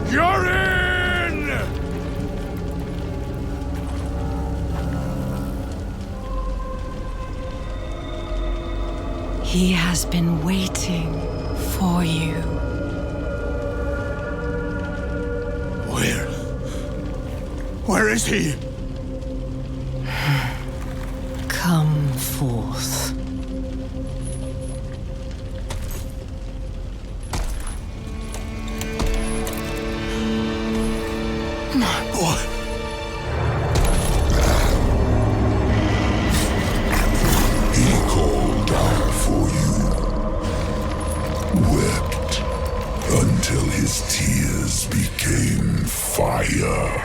Yoren! He has been waiting for you. Where is he? Come forth. My boy. He called out for you, wept until his tears became fire.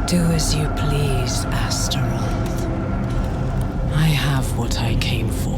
Do as you please, Astaroth. I have what I came for.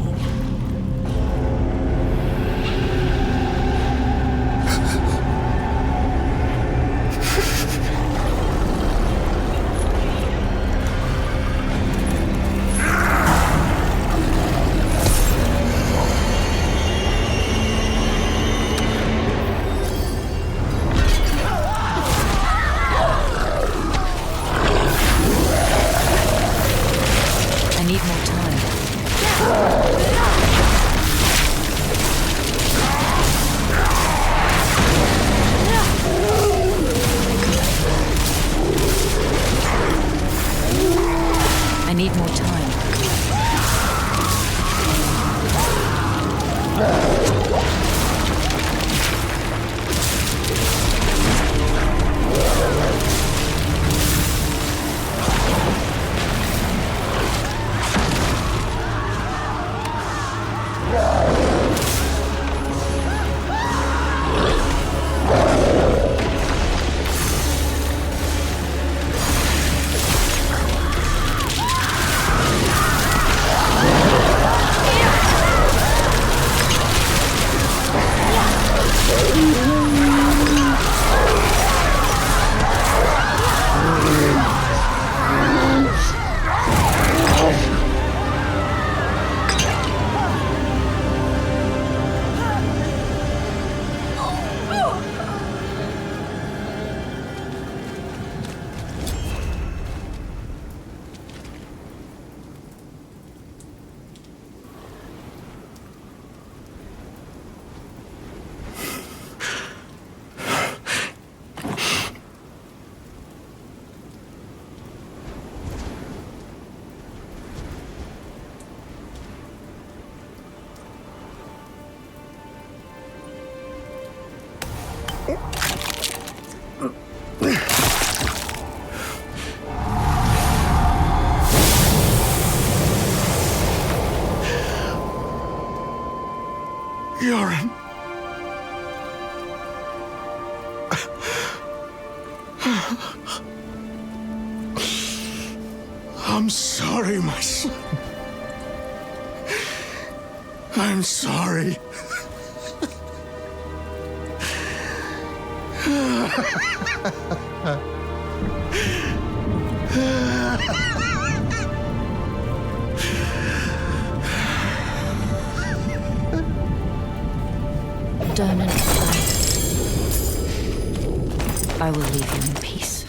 Yoren. I'm sorry, my son. I'm sorry. Donan, I will leave you in peace.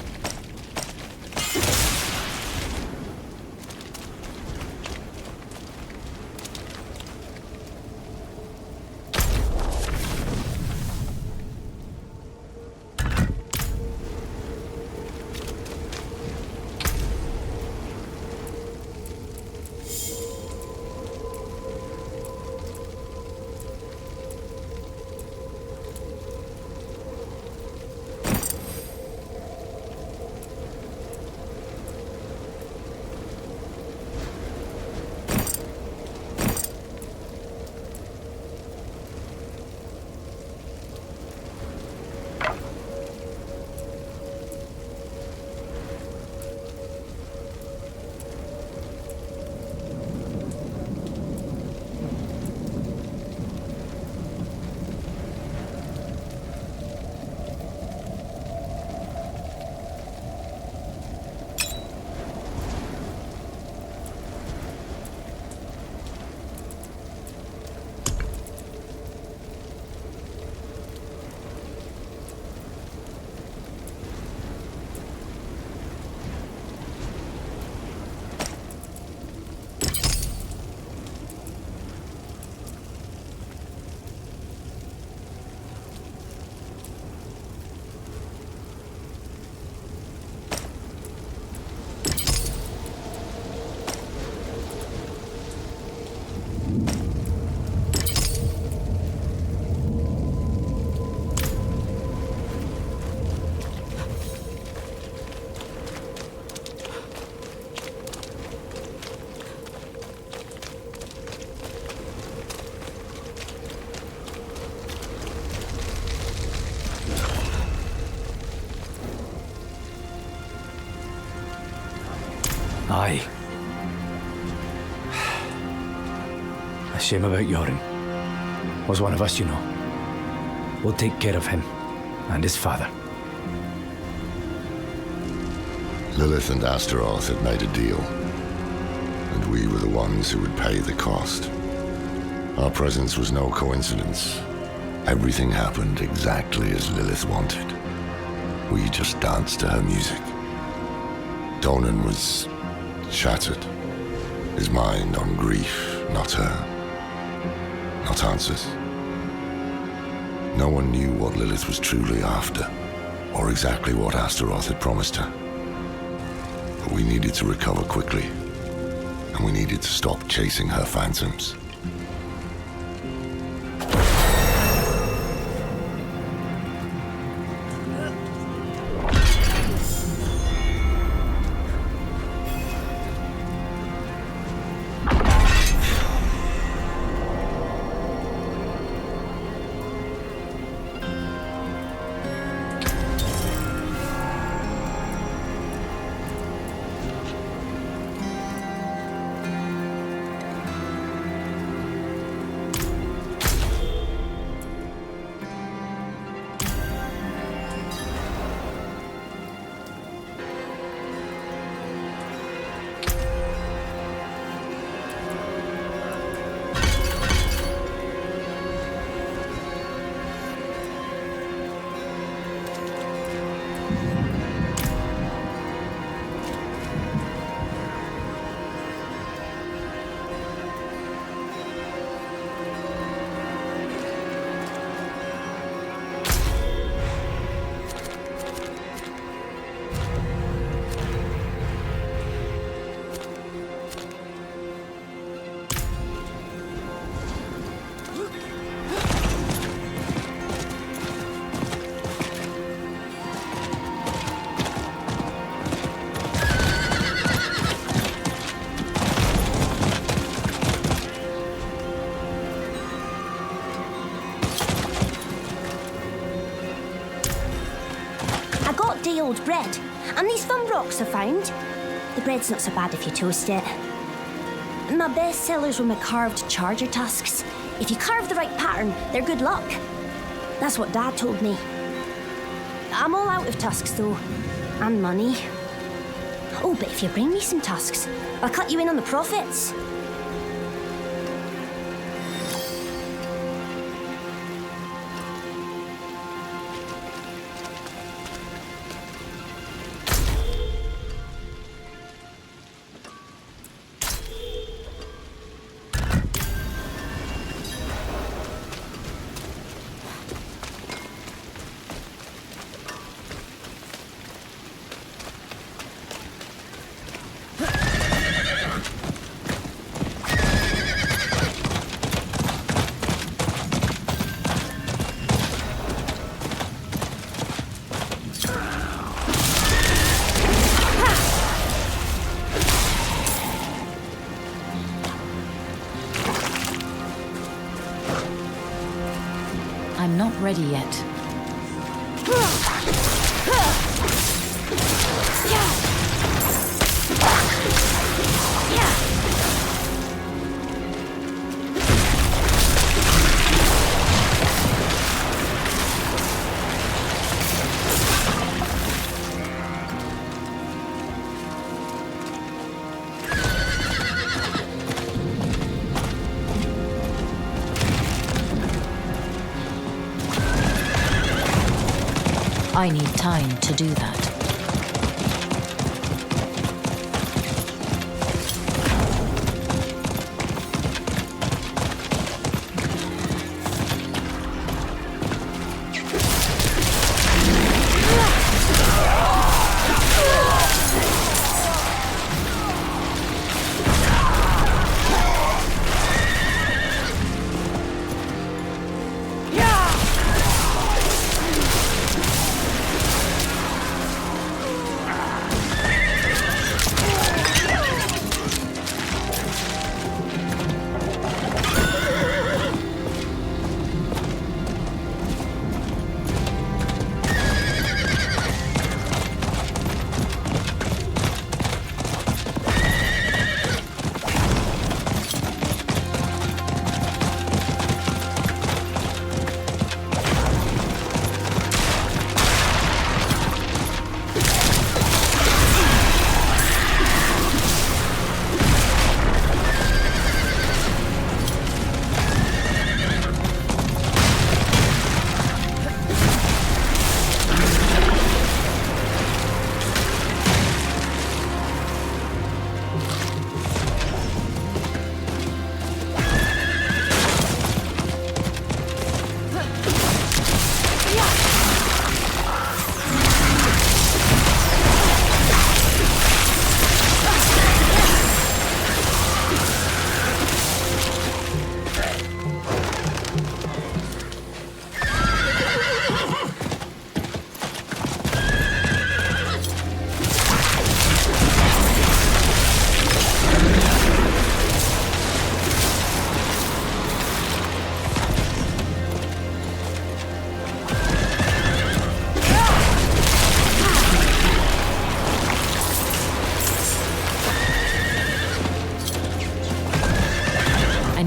Aye. A shame about Yoren. Was one of us, you know. We'll take care of him and his father. Lilith and Astaroth had made a deal, and we were the ones who would pay the cost. Our presence was no coincidence. Everything happened exactly as Lilith wanted. We just danced to her music. Donan was shattered, his mind on grief, not her. Not answers. No one knew what Lilith was truly after, or exactly what Astaroth had promised her. But we needed to recover quickly, and we needed to stop chasing her phantoms. Day-old bread, and these fun rocks I found. The bread's not so bad if you toast it. My best sellers were my carved charger tusks. If you carve the right pattern, they're good luck. That's what Dad told me. I'm all out of tusks though, and money. Oh, but if you bring me some tusks, I'll cut you in on the profits. I'm not ready yet. I need time to do that.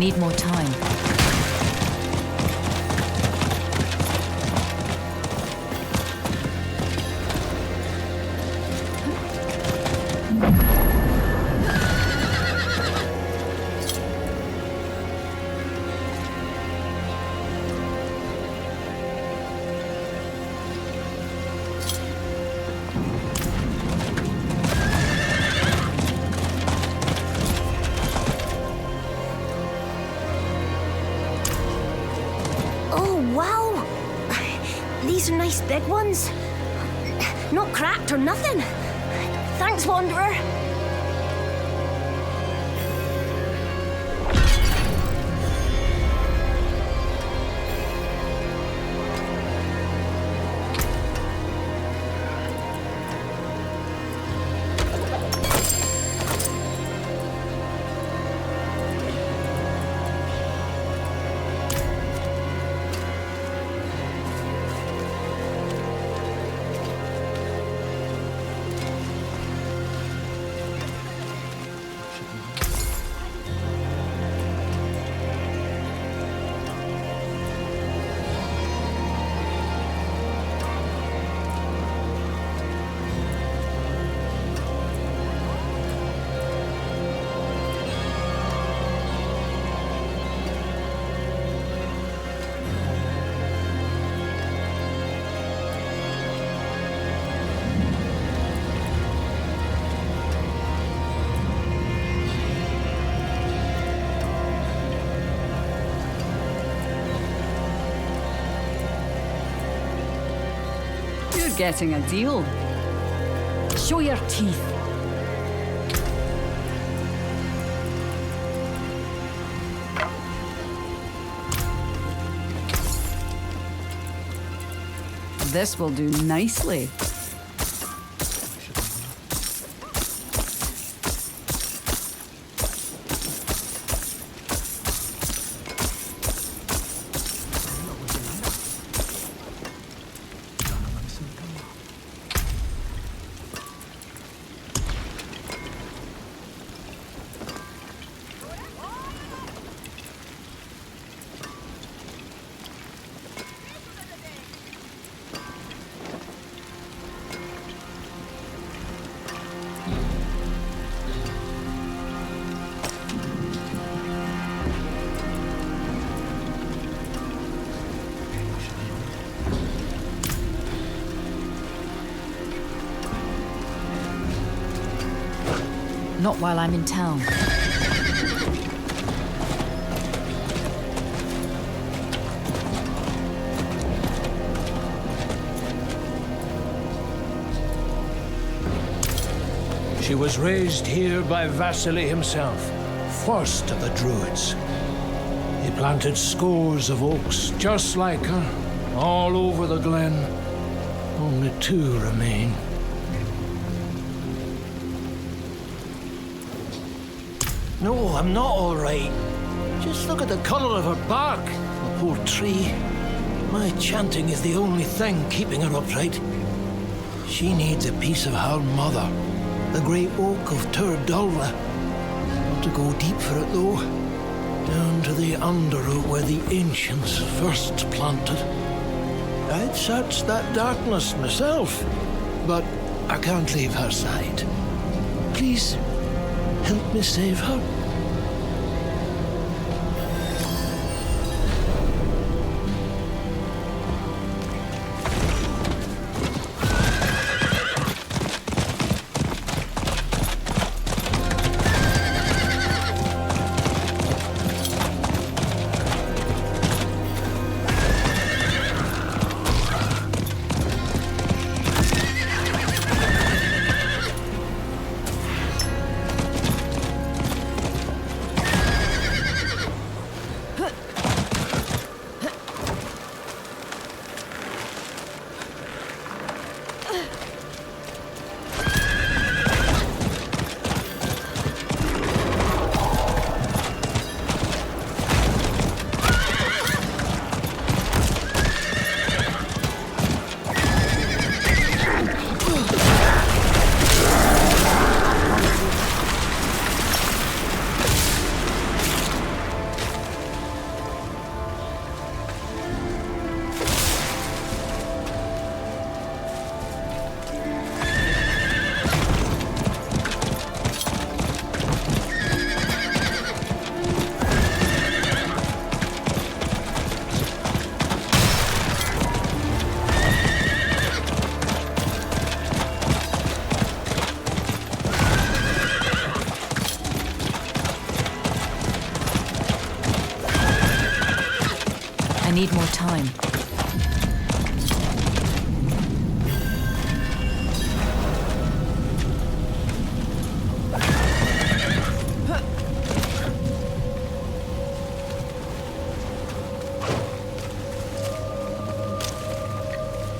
need more time. These are nice big ones. Not cracked or nothing. Thanks, Wanderer. You're getting a deal. Show your teeth. This will do nicely. Not while I'm in town. She was raised here by Vasily himself, first of the Druids. He planted scores of oaks just like her, all over the glen. Only 2 remain. No, I'm not all right. Just look at the colour of her bark, the poor tree. My chanting is the only thing keeping her upright. She needs a piece of her mother, the great oak of Turdulva. Not to go deep for it, though. Down to the underroot where the ancients first planted. I'd search that darkness myself, but I can't leave her side. Please, help me save her. need more time.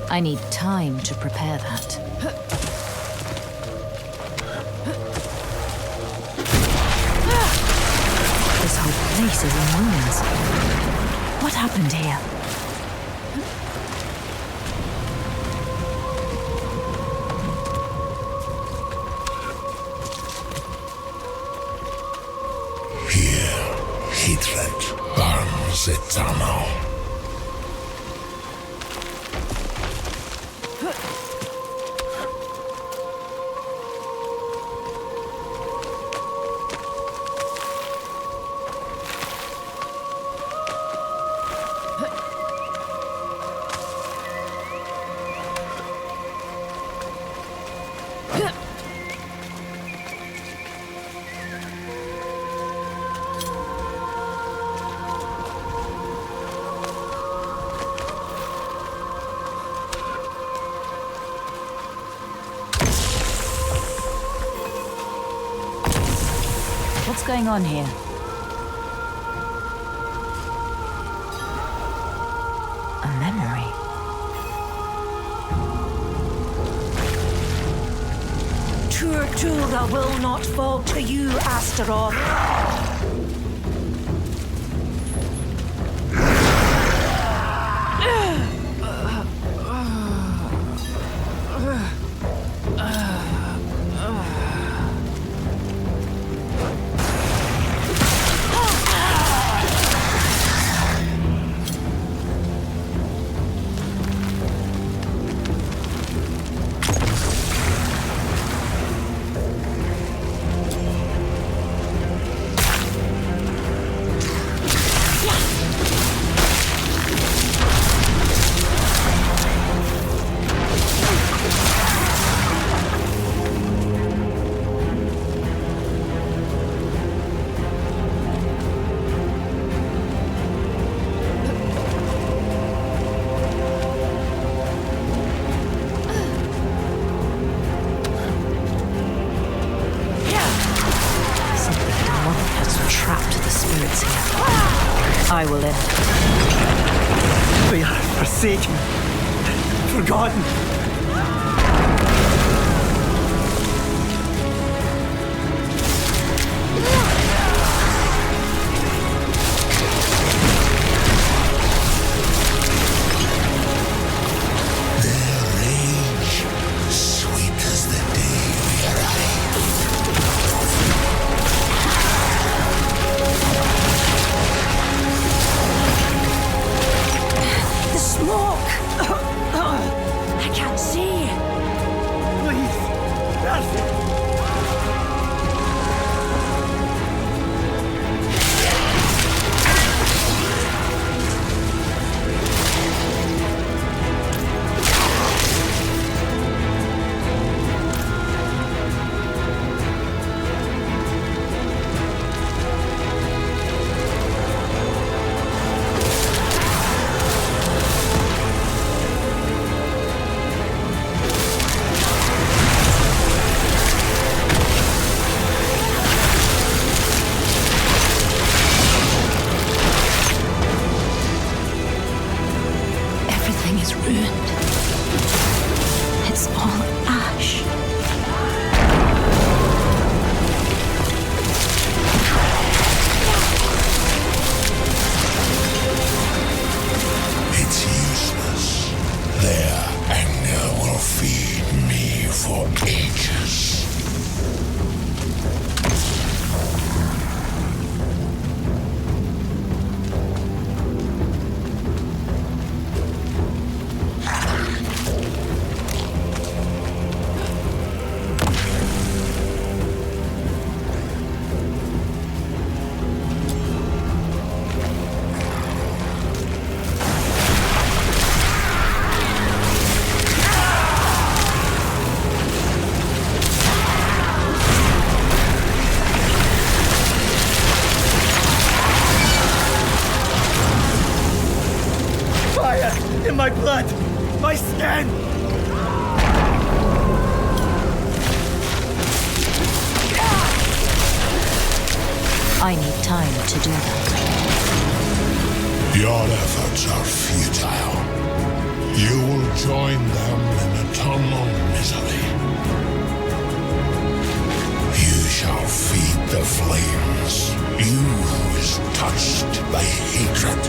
I need time to prepare that. This whole place is in ruins. What happened here? Here, hatred burns eternal. What's going on here? A memory. Tortuga will not fall to you, Astaroth. I will end. We are forsaken, forgotten. I can't blood! My skin! I need time to do that. Your efforts are futile. You will join them in eternal misery. You shall feed the flames, you who is touched by hatred.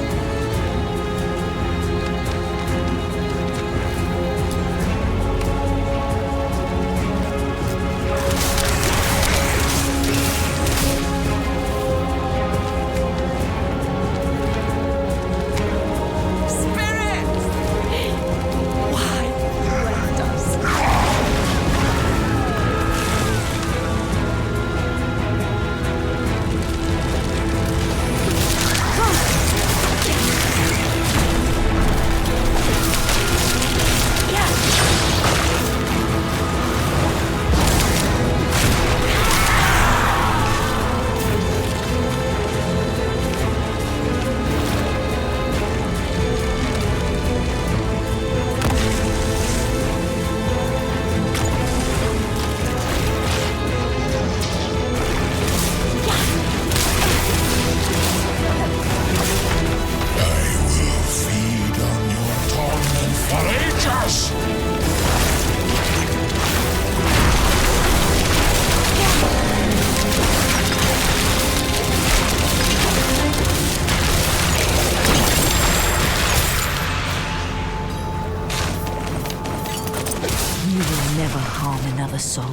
Soul.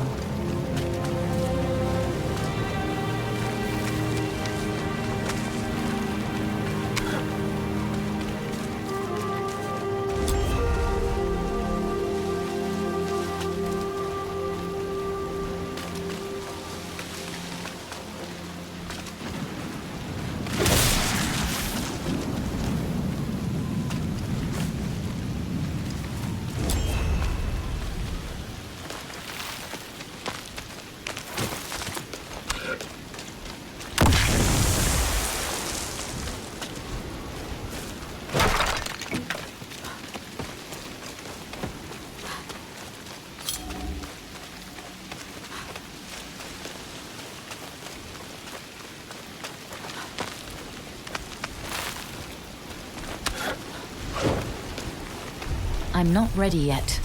I'm not ready yet.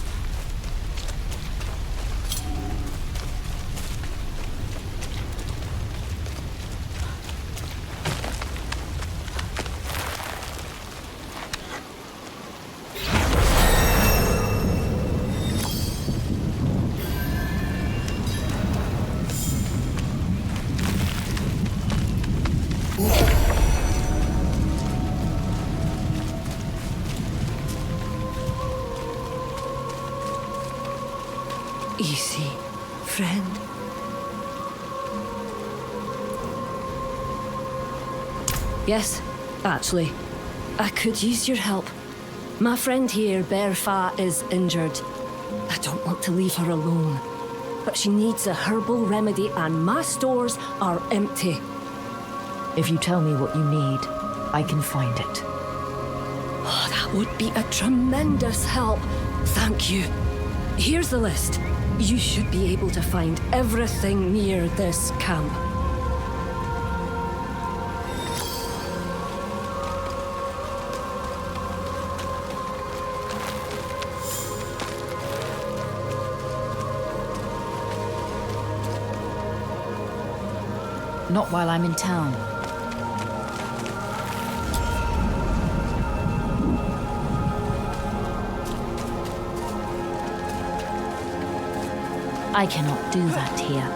Easy, friend. Yes, actually. I could use your help. My friend here, Berfa, is injured. I don't want to leave her alone. But she needs a herbal remedy and my stores are empty. If you tell me what you need, I can find it. Oh, that would be a tremendous help. Thank you. Here's the list. You should be able to find everything near this camp. Not while I'm in town. I cannot do that here.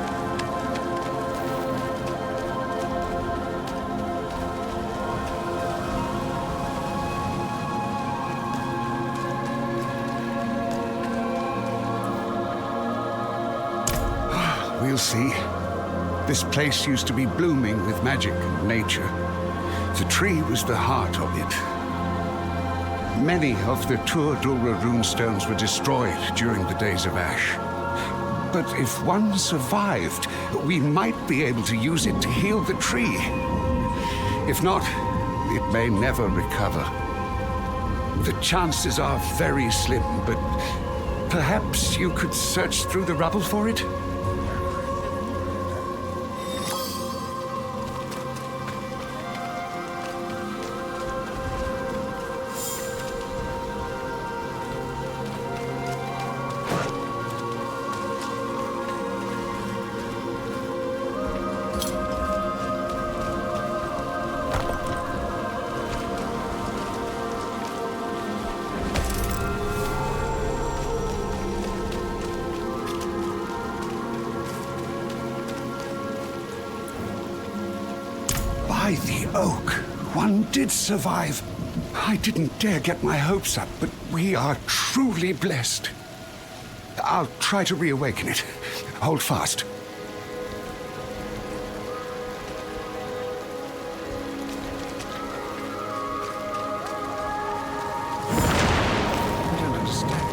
We'll see. This place used to be blooming with magic and nature. The tree was the heart of it. Many of the Tur Dulra runestones were destroyed during the Days of Ash. But if one survived, we might be able to use it to heal the tree. If not, it may never recover. The chances are very slim, but perhaps you could search through the rubble for it? By the oak, one did survive. I didn't dare get my hopes up, but we are truly blessed. I'll try to reawaken it. Hold fast. I don't understand.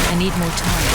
I need more time.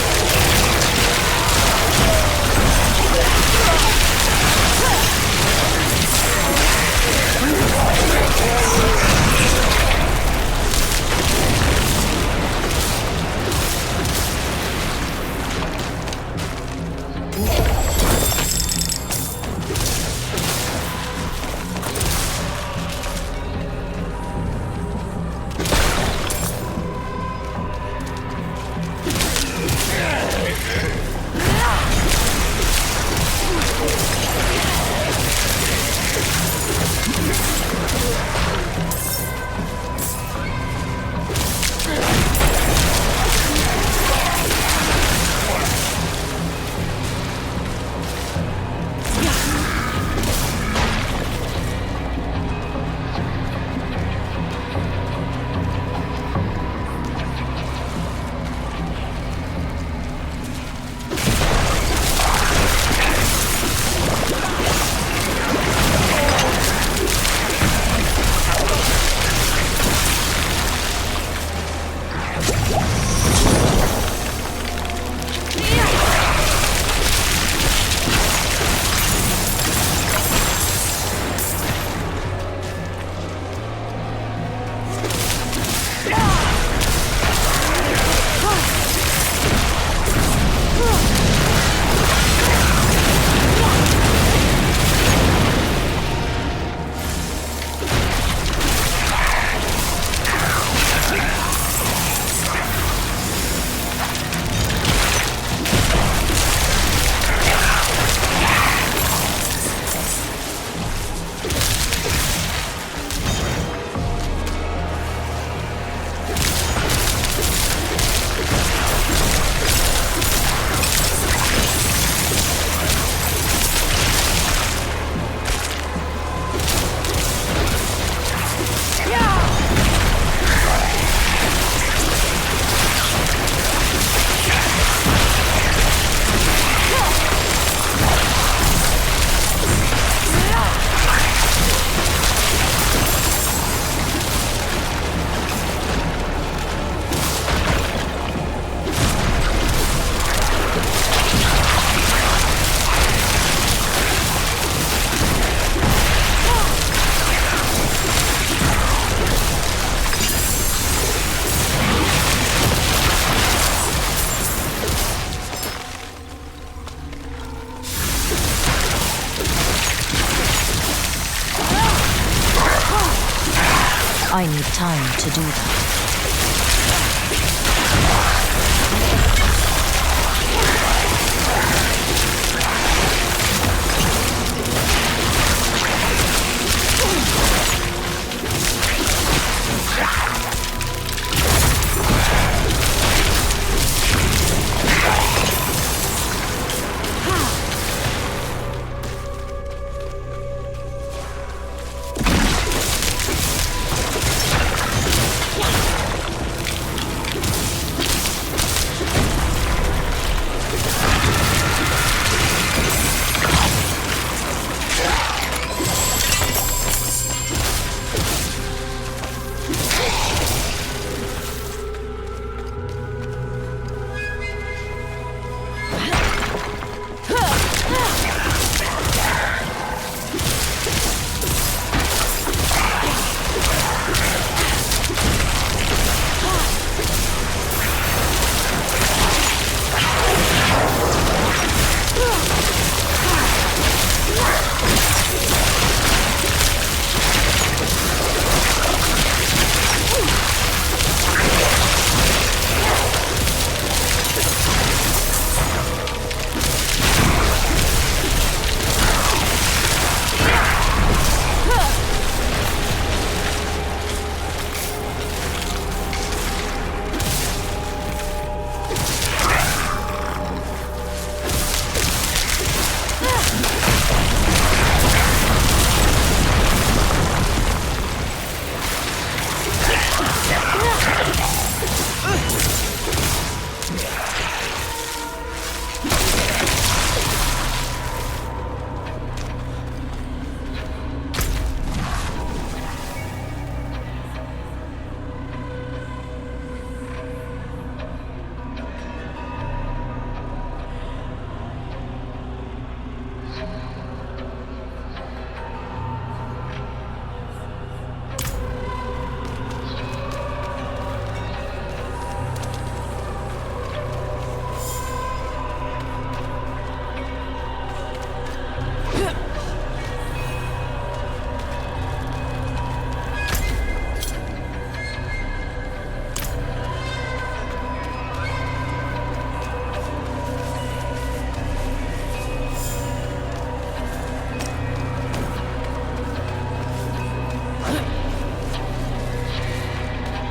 I need time to do that.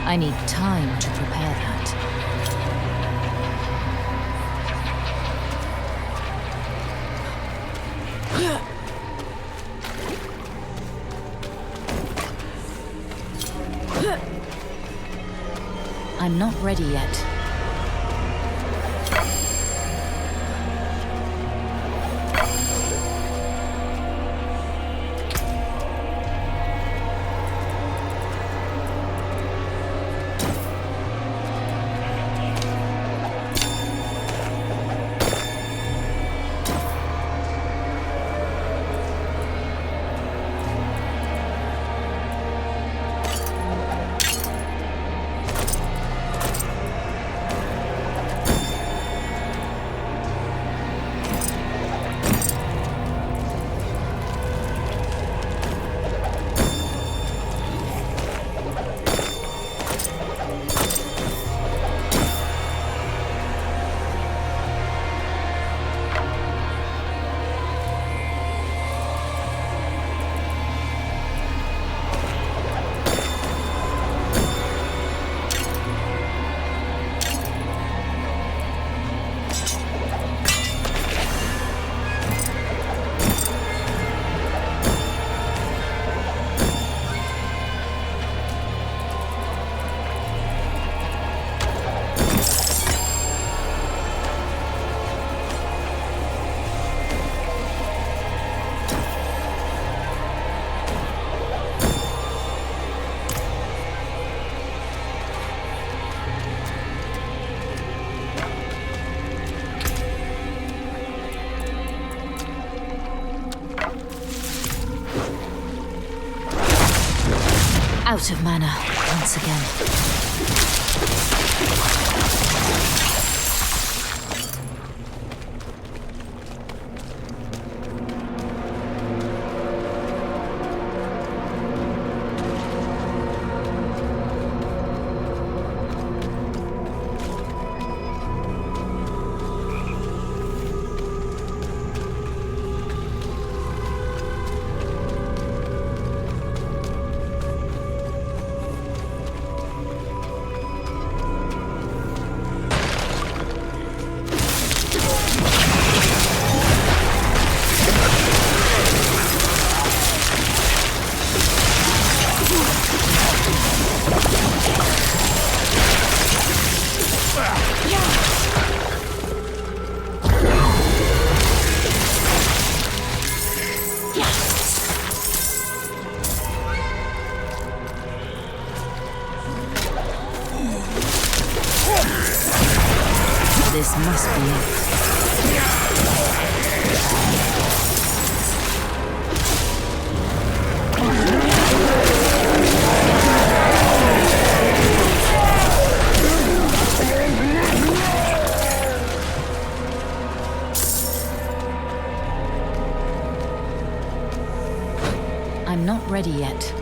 I need time to prepare that. I'm not ready yet. Out of mana once again. This must be it. I'm not ready yet.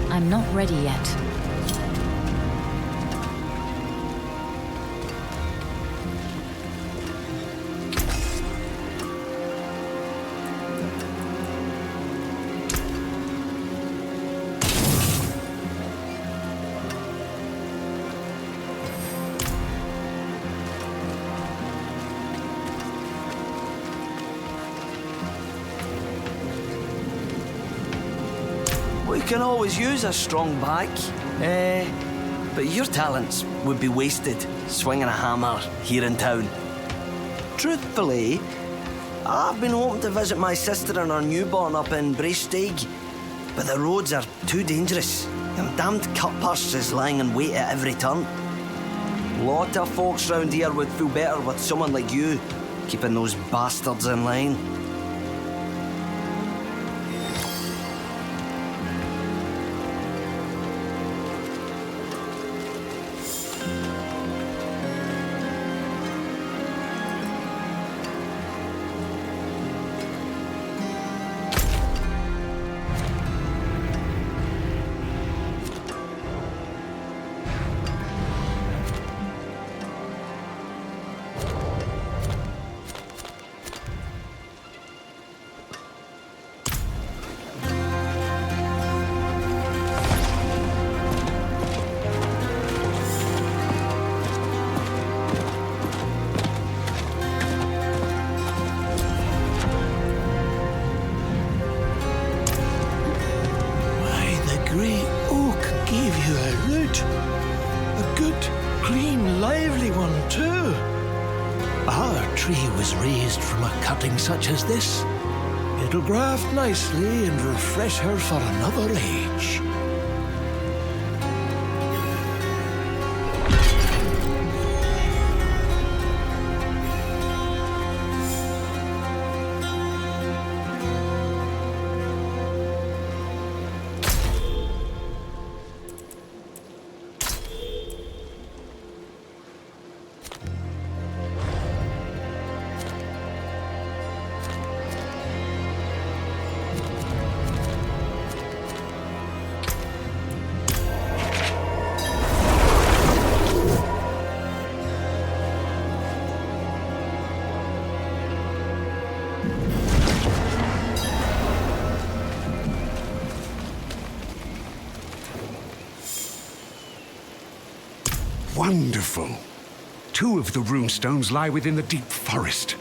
I'm not ready yet. We can always use a strong back. But your talents would be wasted swinging a hammer here in town. Truthfully, I've been hoping to visit my sister and her newborn up in Braestig, but the roads are too dangerous. Them damned cutpurses lying in wait at every turn. Lot of folks round here would feel better with someone like you keeping those bastards in line. Such as this, it'll graft nicely and refresh her for another age. Wonderful. 2 of the runestones lie within the deep forest.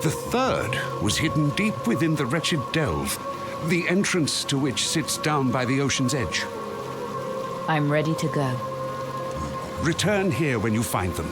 The 3rd was hidden deep within the wretched delve, the entrance to which sits down by the ocean's edge. I'm ready to go. Return here when you find them.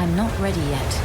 I'm not ready yet.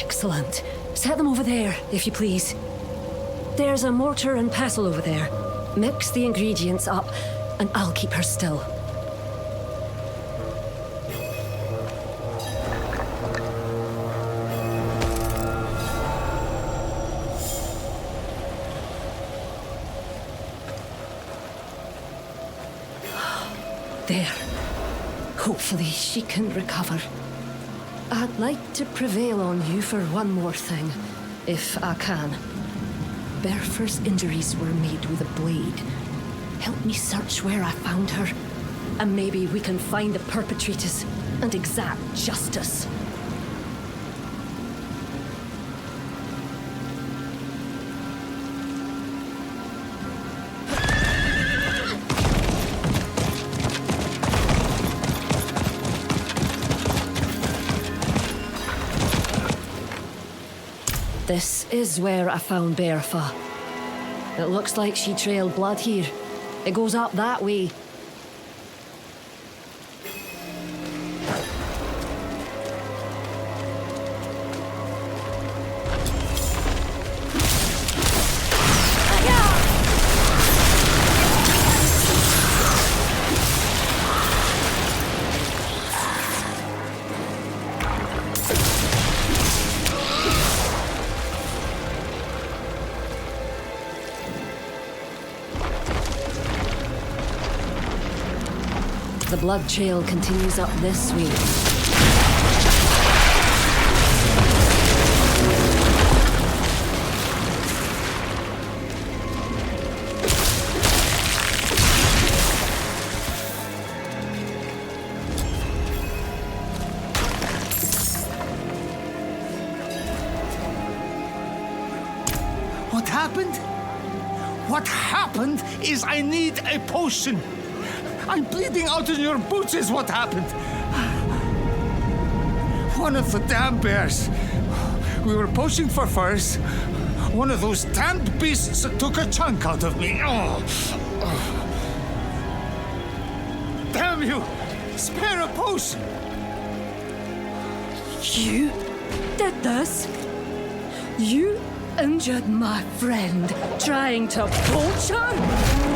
Excellent. Set them over there, if you please. There's a mortar and pestle over there. Mix the ingredients up, and I'll keep her still. There. Hopefully she can recover. I'd like to prevail on you for one more thing, if I can. Bertha's injuries were made with a blade. Help me search where I found her, and maybe we can find the perpetrators and exact justice. This is where I found Bertha. It looks like she trailed blood here. It goes up that way. The blood trail continues up this way. What happened? What happened is I need a potion. I'm bleeding out in your boots is what happened. One of the damn bears. We were poaching for furs. One of those damned beasts took a chunk out of me. Oh. Damn you! Spare a potion! You did this? You injured my friend trying to poach her?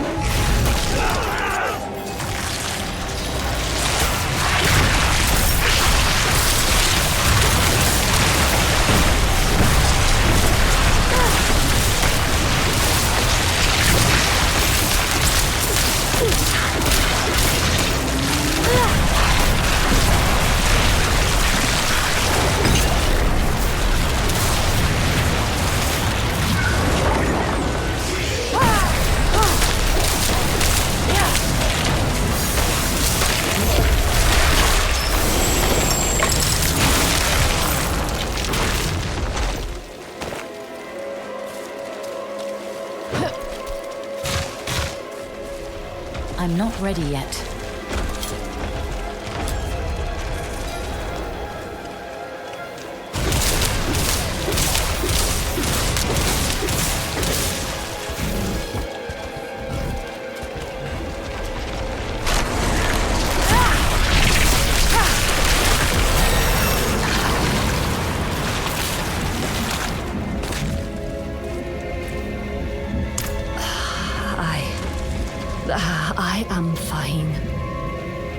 I'm not ready yet.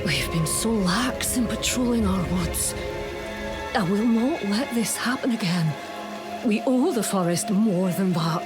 We've been so lax in patrolling our woods. I will not let this happen again. We owe the forest more than that.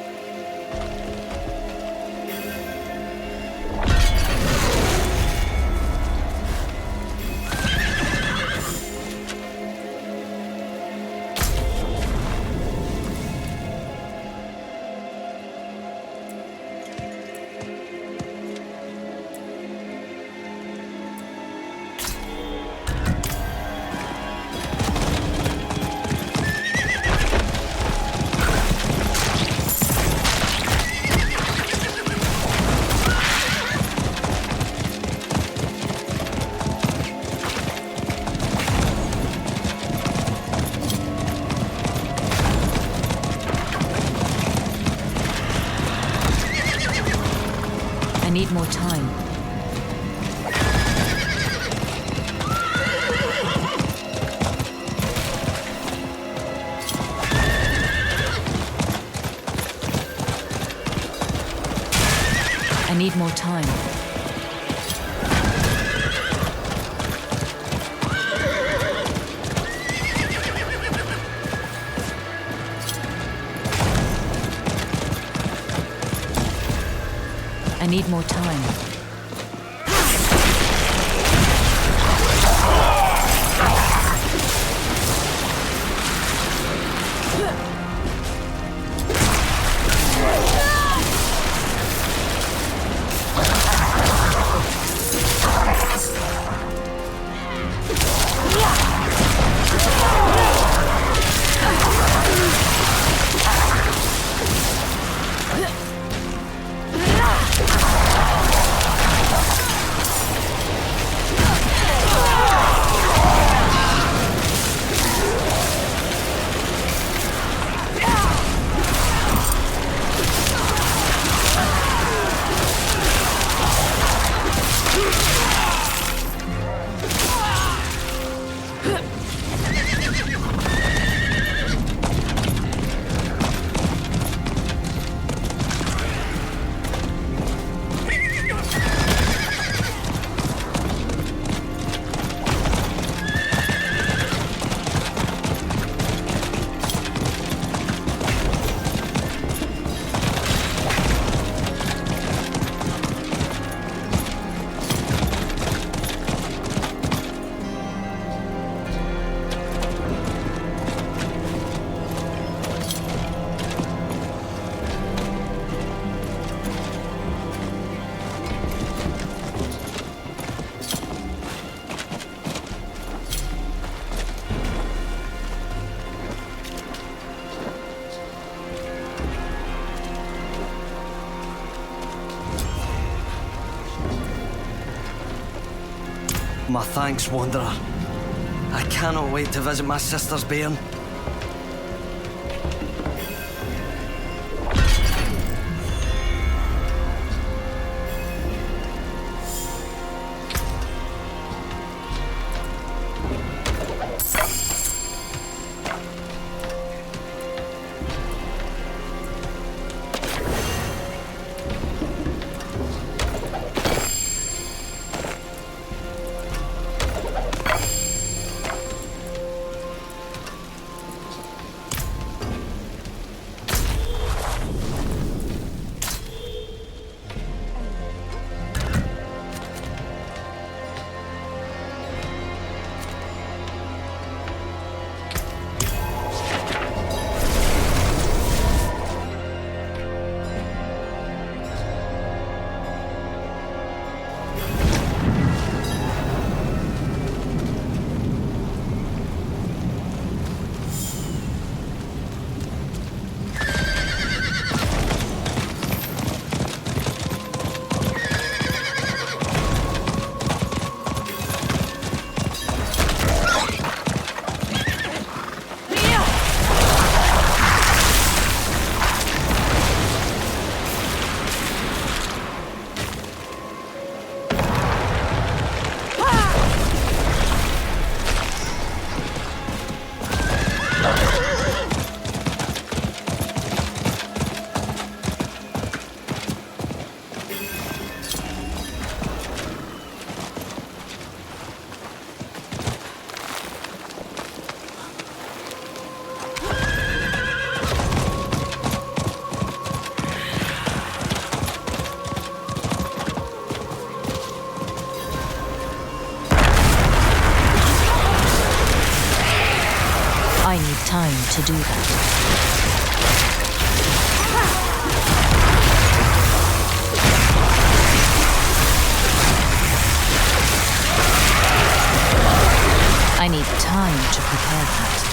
I need more time. I need more time. I need more time. My thanks, Wanderer. I cannot wait to visit my sister's bairn. time to do that. I need time to prepare that.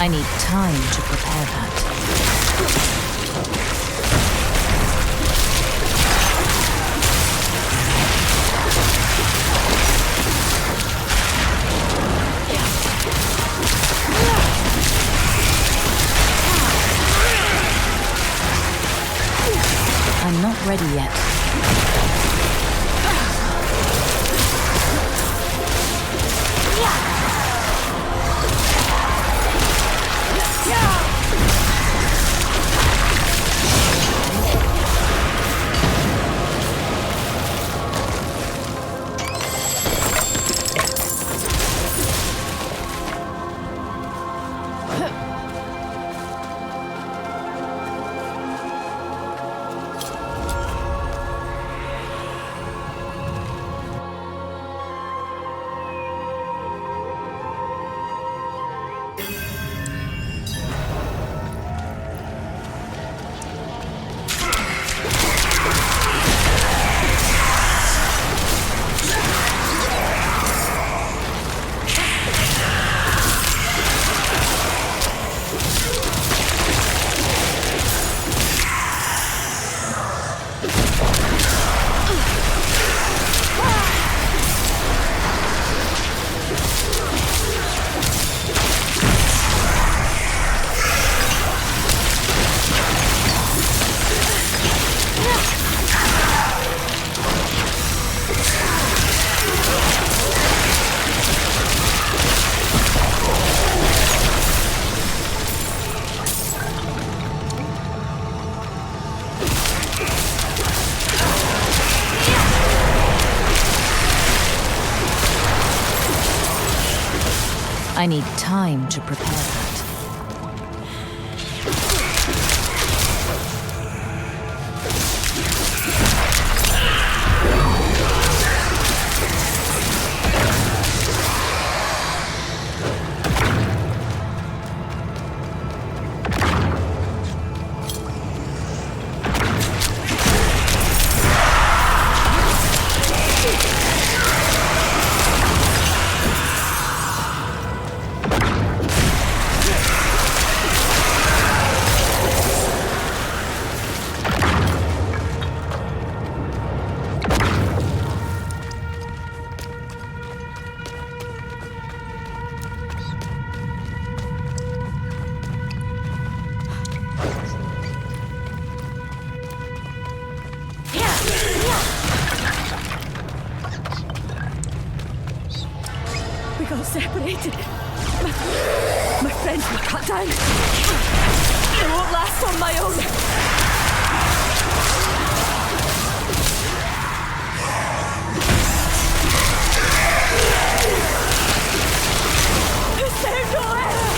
I need time to prepare that. I'm not ready yet. I need time to prepare that. We got separated. My friends were cut down. I won't last on my own. Is there no error?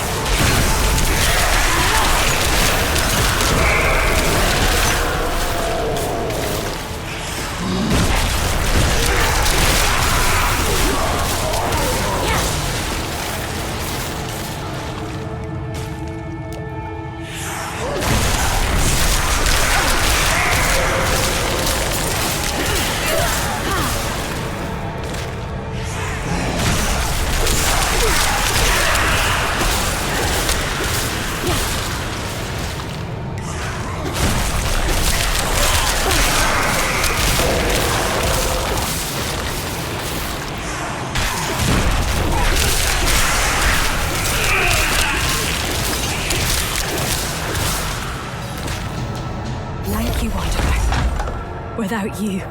Thank you, Wanderer. Without you,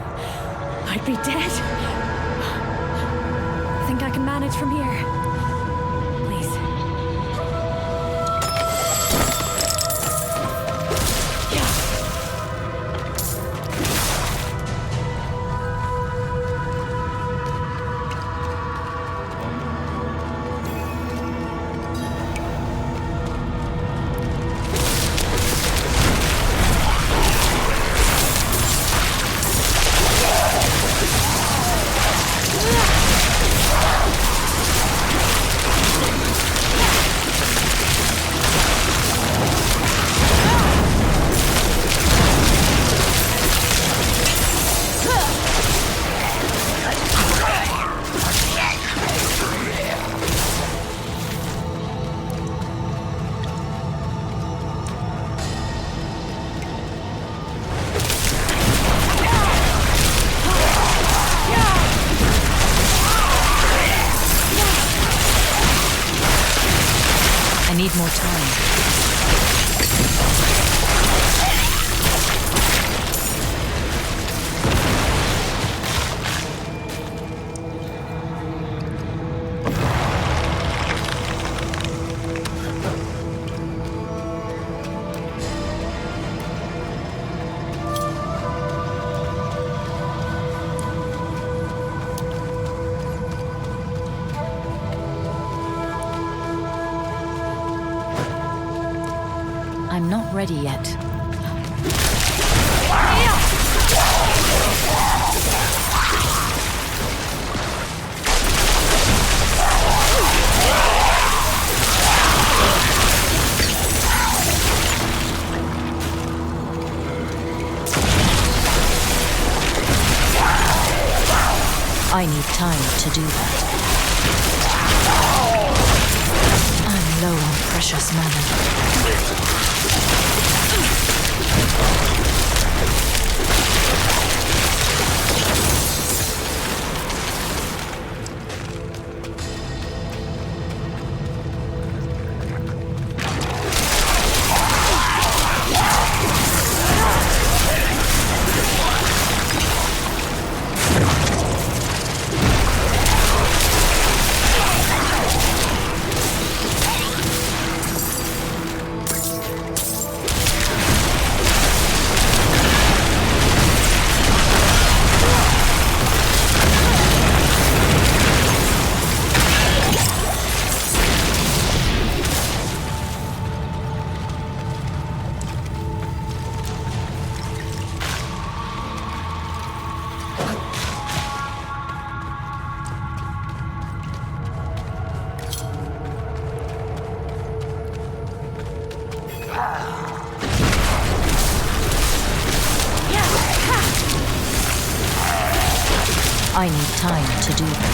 I'd be dead. Think I can manage from here? Please. I need more time. I'm not ready yet. I need time to do that. I'm low on precious mana. I need time to do that.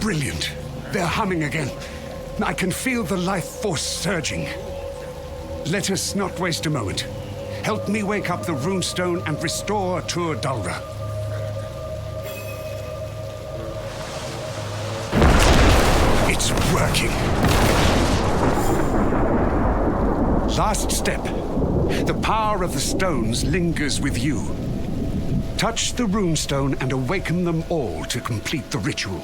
Brilliant. They're humming again. I can feel the life force surging. Let us not waste a moment. Help me wake up the runestone and restore Tur Dulra. It's working. Last step. The power of the stones lingers with you. Touch the runestone and awaken them all to complete the ritual.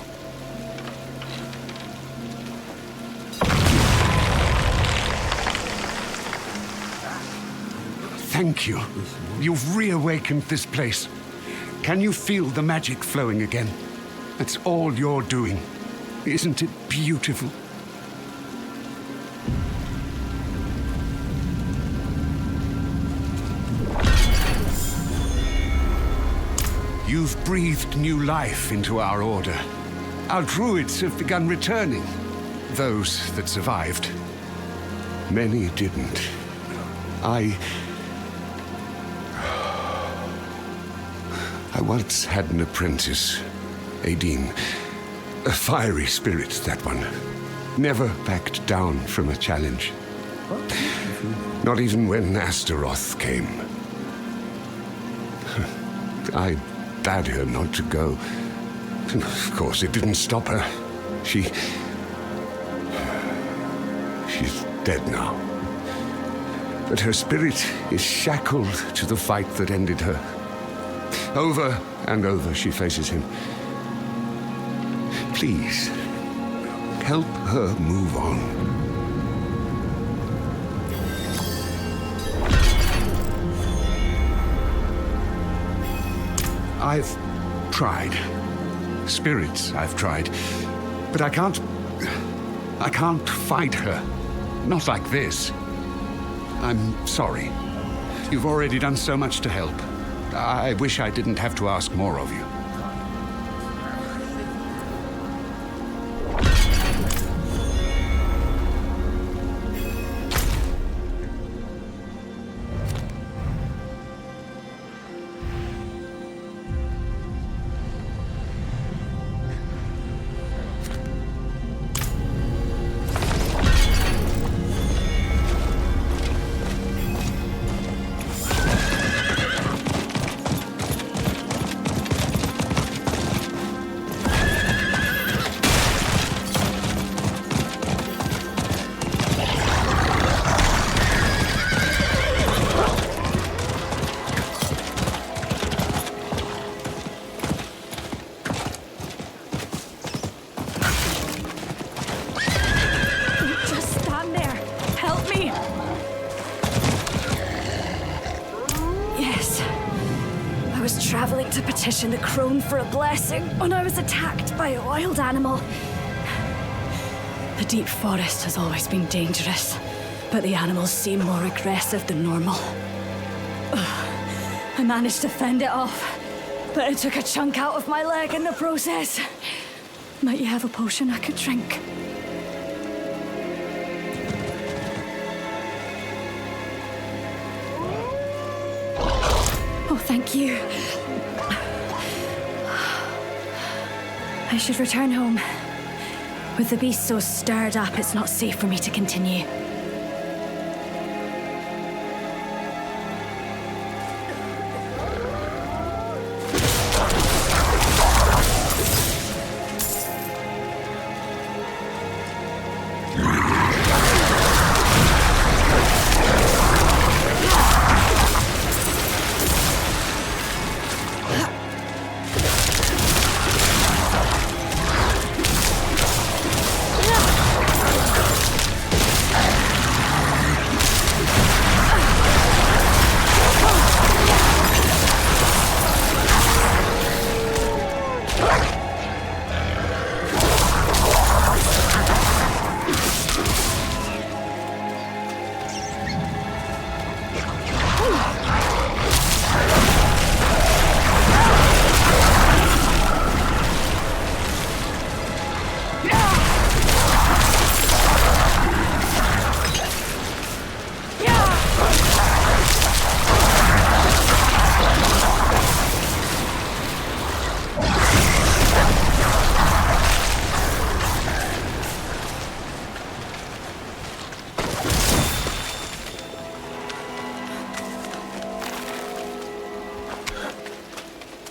Thank you. You've reawakened this place. Can you feel the magic flowing again? That's all you're doing. Isn't it beautiful? You've breathed new life into our order. Our druids have begun returning. Those that survived. Many didn't. I once had an apprentice, Aideen. A fiery spirit, that one. Never backed down from a challenge. Not even when Astaroth came. I bade her not to go. Of course, it didn't stop her. She's dead now. But her spirit is shackled to the fight that ended her. Over and over she faces him. Please, help her move on. I've tried. Spirits I've tried. But I can't fight her. Not like this. I'm sorry. You've already done so much to help. I wish I didn't have to ask more of you. The crone for a blessing when I was attacked by a wild animal. The deep forest has always been dangerous, but the animals seem more aggressive than normal. I managed to fend it off, but it took a chunk out of my leg in the process. Might you have a potion I could drink? Oh, thank you. I should return home. With the beast so stirred up, it's not safe for me to continue.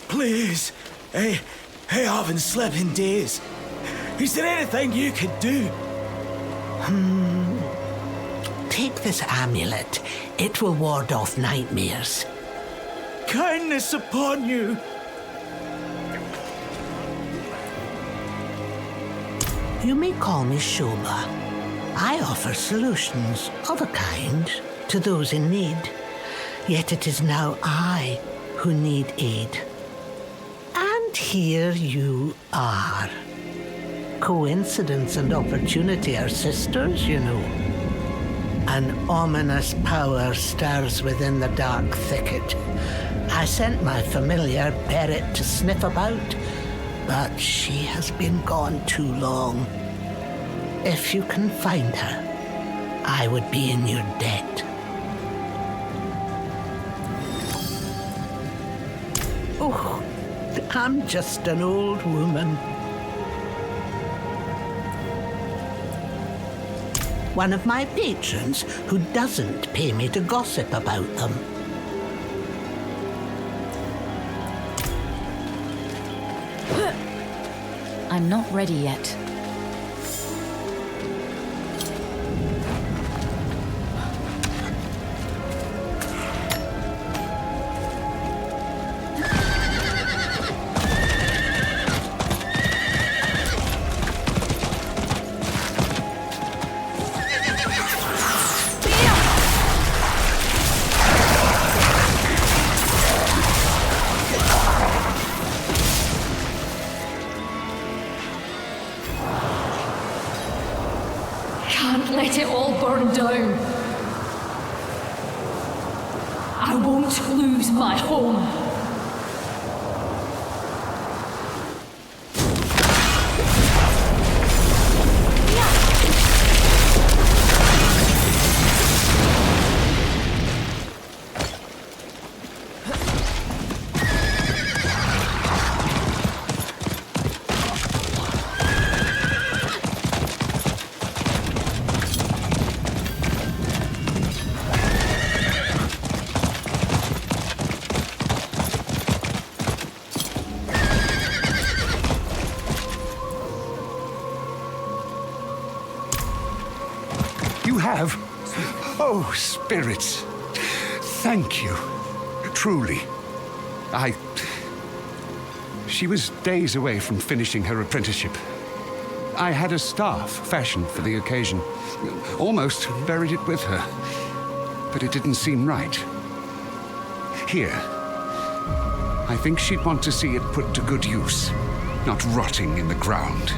Please. I haven't slept in days. Is there anything you could do? Take this amulet. It will ward off nightmares. Kindness upon you. You may call me Shoba. I offer solutions of a kind to those in need. Yet it is now I who need aid. And here you are. Coincidence and opportunity are sisters, you know. An ominous power stirs within the dark thicket. I sent my familiar Barrett to sniff about, but she has been gone too long. If you can find her, I would be in your debt. Oh, I'm just an old woman. One of my patrons who doesn't pay me to gossip about them. I'm not ready yet. can't let it all burn down. I won't lose my home. Oh, spirits, thank you. Truly. She was days away from finishing her apprenticeship. I had a staff fashioned for the occasion. Almost buried it with her. But it didn't seem right. Here. I think she'd want to see it put to good use, not rotting in the ground.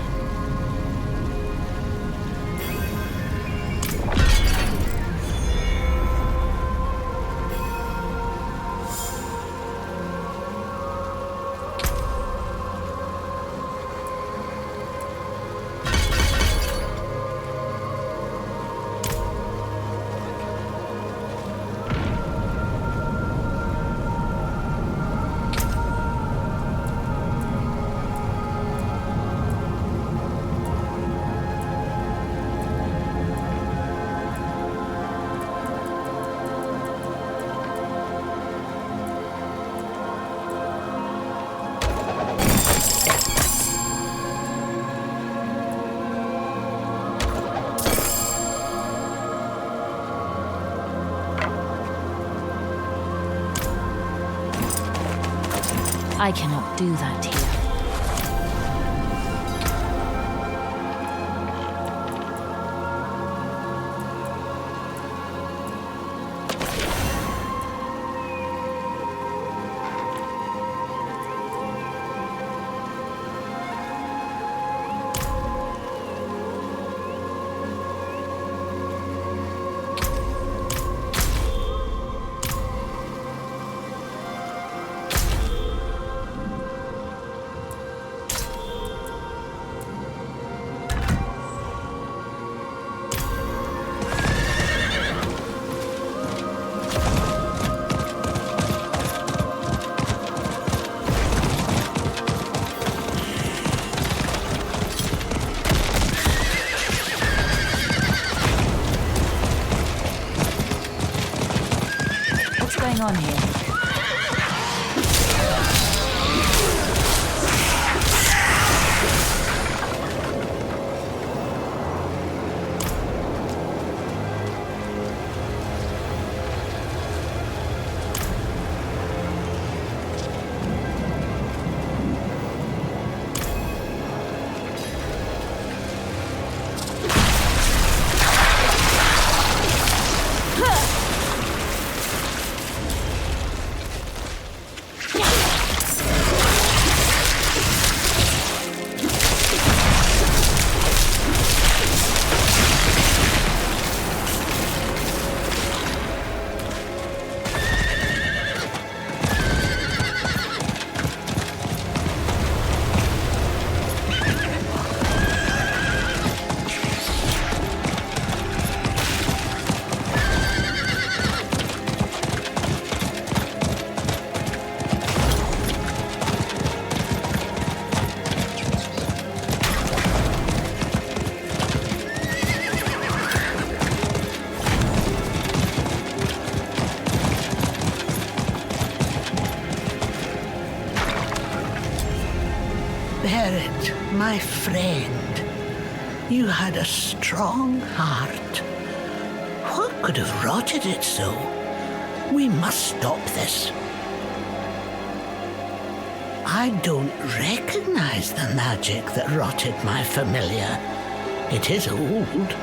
I cannot do that here. On here. Barrett, my friend, you had a strong heart. What could have rotted it so? We must stop this. I don't recognize the magic that rotted my familiar. It is old,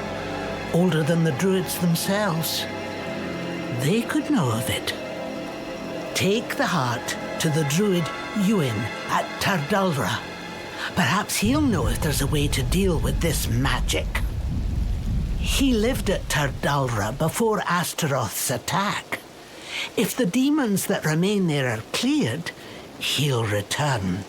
older than the druids themselves. They could know of it. Take the heart to the druid Ewan at Tardulra. Perhaps he'll know if there's a way to deal with this magic. He lived at Tardalra before Astaroth's attack. If the demons that remain there are cleared, he'll return.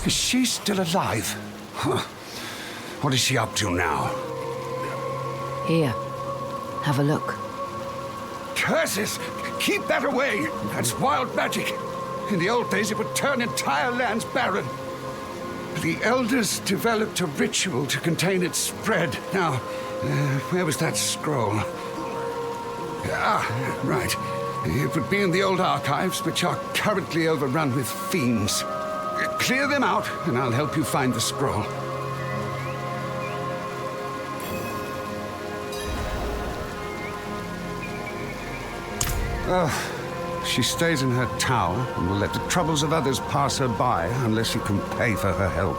Is she still alive? Huh. What is she up to now? Here, have a look. Curses! Keep that away! That's wild magic. In the old days, it would turn entire lands barren. The elders developed a ritual to contain its spread. Now, where was that scroll? Ah, right. It would be in the old archives, which are currently overrun with fiends. Clear them out, and I'll help you find the scroll. She stays in her tower and will let the troubles of others pass her by unless you can pay for her help.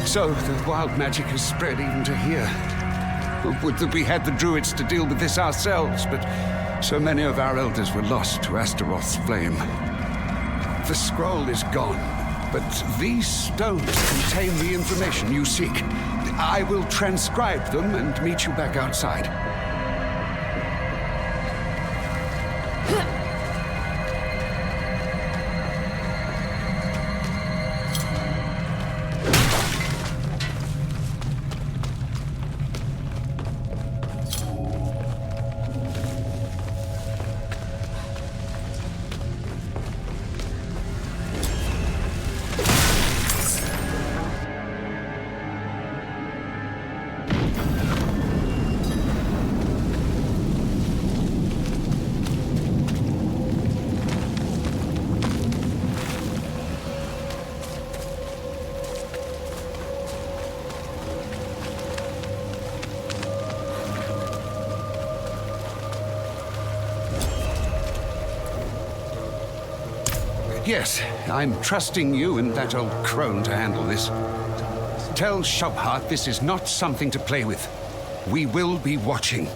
So the wild magic has spread even to here. Would that we had the druids to deal with this ourselves, but so many of our elders were lost to Astaroth's flame. The scroll is gone, but these stones contain the information you seek. I will transcribe them and meet you back outside. Yes, I'm trusting you and that old crone to handle this. Tell Shubhart this is not something to play with. We will be watching.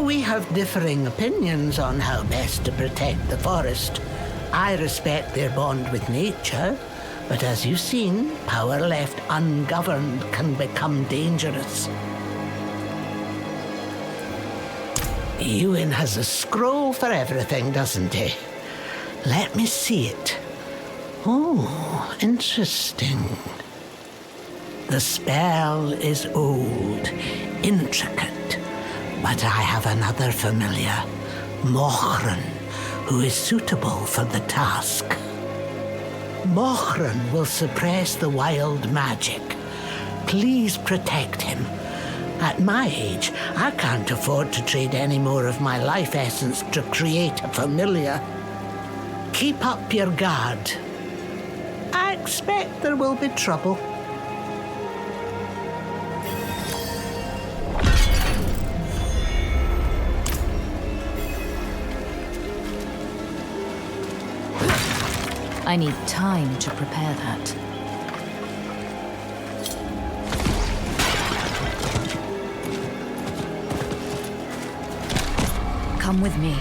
We have differing opinions on how best to protect the forest. I respect their bond with nature, but as you've seen, power left ungoverned can become dangerous. Ewan has a scroll for everything, doesn't he? Let me see it. Oh, interesting. The spell is old, intricate. But I have another familiar, Mochran, who is suitable for the task. Mochran will suppress the wild magic. Please protect him. At my age, I can't afford to trade any more of my life essence to create a familiar. Keep up your guard. I expect there will be trouble. I need time to prepare that. Come with me.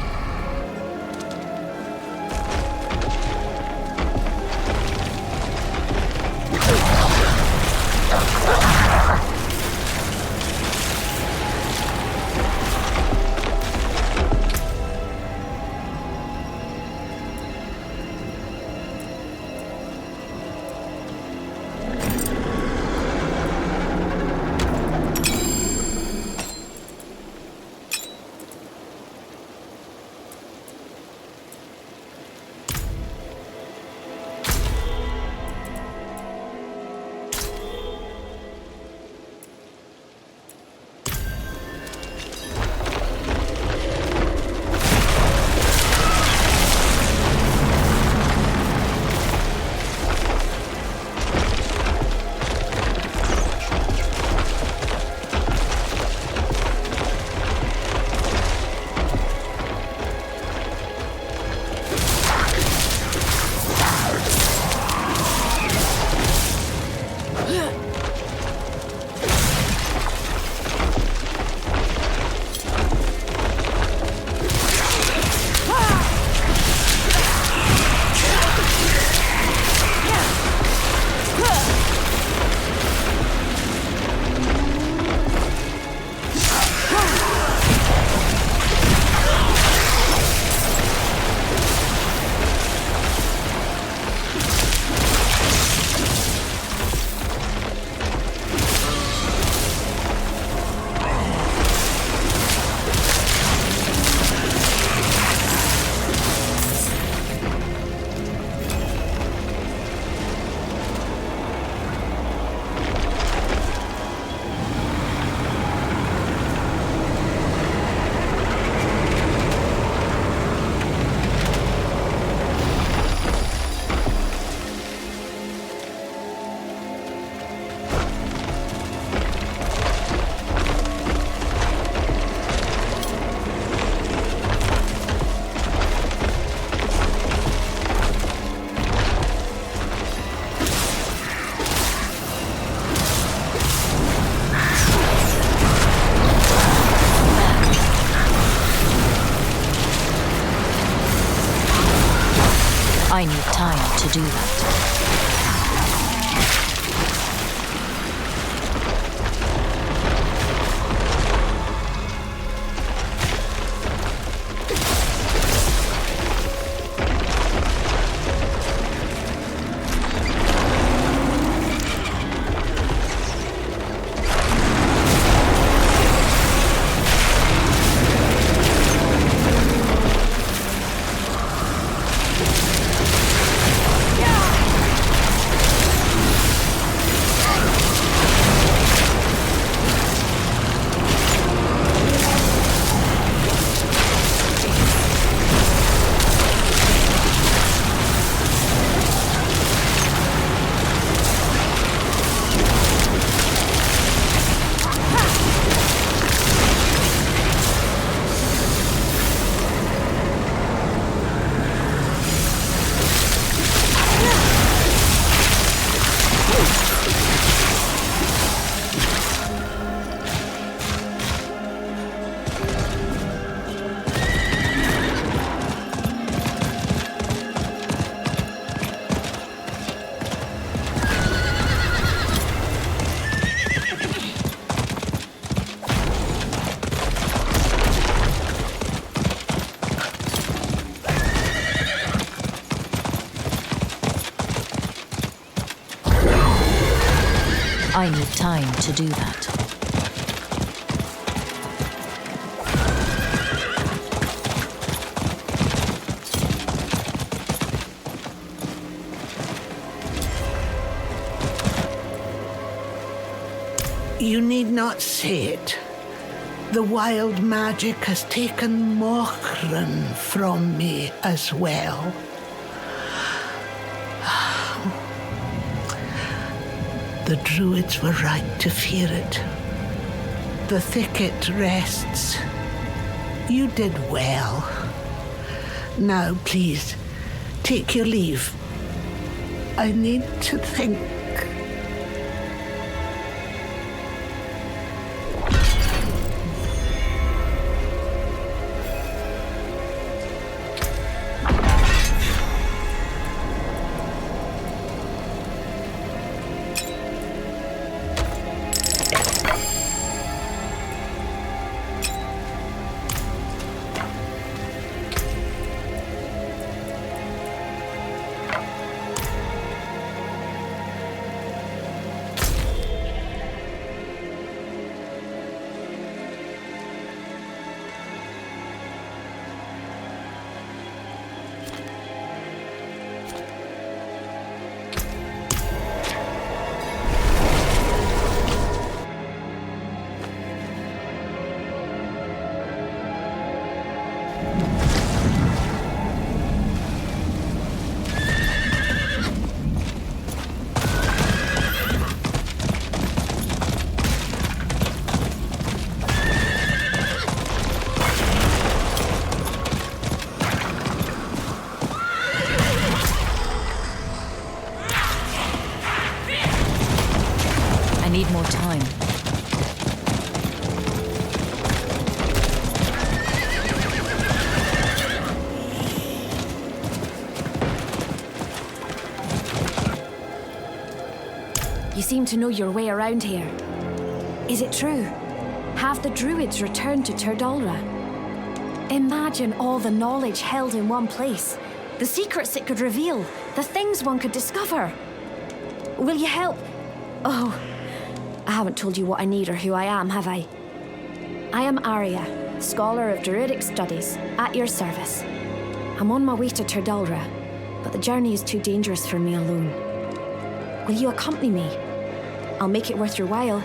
I need time to do that. I need time to do that. You need not say it. The wild magic has taken Mochran from me as well. The druids were right to fear it. The thicket rests. You did well. Now, please, take your leave. I need to think. Need more time. You seem to know your way around here. Is it true? Have the druids returned to Turdalra? Imagine all the knowledge held in one place. The secrets it could reveal. The things one could discover. Will you help? Oh, I haven't told you what I need or who I am, have I? I am Arya, scholar of Druidic Studies, at your service. I'm on my way to Turdalra, but the journey is too dangerous for me alone. Will you accompany me? I'll make it worth your while.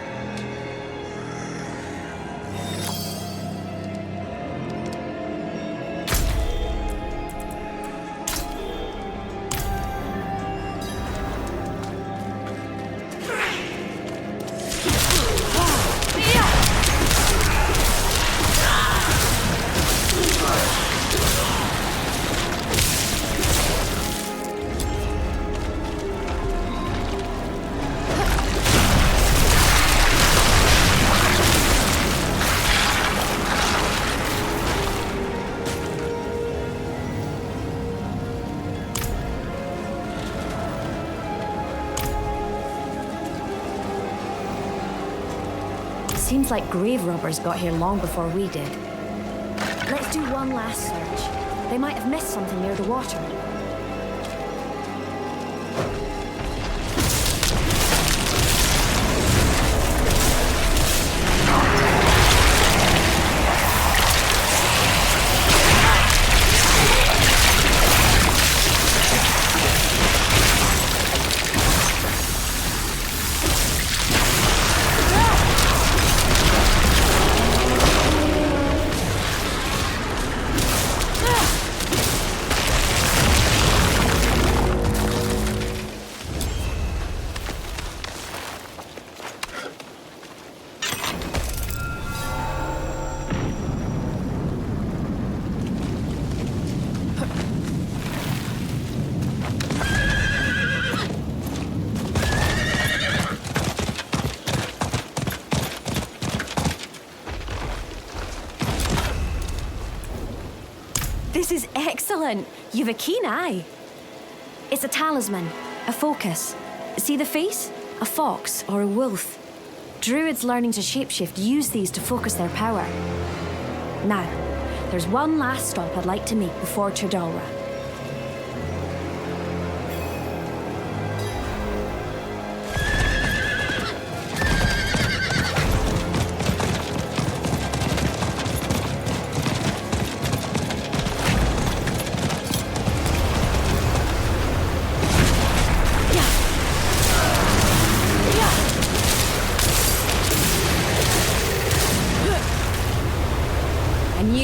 Seems like grave robbers got here long before we did. Let's do one last search. They might have missed something near the water. This is excellent. You've a keen eye. It's a talisman, a focus. See the face? A fox or a wolf. Druids learning to shapeshift use these to focus their power. Now, there's one last stop I'd like to make before Tridalra.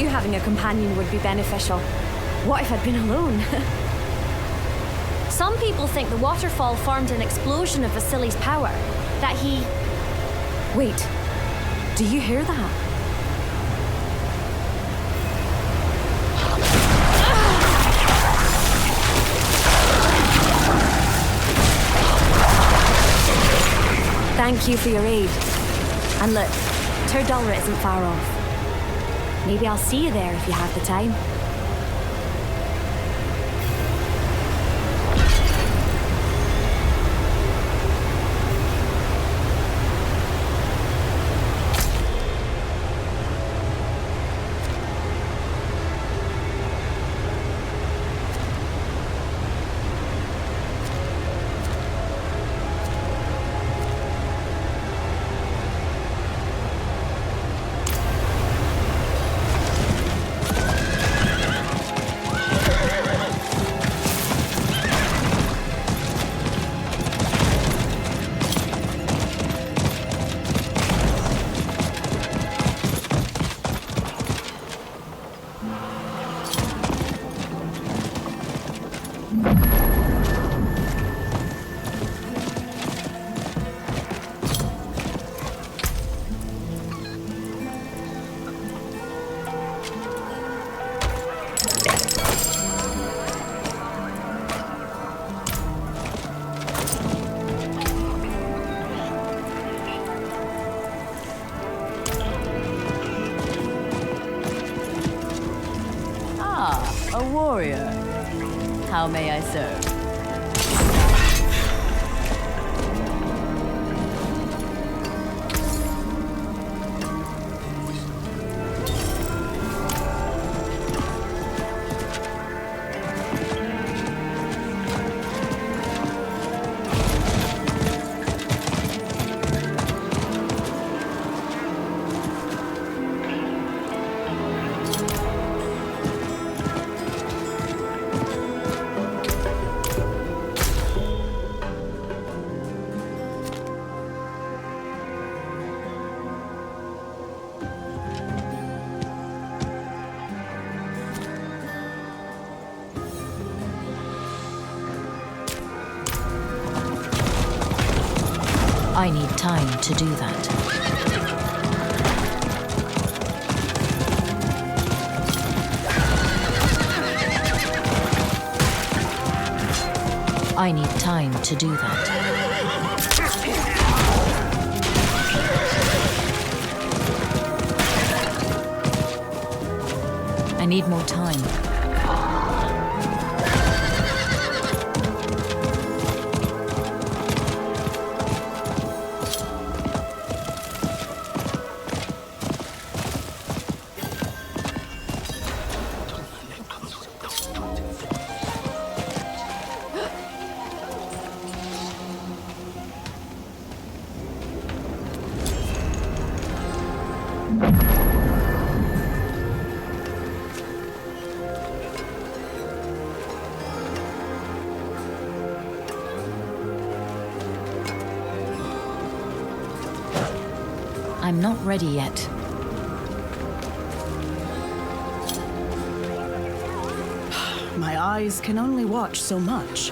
Having a companion would be beneficial. What if I'd been alone? Some people think the waterfall formed an explosion of Vasily's power. That he... Wait, do you hear that? Thank you for your aid. And look, Turdalra isn't far off. Maybe I'll see you there if you have the time. A warrior. How may I serve? I need time to do that. I need time to do that. I need more time. I'm not ready yet. My eyes can only watch so much.